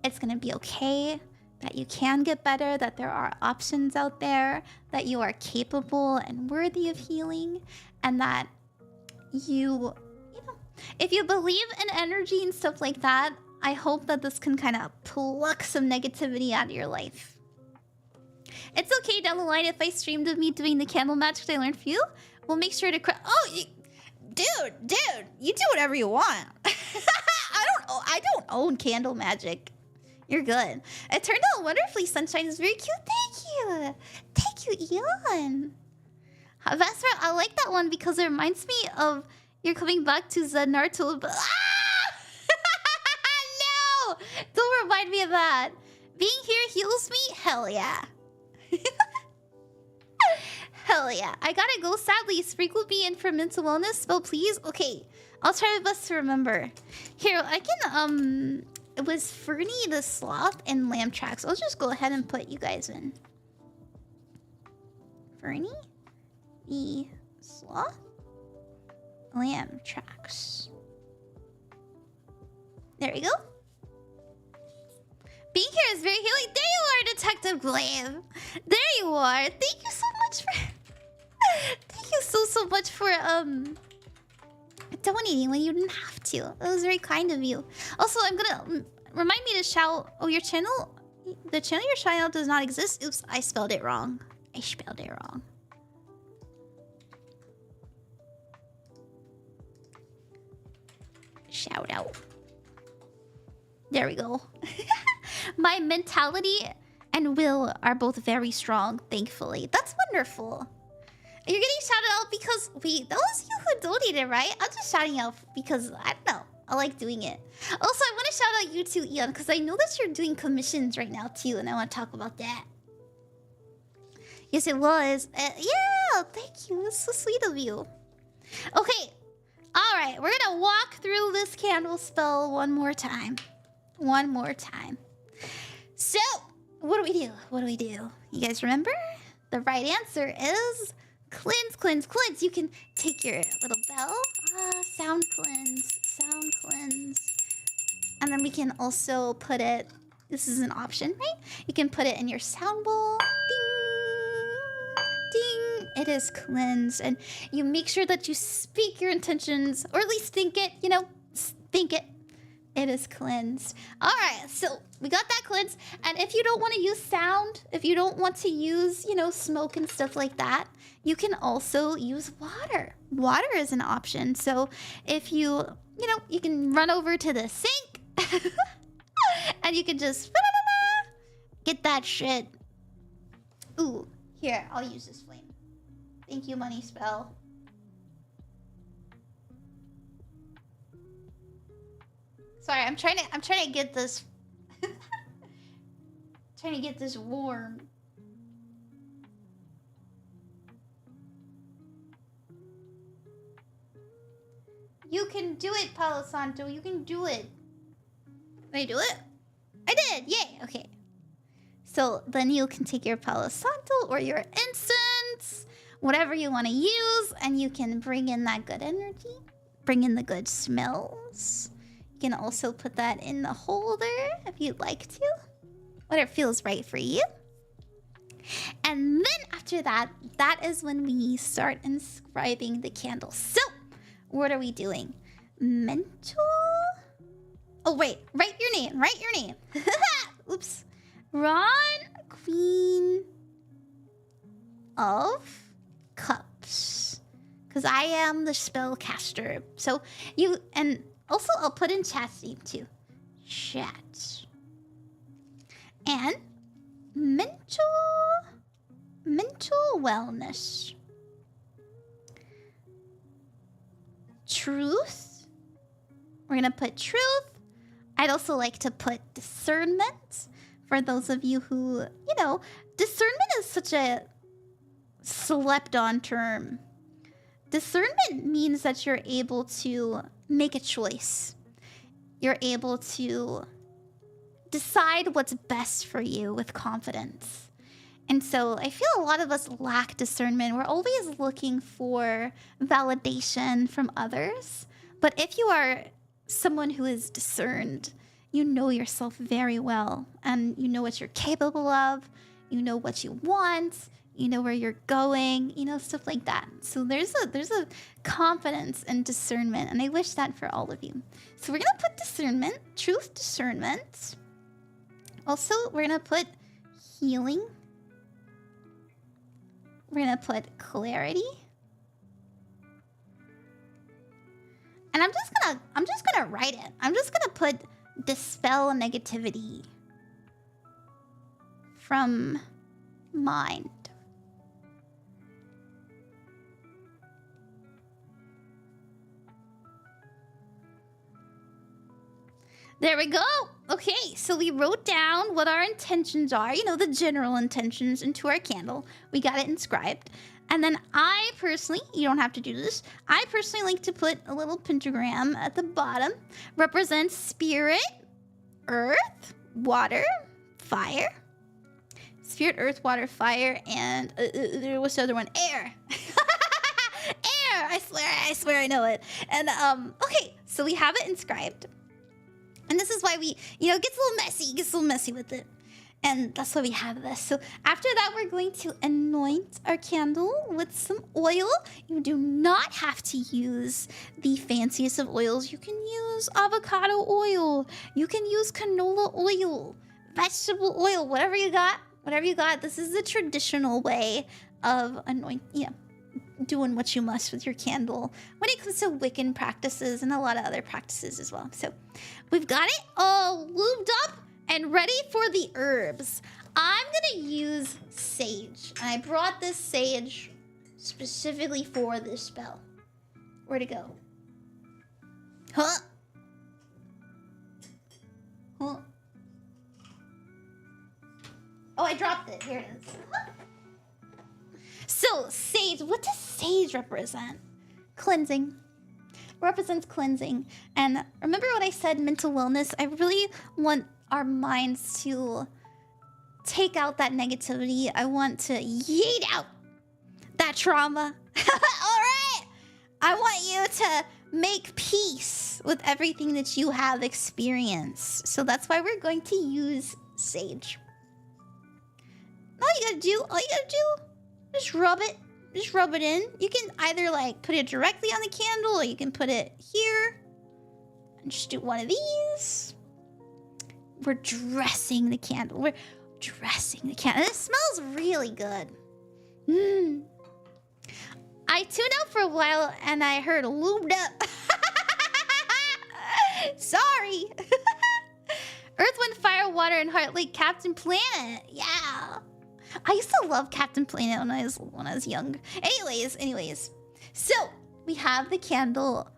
it's gonna be okay, that you can get better, that there are options out there, that you are capable and worthy of healing, and that you know, if you believe in energy and stuff like that, I hope that this can kind of pluck some negativity out of your life. It's okay down the line if I streamed of me doing the candle magic I learned for you. We'll make sure to dude, you do whatever you want. I don't own candle magic. You're good. It turned out wonderfully. Sunshine is very cute. Thank you, Eon. Vesper, I like that one because it reminds me of you're coming back to the Naruto. But no, don't remind me of that. Being here heals me. Hell yeah. Hell yeah. I gotta go, sadly. Sprinkle me in for mental wellness spell, please. Okay, I'll try my best to remember. Here, I can it was Fernie the Sloth and Lamb Tracks. I'll just go ahead and put you guys in. Fernie the Sloth, Lamb Tracks. There we go. Being here is very healing. There you are, Detective Glaive. There you are. Thank you so much for thank you so much for donating when you didn't have to. That was very kind of you. Also, I'm gonna remind me to shout. Oh, your channel, the channel you're shouting out does not exist. Oops, I spelled it wrong. I spelled it wrong. Shout out. There we go. My mentality and will are both very strong, thankfully. That's wonderful. You're getting shouted out because... Wait, that was you who donated, right? I'm just shouting out because, I don't know. I like doing it. Also, I want to shout out you too, Eon, because I know that you're doing commissions right now too, and I want to talk about that. Yes, it was. Yeah, thank you. It's so sweet of you. Okay. Alright, we're going to walk through this candle spell one more time. One more time. So, what do we do? What do we do? You guys remember? The right answer is cleanse, cleanse, cleanse. You can take your little bell. Sound cleanse, sound cleanse. And then we can also put it, this is an option, right? You can put it in your sound bowl. Ding, ding. It is cleansed. And you make sure that you speak your intentions, or at least think it, you know, think it. It is cleansed. All right, so we got that cleansed. And if you don't want to use sound, if you don't want to use, you know, smoke and stuff like that, you can also use water. Water is an option. So if you, you know, you can run over to the sink and you can just get that shit. Ooh, here, I'll use this flame. Thank you, Money Spell. Sorry, I'm trying to get this trying to get this warm. You can do it, Palo Santo. You can do it. Did I do it? I did. Yay. Okay. So then you can take your Palo Santo or your incense, whatever you want to use, and you can bring in that good energy, bring in the good smells. You can also put that in the holder if you'd like to. Whatever feels right for you. And then after that, that is when we start inscribing the candle. So, what are we doing? Mental? Oh, wait. Write your name. Write your name. Oops. Ron, Queen of Cups. Because I am the spellcaster. So, you... And also, I'll put in chat's name, too. Chat. And mental wellness. Truth. We're gonna put truth. I'd also like to put discernment. For those of you who, you know, discernment is such a slept on term. Discernment means that you're able to make a choice. You're able to decide what's best for you with confidence. And so I feel a lot of us lack discernment. We're always looking for validation from others. But if you are someone who is discerned, you know yourself very well. And you know what you're capable of. You know what you want. You know where you're going. You know, stuff like that. So there's a confidence and discernment. And I wish that for all of you. So we're going to put discernment. Truth, discernment. Also, we're going to put healing. We're going to put clarity. And I'm just gonna write it. I'm just gonna put dispel negativity from mind. There we go. Okay, so we wrote down what our intentions are, you know, the general intentions into our candle. We got it inscribed. And then I personally, you don't have to do this, I personally like to put a little pentagram at the bottom. Represents spirit, earth, water, fire. Spirit, earth, water, fire, and what's the other one? Air. Air. I swear I know it. And okay, so we have it inscribed. And this is why we, you know, it gets a little messy with it. And that's why we have this. So after that, we're going to anoint our candle with some oil. You do not have to use the fanciest of oils. You can use avocado oil. You can use canola oil, vegetable oil, whatever you got. Whatever you got. This is the traditional way of doing what you must with your candle when it comes to Wiccan practices and a lot of other practices as well. So we've got it all lubed up and ready for the herbs. I'm gonna use sage. And I brought this sage specifically for this spell. Where'd it go? Huh? Huh? Oh, I dropped it. Here it is. So, sage. What does sage represent? Cleansing. Represents cleansing. And remember when I said mental wellness? I really want our minds to take out that negativity. I want to yeet out that trauma. All right. I want you to make peace with everything that you have experienced. So that's why we're going to use sage. All you gotta do, just rub it. Just rub it in. You can either like put it directly on the candle or you can put it here. And just do one of these. We're dressing the candle. We're dressing the candle. And it smells really good. I tuned out for a while and I heard lubed up. Sorry. Earth, Wind, Fire, Water, and Heart, like Captain Planet. Yeah. I used to love Captain Planet when I was young. Anyways. So, we have the candle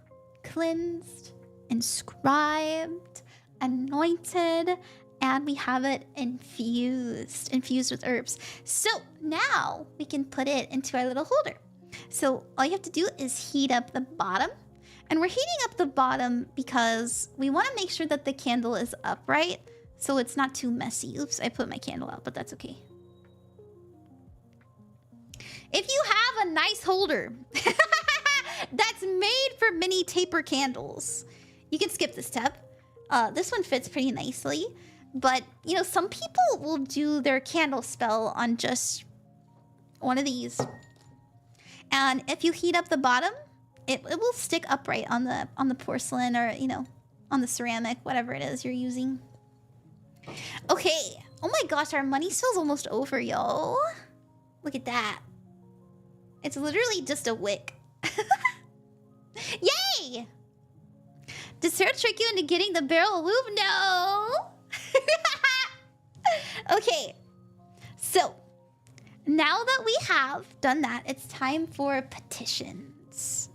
cleansed, inscribed, anointed, and we have it infused with herbs. So, now we can put it into our little holder. So, all you have to do is heat up the bottom. And we're heating up the bottom because we want to make sure that the candle is upright so it's not too messy. Oops, I put my candle out, but that's okay. If you have a nice holder that's made for mini taper candles, you can skip this step. This one fits pretty nicely, but you know, some people will do their candle spell on just one of these. And if you heat up the bottom, it will stick upright on the porcelain or, you know, on the ceramic, whatever it is you're using. Okay. Oh my gosh, our money spell's almost over, yo. Look at that. It's literally just a wick. Yay! Did Sarah trick you into getting the barrel lube? No! Okay. So, now that we have done that, it's time for petitions.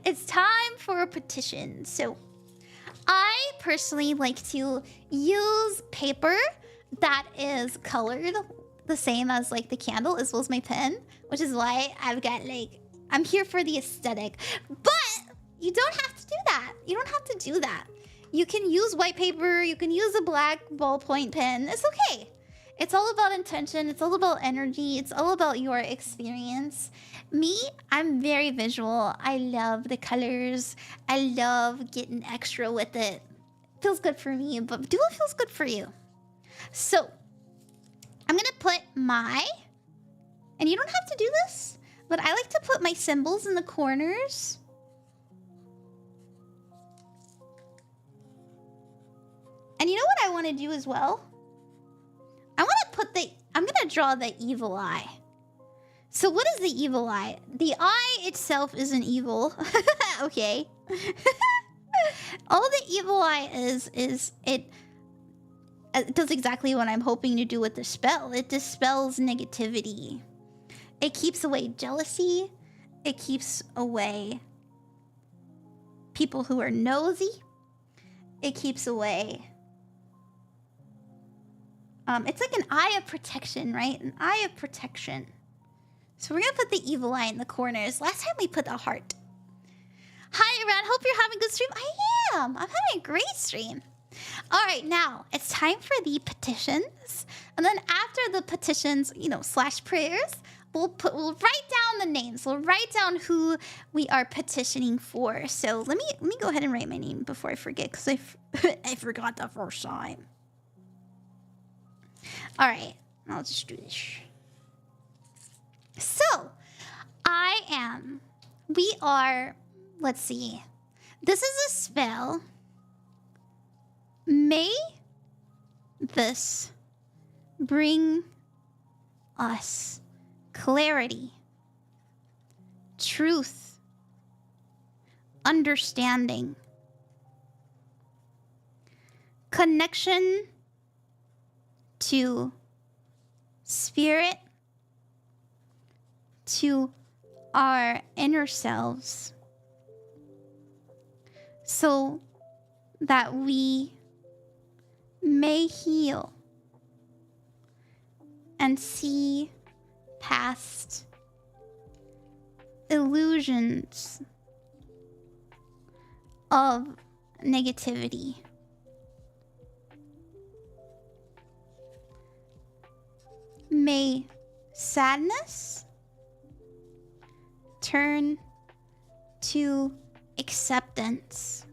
It's time for a petition. So, I personally like to use paper that is colored the same as like the candle as well as my pen, which is why I've got like, I'm here for the aesthetic. But you don't have to do that. You don't have to do that. You can use white paper, you can use a black ballpoint pen. It's okay. It's all about intention, it's all about energy, it's all about your experience. Me, I'm very visual. I love the colors. I love getting extra with it. Feels good for me, but do what feels good for you. So, I'm gonna put my, and you don't have to do this, but I like to put my symbols in the corners. And you know what I want to do as well? I want to put I'm gonna draw the evil eye. So what is the evil eye? The eye itself isn't evil. Okay. All the evil eye is it does exactly what I'm hoping to do with the spell. It dispels negativity. It keeps away jealousy. It keeps away people who are nosy. It keeps away... it's like an eye of protection, right? An eye of protection. So we're gonna put the evil eye in the corners. Last time we put the heart. Hi, Iran. Hope you're having a good stream. I am. I'm having a great stream. All right, now it's time for the petitions. And then after the petitions, you know, slash prayers, we'll write down the names. We'll write down who we are petitioning for. So let me go ahead and write my name before I forget, because I forgot the first time. All right, I'll just do this. So we are, let's see. This is a spell. May this bring us clarity, truth, understanding, connection to spirit, to our inner selves, so that we may heal and see past illusions of negativity. May sadness turn to acceptance.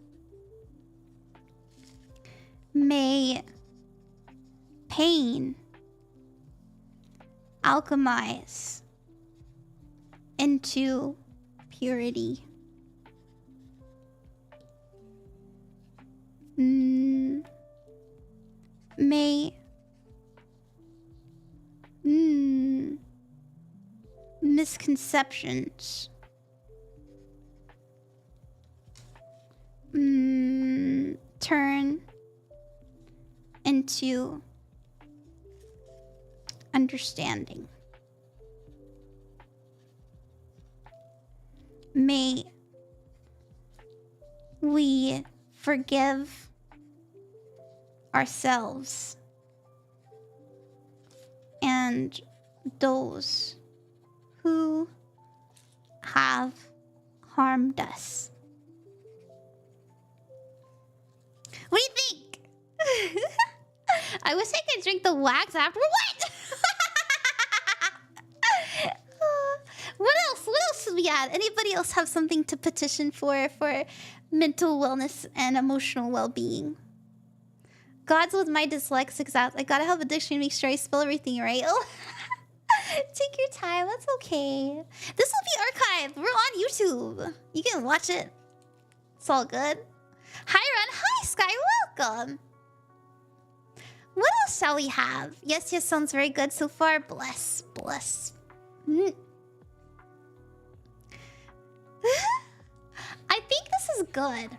May pain alchemize into purity. May misconceptions turn into understanding. May we forgive ourselves and those who have harmed us. What do you think? I wish I could drink the wax after. What? What else? What else should we add? Anybody else have something to petition for mental wellness and emotional well-being? Gods with my dyslexics out. I gotta have a dictionary to make sure I spell everything right. Oh. Take your time. That's okay. This will be archived. We're on YouTube. You can watch it. It's all good. Hi, Ren. Hi, Sky. Welcome. What else shall we have? Yes, yes, sounds very good so far. Bless, bless. I think this is good.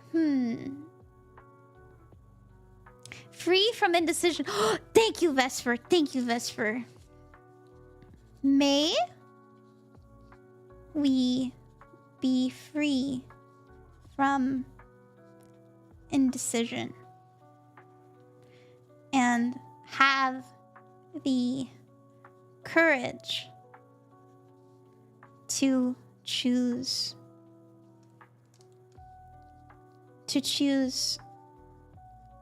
Free from indecision. Thank you, Vesper. Thank you, Vesper. May we be free from indecision and have the courage to choose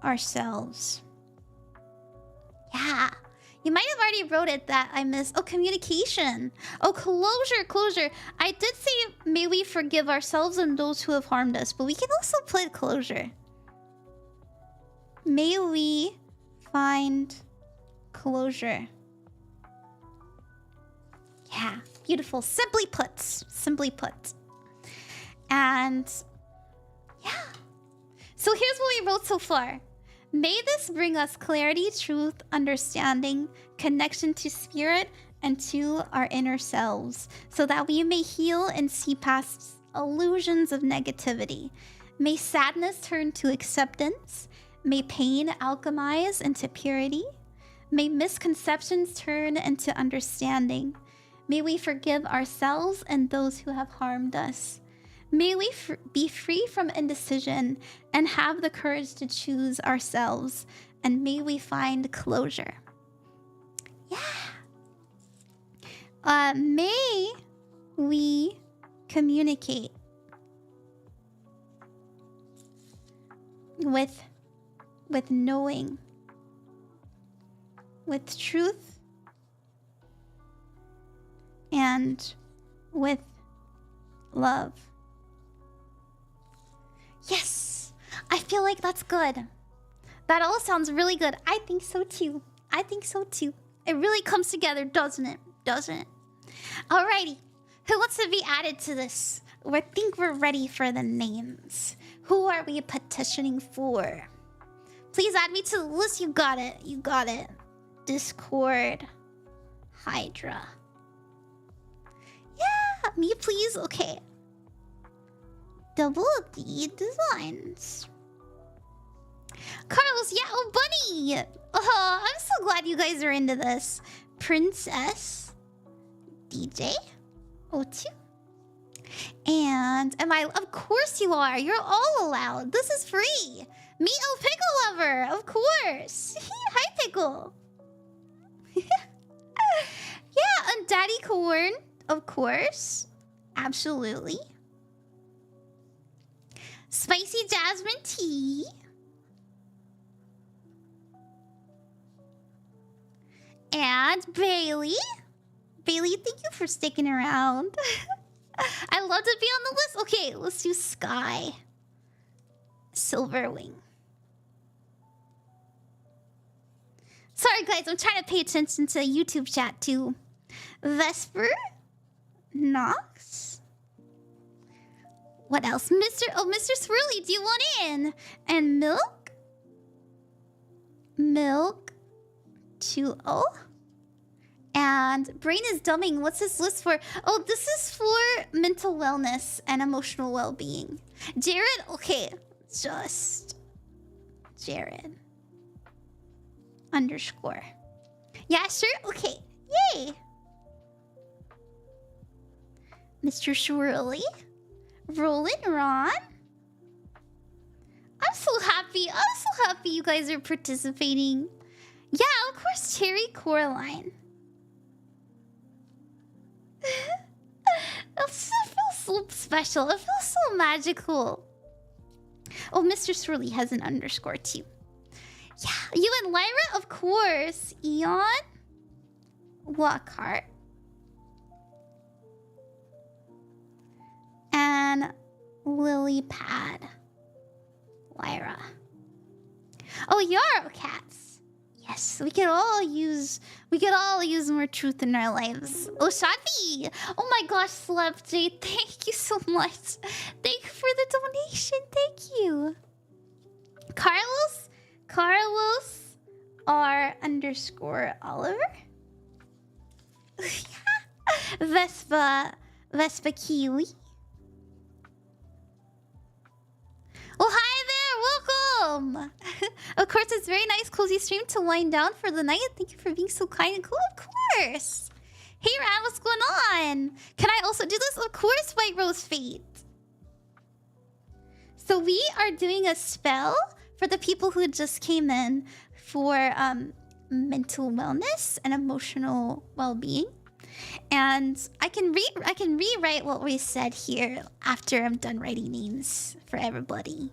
ourselves. Yeah. You might have already wrote it that I missed. Oh, communication. Oh, closure. I did say may we forgive ourselves and those who have harmed us, but we can also put closure. May we find closure. Yeah, beautiful. Simply put. And yeah. So here's what we wrote so far. May this bring us clarity, truth, understanding, connection to spirit, and to our inner selves, so that we may heal and see past illusions of negativity. May sadness turn to acceptance. May pain alchemize into purity. May misconceptions turn into understanding. May we forgive ourselves and those who have harmed us. May we be free from indecision and have the courage to choose ourselves. And may we find closure. Yeah. May we communicate with with knowing, with truth, and with love. Yes! I feel like that's good. That all sounds really good. I think so too. I think so too. It really comes together, doesn't it? Doesn't it? Alrighty. Who wants to be added to this? I think we're ready for the names. Who are we petitioning for? Please add me to the list. You got it. You got it. Discord. Hydra. Yeah, me please. Okay. Double D Designs. Carlos, yeah, oh bunny. Oh, I'm so glad you guys are into this. Princess. DJ. O2. And am I? Of course you are. You're all allowed. This is free. Me, oh Pickle Lover. Of course. Hi, Pickle. Yeah, and Daddy Corn. Of course. Absolutely. Spicy Jasmine Tea. And Bailey. Bailey, thank you for sticking around. I love to be on the list. Okay, let's do Sky. Silverwing. Sorry, guys, I'm trying to pay attention to YouTube chat too. Vesper. Nox. What else? Mr. Swirly, do you want in? And Milk. Milk. 2-0. And Brain is dumbing. What's this list for? Oh, this is for mental wellness and emotional well-being. Jared? Okay. Just Jared. _ Yeah, sure? Okay. Yay! Mr. Shirley. Roland Ron. I'm so happy. I'm so happy you guys are participating. Yeah, of course, Cherry Coraline. It feels so special. It feels so magical. Oh, Mr. Swirly has an _ too. Yeah, you and Lyra, of course. Eon. Lockhart. And Lily Pad. Lyra. Oh, Yarrow Cats. Yes, we could all use more truth in our lives. Oh, Shadi! Oh my gosh, Celeb J, thank you so much. Thank you for the donation. Thank you. Carlos R _ Oliver. Vespa Kiwi. Oh, hi there! Welcome! Of course, it's a very nice, cozy stream to wind down for the night. Thank you for being so kind and cool. Of course! Hey, Rad, what's going on? Can I also do this? Of course, White Rose Fate. So we are doing a spell for the people who just came in for mental wellness and emotional well-being. And I can rewrite what we said here after I'm done writing names for everybody.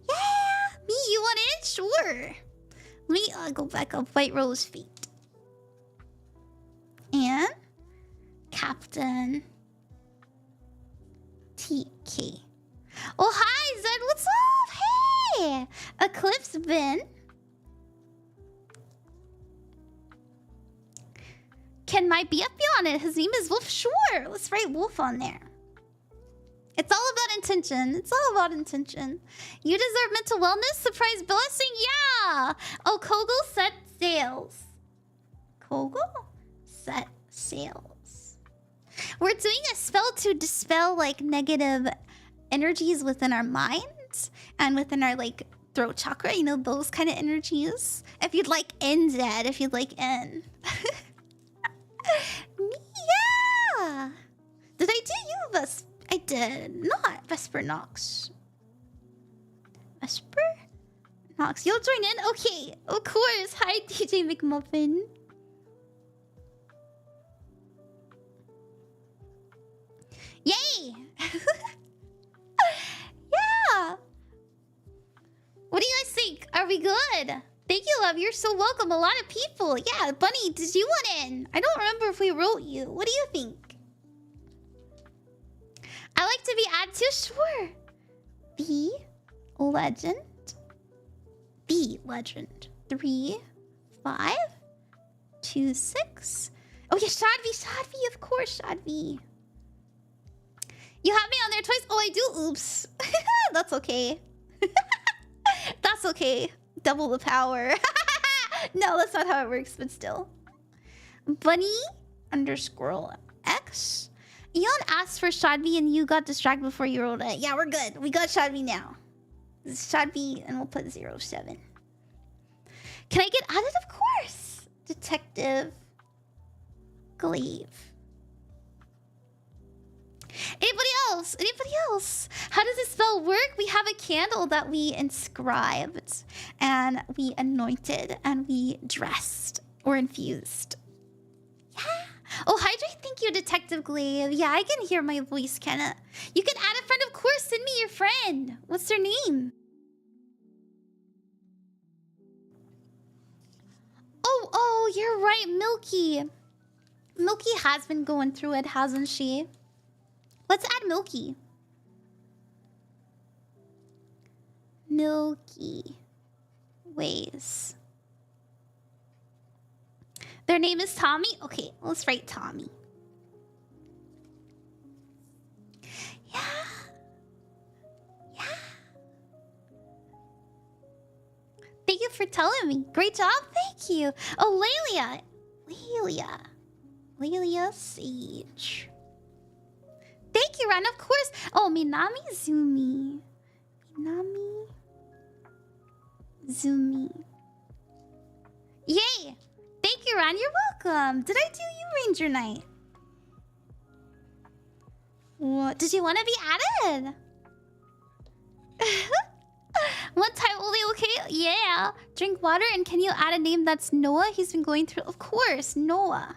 Yeah! Me, you want in? Sure. Let me go back up. White Rose Feet. And Captain TK. Oh, hi, Zed. What's up? Hey! Eclipse Ben. Can my BF be on it? His name is Wolf. Sure, let's write Wolf on there. It's all about intention. It's all about intention. You deserve mental wellness. Surprise blessing. Yeah. Oh, Kogo set sails. Kogo set sails. We're doing a spell to dispel like negative energies within our minds and within our like throat chakra. You know, those kind of energies. If you'd like N, Zed. If you'd like N. Yeah. Did I do you, Vesper? I did not. Vesper Nox. Vesper Nox. You'll join in? Okay. Of course. Hi, DJ McMuffin. Yay. Yeah. What do you guys think? Are we good? Thank you, love. You're so welcome. A lot of people. Yeah, Bunny, did you want in? I don't remember if we wrote you. What do you think? I like to be added to. Sure. B legend. B legend. 3 5 2 6. Oh yeah, Shadvi, of course, Shadvi. You have me on there twice. Oh, I do. Oops. That's okay. That's okay. Double the power. No, that's not how it works, but still. Bunny_X. Eon asked for Shadvi and you got distracted before you wrote it. Yeah, we're good. We got Shadvi now. It's Shadvi and we'll put 07. Can I get added? Of course. Detective Glaive. Anybody else? Anybody else? How does this spell work? We have a candle that we inscribed and we anointed and we dressed or infused. Yeah. Oh, hydrate. Thank you, Detective Glaive. Yeah, I can hear my voice, Kenna. You can add a friend, of course. Send me your friend. What's their name? Oh, you're right, Milky. Milky has been going through it, hasn't she? Let's add Milky. Milky Ways. Their name is Tommy? Okay, let's write Tommy. Yeah. Yeah. Thank you for telling me. Great job. Thank you. Oh, Lelia Sage. Thank you, Ren. Of course. Oh, Minami Zumi. Yay. Thank you, Ren. You're welcome. Did I do you, Ranger Knight? What? Did you want to be added? One time only, okay? Yeah. Drink water and can you add a name that's Noah? He's been going through... Of course, Noah.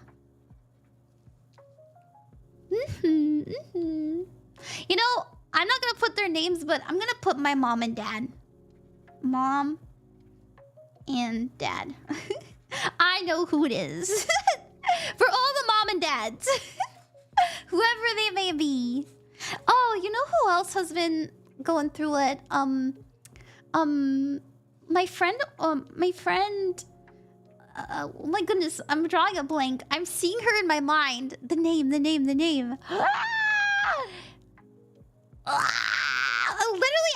You know, I'm not gonna put their names, but I'm gonna put my mom and dad. Mom and dad. I know who it is. For all the mom and dads. Whoever they may be. Oh, you know who else has been going through it? My friend, oh my goodness, I'm drawing a blank. I'm seeing her in my mind. The name. Literally,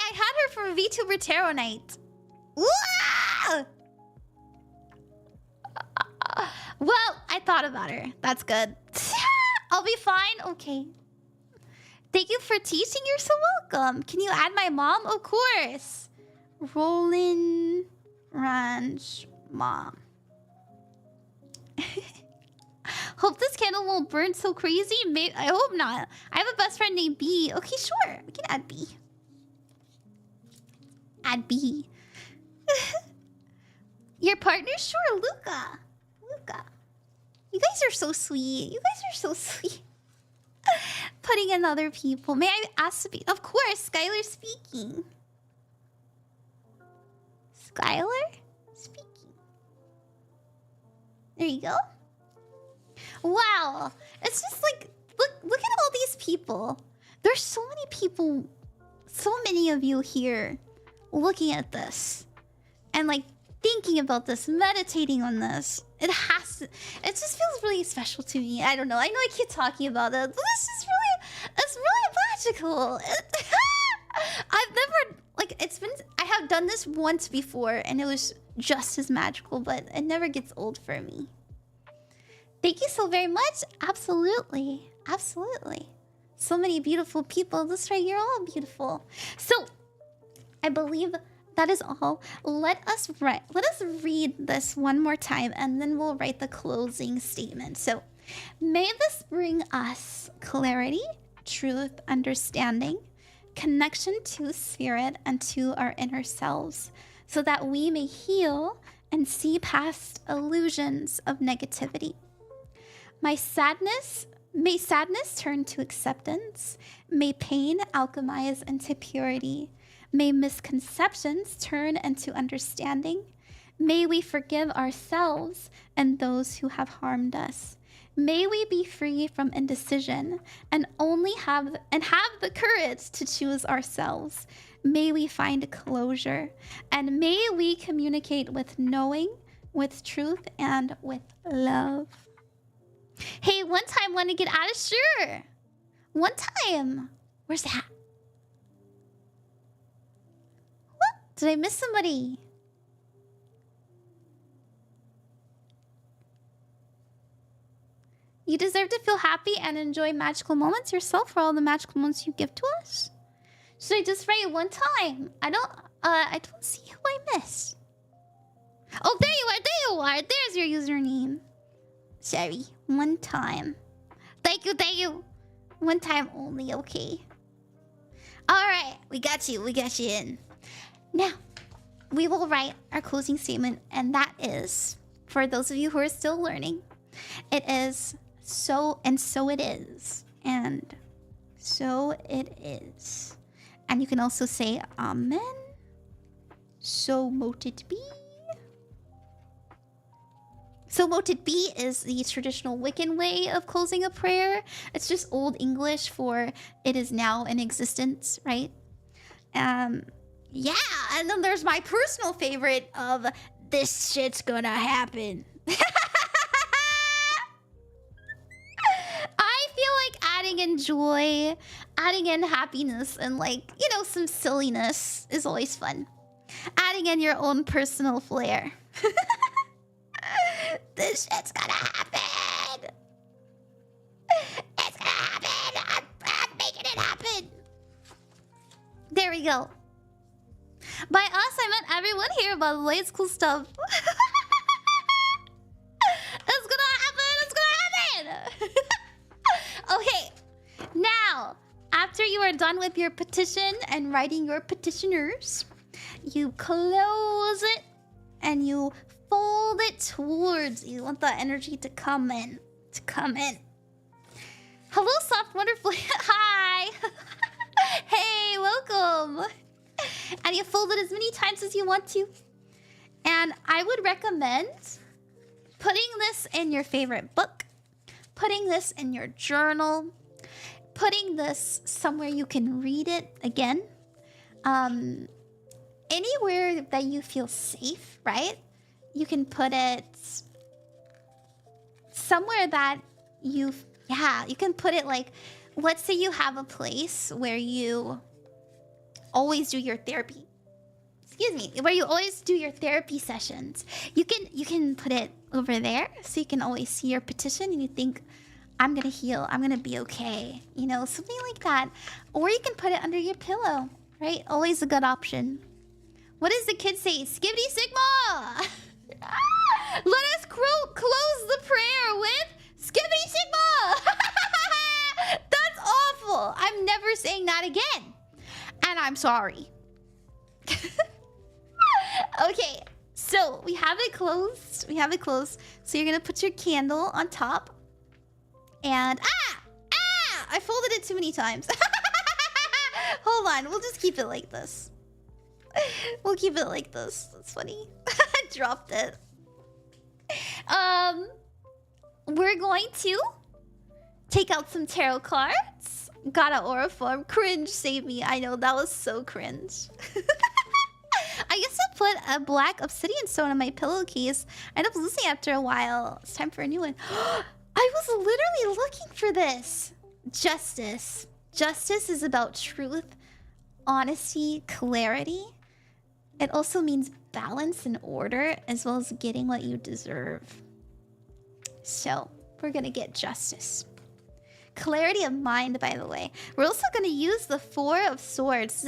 I had her for VTuber Tarot Night. Well, I thought about her. That's good. I'll be fine. Okay. Thank you for teaching. You're so welcome. Can you add my mom? Of course. Roland Ranch Mom. Hope this candle won't burn so crazy. I hope not. I have a best friend named B. Okay, sure. We can add B. Add B. Your partner? Sure, Luca. You guys are so sweet. Putting in other people. May I ask to be... Of course, Skylar speaking. There you go. Wow. It's just like... Look at all these people. There's so many people... So many of you here looking at this. And like thinking about this, meditating on this. It just feels really special to me. I don't know. I know I keep talking about it, but it's really magical. I've never, I have done this once before and it was just as magical, but it never gets old for me. Thank you so very much. Absolutely. So many beautiful people. That's right, you're all beautiful. So, I believe that is all. Let us read this one more time and then we'll write the closing statement. So, may this bring us clarity, truth, understanding, connection to spirit and to our inner selves, so that we may heal and see past illusions of negativity. May sadness turn to acceptance. May pain alchemize into purity. May misconceptions turn into understanding. May we forgive ourselves and those who have harmed us. May we be free from indecision and only have the courage to choose ourselves. May we find closure, and may we communicate with knowing, with truth, and with love. Hey, one time want to get out of sure. One time. Where's that? What? Did I miss somebody? You deserve to feel happy and enjoy magical moments yourself for all the magical moments you give to us. Should I just write it one time? I don't see who I missed. Oh, there you are, there you are. There's your username. Sorry, one time. Thank you. One time only, okay. Alright, we got you in. Now, we will write our closing statement, and that is, for those of you who are still learning, it is so it is. And so it is. And you can also say amen. So mote it be. So mote it be is the traditional Wiccan way of closing a prayer. It's just Old English for it is now in existence, right? Yeah, and then there's my personal favorite of this shit's gonna happen. I feel like adding in joy, adding in happiness, and like, you know, some silliness is always fun. Adding in your own personal flair. This shit's gonna happen. It's gonna happen. I'm making it happen. There we go. By us, I meant everyone here, by the way. It's cool stuff. It's gonna happen. Okay. Now, after you are done with your petition and writing your petitioners, you close it and you fold it towards you. You want the energy to come in. Hello, soft, wonderful. Hi. Hey, welcome. And you fold it as many times as you want to. And I would recommend putting this in your favorite book, putting this in your journal, putting this somewhere you can read it again. Anywhere that you feel safe, right? You can put it somewhere that you can put it like, let's say you have a place where you always do your therapy. Where you always do your therapy sessions. You can put it over there so you can always see your petition and you think, I'm gonna heal, I'm gonna be okay. You know, something like that. Or you can put it under your pillow, right? Always a good option. What does the kid say? Skibbity Sigma! Let us close the prayer with Skibbity Sigma! That's awful. I'm never saying that again. And I'm sorry. Okay, so we have it closed. So you're gonna put your candle on top. And I folded it too many times. Hold on, we'll just keep it like this. That's funny. I dropped it. We're going to take out some tarot cards. Got an aura form. Cringe, save me. I know, that was so cringe. I guess I put a black obsidian stone on my pillowcase. I ended up losing it after a while. It's time for a new one. I was literally looking for this. Justice. Justice is about truth, honesty, clarity. It also means balance and order, as well as getting what you deserve. So, we're gonna get justice. Clarity of mind, by the way. We're also gonna use the Four of Swords.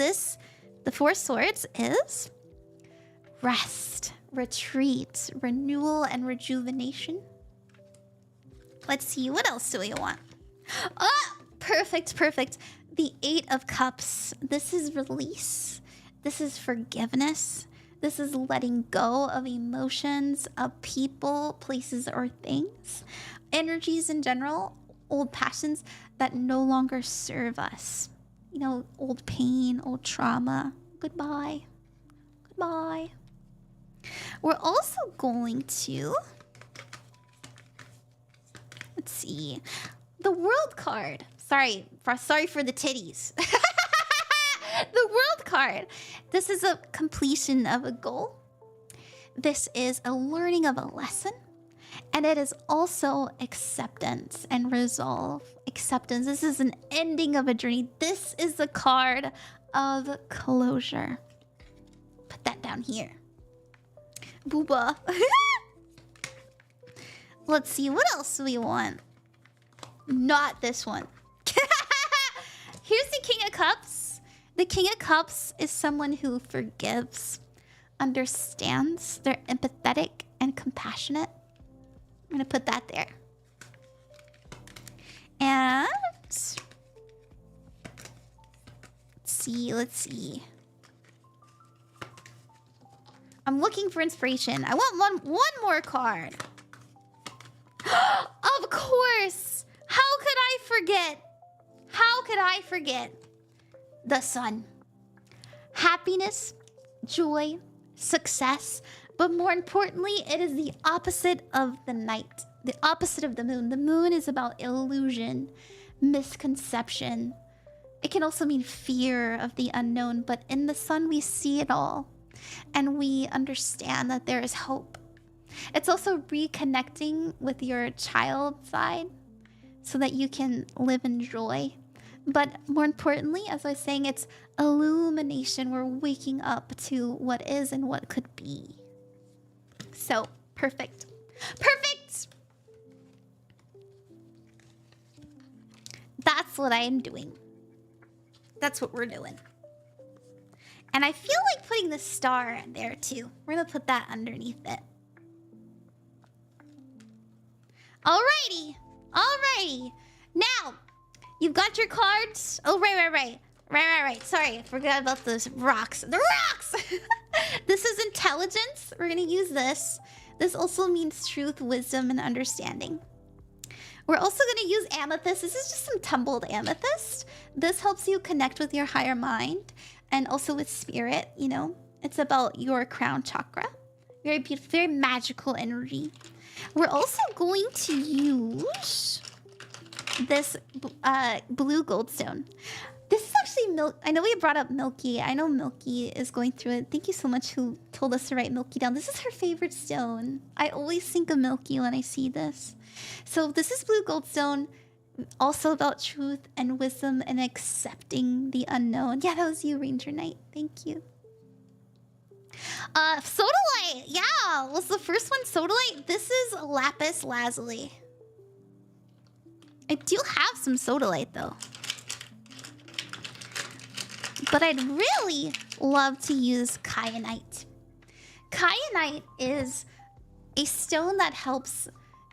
The Four Swords is rest, retreat, renewal, and rejuvenation. Let's see, what else do we want? Oh, perfect. The Eight of Cups. This is release. This is forgiveness. This is letting go of emotions, of people, places, or things. Energies in general, old passions that no longer serve us. You know, old pain, old trauma, Goodbye. Goodbye. We're also going to... Let's see. The world card. Sorry for the titties. The world card. This is a completion of a goal. This is a learning of a lesson. And it is also acceptance and resolve. Acceptance. This is an ending of a journey. This is the card of closure. Put that down here. Booba. Let's see, what else do we want? Not this one. Here's the King of Cups. The King of Cups is someone who forgives, understands, they're empathetic and compassionate. I'm gonna put that there. And let's see. I'm looking for inspiration. I want one more card. Of course! How could I forget? How could I forget? The sun. Happiness, joy, success, but more importantly, it is the opposite of the night. The opposite of the moon. The moon is about illusion, misconception. It can also mean fear of the unknown, but in the sun we see it all. And we understand that there is hope. It's also reconnecting with your child side so that you can live in joy. But more importantly, as I was saying, it's illumination. We're waking up to what is and what could be. So, perfect. Perfect! That's what I am doing. That's what we're doing. And I feel like putting the star there too. We're gonna put that underneath it. Alrighty. Alrighty. Now, you've got your cards. Oh, right. Sorry, I forgot about those rocks. The rocks! This is intelligence. We're gonna use this. This also means truth, wisdom, and understanding. We're also gonna use amethyst. This is just some tumbled amethyst. This helps you connect with your higher mind and also with spirit, you know. It's about your crown chakra. Very beautiful, very magical energy. We're also going to use this blue goldstone. This is actually milk. I know we brought up Milky. I know Milky is going through it. Thank you so much who told us to write Milky down. This is her favorite stone. I always think of Milky when I see this. So this is blue goldstone. Also about truth and wisdom and accepting the unknown. Yeah, that was you, Ranger Knight. Thank you. Sodalite. Yeah, was the first one Sodalite? This is lapis lazuli. I do have some Sodalite though. But I'd really love to use kyanite. Kyanite is a stone that helps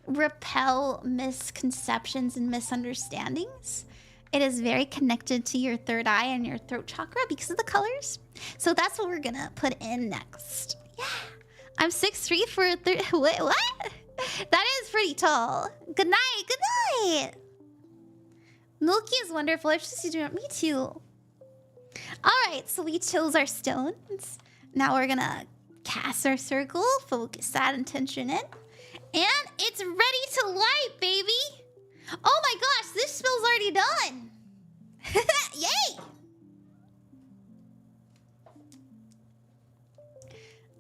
repel misconceptions and misunderstandings. It is very connected to your third eye and your throat chakra because of the colors. So that's what we're gonna put in next. Yeah. I'm 6'3" for a third. Wait, what? That is pretty tall. Good night. Good night. Milky is wonderful. I just do it. Me too. Alright, so we chose our stones. Now we're gonna cast our circle, focus that intention in. And it's ready to light, baby! Oh my gosh, this spell's already done! Yay!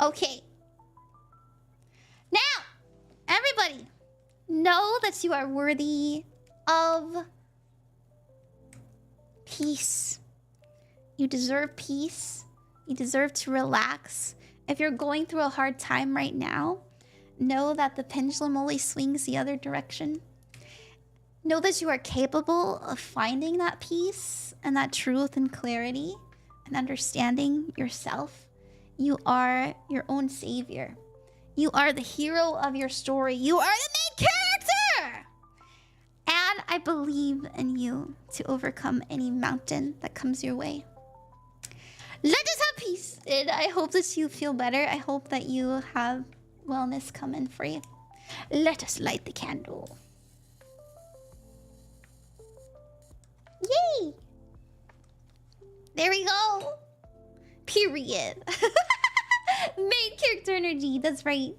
Okay. Now, everybody, know that you are worthy of peace. You deserve peace. You deserve to relax. If you're going through a hard time right now, know that the pendulum only swings the other direction. Know that you are capable of finding that peace and that truth and clarity and understanding yourself. You are your own savior. You are the hero of your story. You are the main character! And I believe in you to overcome any mountain that comes your way. Let us have peace. And I hope that you feel better. I hope that you have wellness come in for you. Let us light the candle. Yay! There we go. Period. Main character energy. That's right.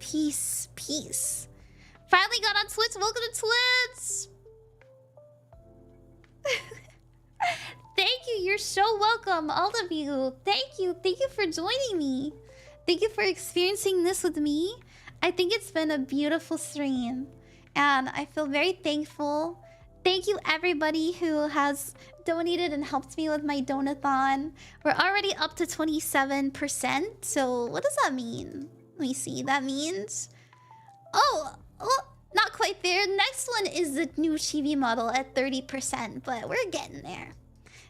Peace. Peace. Finally got on Twitch. Welcome to Twitch. Thank you. You're so welcome, all of you. Thank you. Thank you for joining me. Thank you for experiencing this with me. I think it's been a beautiful stream, and I feel very thankful. Thank you, everybody who has donated and helped me with my donathon. We're already up to 27%. So what does that mean? Let me see. That means... Oh, not quite there. Next one is the new chibi model at 30%, but we're getting there.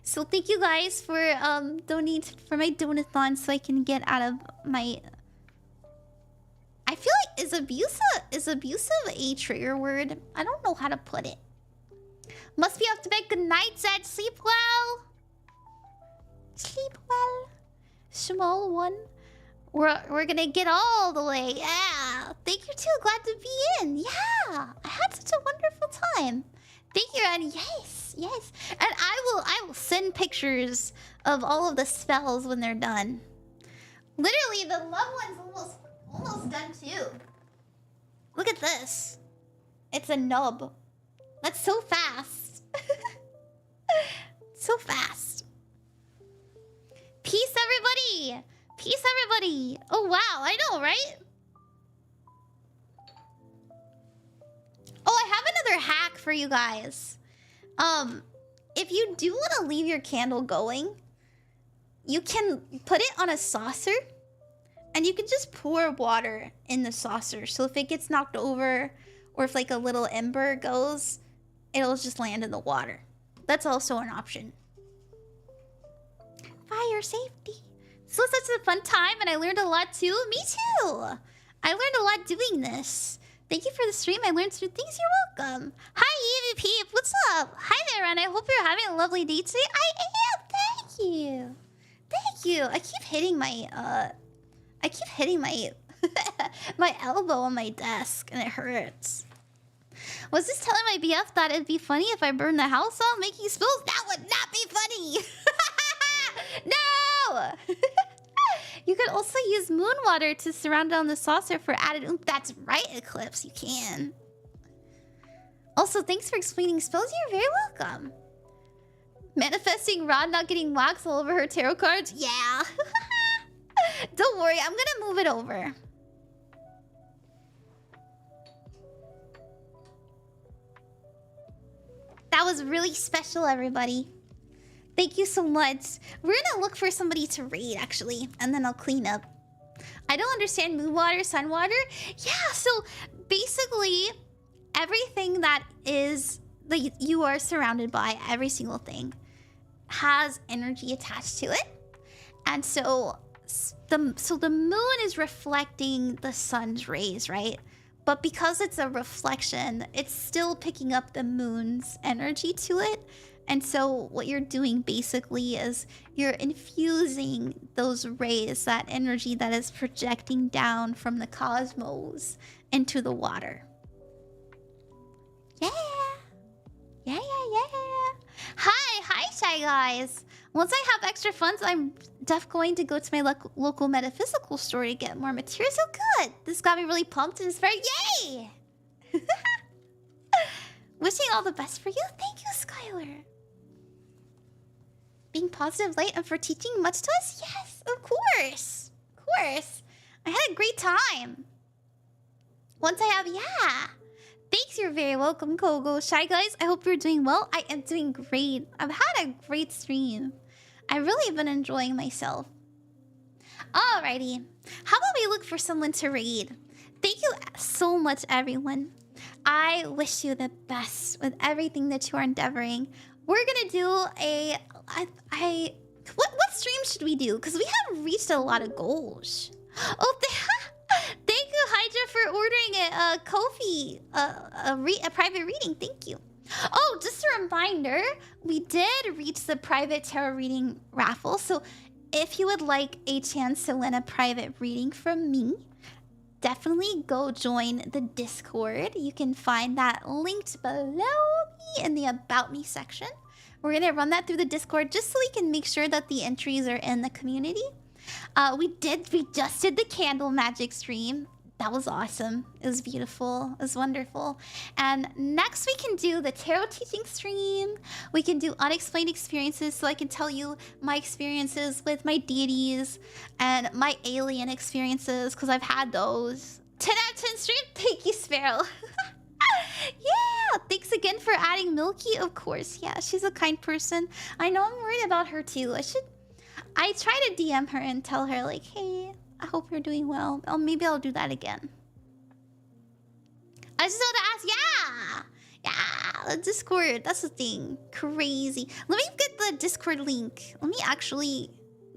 So thank you guys for donating for my donathon so I can get out of my... I feel like is abusive a trigger word? I don't know how to put it. Must be off to bed. Good night, Zed. Sleep well. Sleep well. Small one. We're gonna get all the way. Yeah. Thank you too. Glad to be in. Yeah. I had such a wonderful time. Thank you, and yes, yes. And I will send pictures of all of the spells when they're done. Literally, the love one's almost done too. Look at this. It's a nub. That's so fast. So fast. Peace, everybody. Peace, everybody. Oh, wow. I know, right? Oh, I have another hack for you guys. If you do want to leave your candle going, you can put it on a saucer, and you can just pour water in the saucer. So if it gets knocked over, or if like a little ember goes, it'll just land in the water. That's also an option. Fire safety. This was such a fun time, and I learned a lot too. Me too. I learned a lot doing this. Thank you for the stream. I learned some things. You're welcome. Hi, EVP. What's up? Hi there, and I hope you're having a lovely day today. I am. Thank you. Thank you. I keep hitting my my elbow on my desk, and it hurts. Was just telling my BF that it'd be funny if I burned the house out making spills? That would not be funny. No. You could also use moon water to surround it on the saucer for added oomph. That's right, Eclipse. You can. Also, thanks for explaining spells. You're very welcome. Manifesting Rod not getting wax all over her tarot cards? Yeah. Don't worry. I'm going to move it over. That was really special, everybody. Thank you so much. We're gonna look for somebody to raid, actually, and then I'll clean up. I don't understand moon water, sun water. Yeah, so basically, everything that is you are surrounded by, every single thing, has energy attached to it, and so the moon is reflecting the sun's rays, right? But because it's a reflection, it's still picking up the moon's energy to it. And so what you're doing basically is you're infusing those rays, that energy that is projecting down from the cosmos into the water. Yeah. Yeah, yeah, yeah. Hi, Shy Guys. Once I have extra funds, I'm going to go to my local metaphysical store to get more materials. So good. This got me really pumped and inspired. Yay! Wishing all the best for you. Thank you, Skylar. Being positive light and for teaching much to us? Yes, of course. Of course. I had a great time. Once I have, yeah. Thanks, you're very welcome, Kogo. Shy Guys, I hope you're doing well. I am doing great. I've had a great stream. I've really been enjoying myself. Alrighty. How about we look for someone to raid? Thank you so much, everyone. I wish you the best with everything that you are endeavoring. We're gonna do a... What stream should we do? Because we haven't reached a lot of goals. Oh, thank you, Hydra, for ordering a private reading. Thank you. Oh, just a reminder, we did reach the private tarot reading raffle. So if you would like a chance to win a private reading from me, definitely go join the Discord. You can find that linked below me in the About Me section. We're gonna run that through the Discord just so we can make sure that the entries are in the community. We just did the candle magic stream. That was awesome. It was beautiful. It was wonderful. And next we can do the tarot teaching stream. We can do unexplained experiences, so I can tell you my experiences with my deities and my alien experiences, because I've had those. 10 out of 10 stream. Thank you, Sparrow. Yeah, thanks again for adding Milky. Of course, yeah, she's a kind person. I know, I'm worried about her too. I try to DM her and tell her like, hey, I hope you're doing well. Oh, maybe I'll do that again. I just want to ask, yeah, the Discord, that's the thing. Crazy. Let me get the Discord link. Let me actually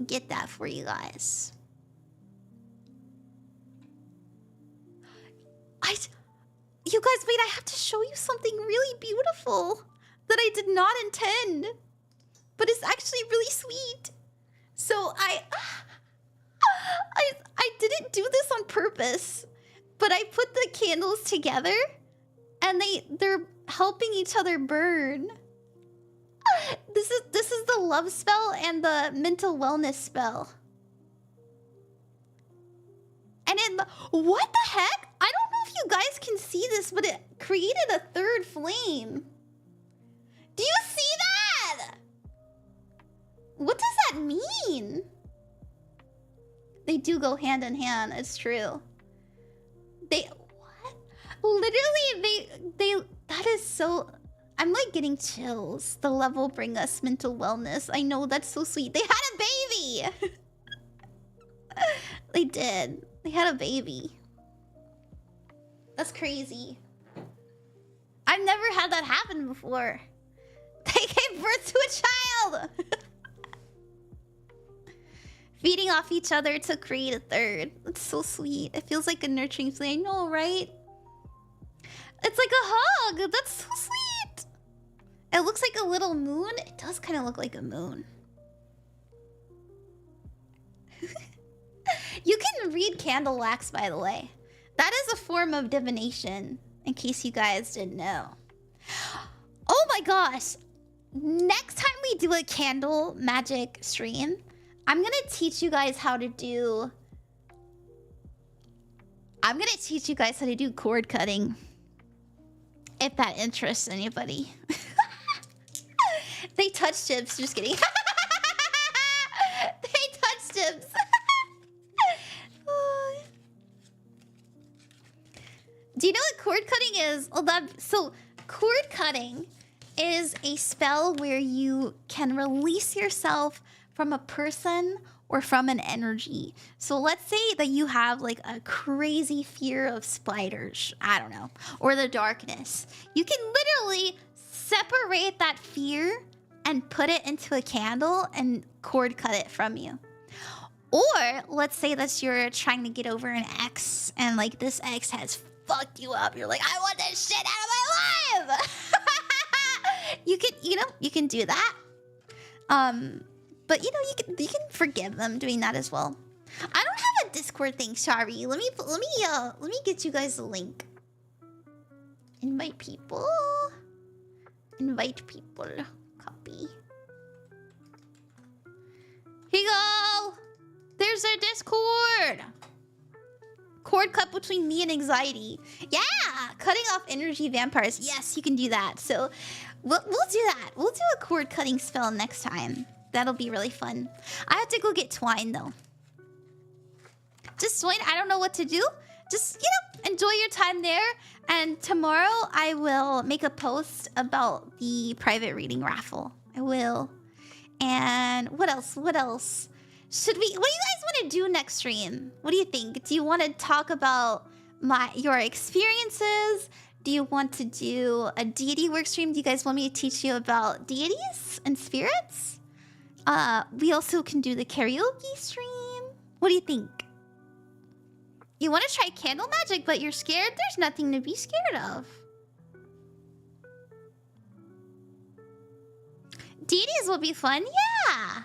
get that for you guys. You guys, wait, I have to show you something really beautiful that I did not intend. But it's actually really sweet. So I didn't do this on purpose, but I put the candles together and they're helping each other burn. This is the love spell and the mental wellness spell. And then, what the heck? I don't know if you guys can see this, but it created a third flame. Do you see that? What does that mean? They do go hand in hand, it's true. What? Literally, that is so... I'm like getting chills. The love will bring us mental wellness. I know, that's so sweet. They had a baby! They did. They had a baby. That's crazy. I've never had that happen before. They gave birth to a child! Feeding off each other to create a third. It's so sweet. It feels like a nurturing flame. I know, right? It's like a hug. That's so sweet. It looks like a little moon. It does kind of look like a moon. You can read candle wax, by the way. That is a form of divination, in case you guys didn't know. Oh my gosh. Next time we do a candle magic stream, I'm gonna teach you guys how to do... cord cutting. If that interests anybody. They touch tips, just kidding. They touch tips. Do you know what cord cutting is? So cord cutting is a spell where you can release yourself from a person or from an energy. So let's say that you have like a crazy fear of spiders, I don't know, or the darkness. You can literally separate that fear and put it into a candle and cord cut it from you. Or let's say that you're trying to get over an ex and like this ex has fucked you up. You're like, I want this shit out of my life. You can do that. But you can forgive them doing that as well. I don't have a Discord thing, sorry. Let me get you guys a link. Invite people. Invite people. Copy. Here you go. There's our Discord. Cord cut between me and anxiety. Yeah, cutting off energy vampires. Yes, you can do that. So we'll do that. We'll do a cord cutting spell next time. That'll be really fun. I have to go get twine though. Just twine. I don't know what to do. Just, enjoy your time there. And tomorrow I will make a post about the private reading raffle. I will. And what else? What else? What do you guys want to do next stream? What do you think? Do you want to talk about your experiences? Do you want to do a deity work stream? Do you guys want me to teach you about deities and spirits? We also can do the karaoke stream. What do you think? You want to try candle magic, but you're scared? There's nothing to be scared of. Deities will be fun, yeah.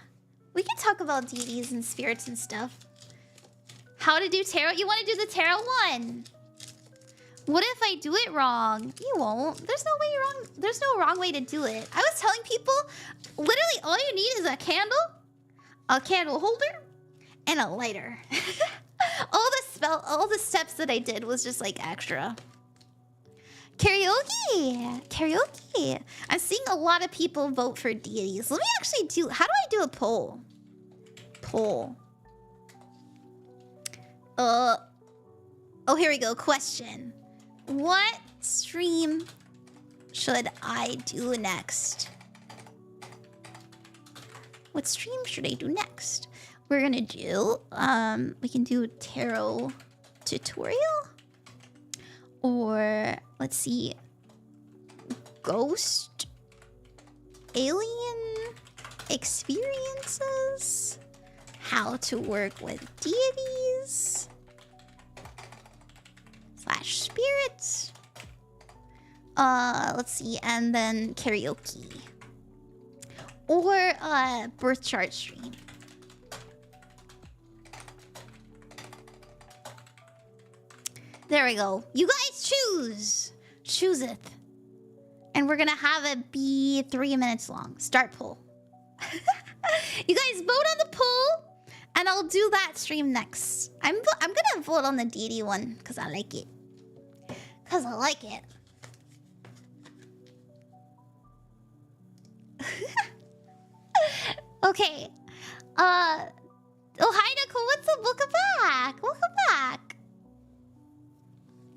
We can talk about deities and spirits and stuff. How to do tarot? You want to do the tarot one? What if I do it wrong? You won't. There's no way wrong. There's no wrong way to do it. I was telling people, literally all you need is a candle holder, and a lighter. all the steps that I did was just like extra. Karaoke. I'm seeing a lot of people vote for deities. Let me actually do. How do I do a poll? Oh, here we go. Question. What stream should I do next? What stream should I do next? We're gonna do, we can do tarot tutorial. Or, let's see, ghost alien experiences. How to work with deities. / spirits. Let's see, and then karaoke. Or birth chart stream. There we go. You guys choose. Choose it. And we're gonna have it be 3 minutes long. Start poll. You guys vote on the poll, and I'll do that stream next. I'm gonna vote on the deity one because I like it. Okay. Oh, hi Nicole. What's up? Welcome back.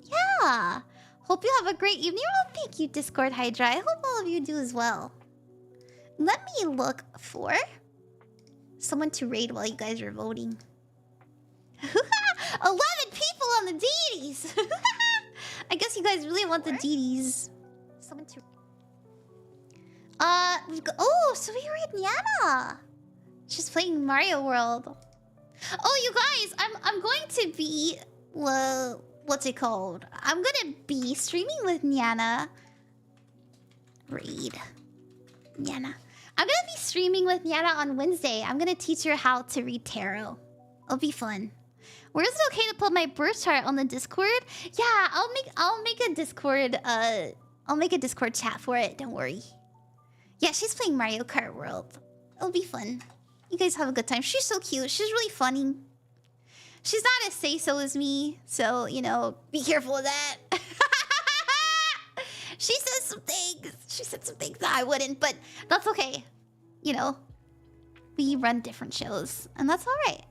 Yeah. Hope you have a great evening. Well, thank you, Discord Hydra. I hope all of you do as well. Let me look for someone to raid while you guys are voting. 11 people on the deities. I guess you guys really want the deities. Someone to... Oh, so we raid Nyana. She's playing Mario World. Oh, you guys, I'm going to be... what's it called? I'm gonna be streaming with Nyana. Raid. Nyana. I'm gonna be streaming with Nyana on Wednesday. I'm gonna teach her how to read tarot. It'll be fun. Where is it okay to put my birth chart on the Discord? Yeah, I'll make a Discord chat for it, don't worry. Yeah, she's playing Mario Kart World. It'll be fun. You guys have a good time. She's so cute. She's really funny. She's not as say-so as me, so, you know, be careful of that. She said some things that I wouldn't, but that's okay. You know, we run different shows, and that's all right.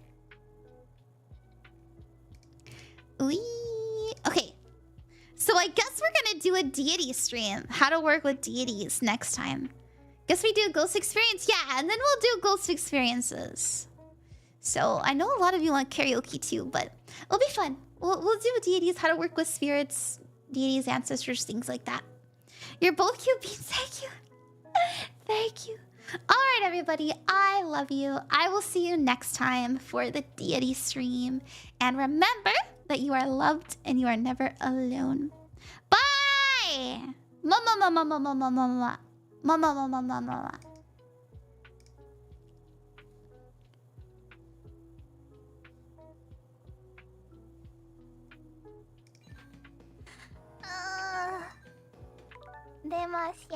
Okay, so I guess we're gonna do a deity stream. How to work with deities next time. Guess we do ghost experience, yeah, and then we'll do ghost experiences. So I know a lot of you want karaoke too, but it'll be fun. We'll do deities, how to work with spirits, deities, ancestors, things like that. You're both cute beans. Thank you. Thank you. All right, everybody. I love you. I will see you next time for the deity stream. And remember that you are loved and you are never alone. Bye. Mama, mama, mama, mama, mama, mama, mama, mama, mama. Demasiado.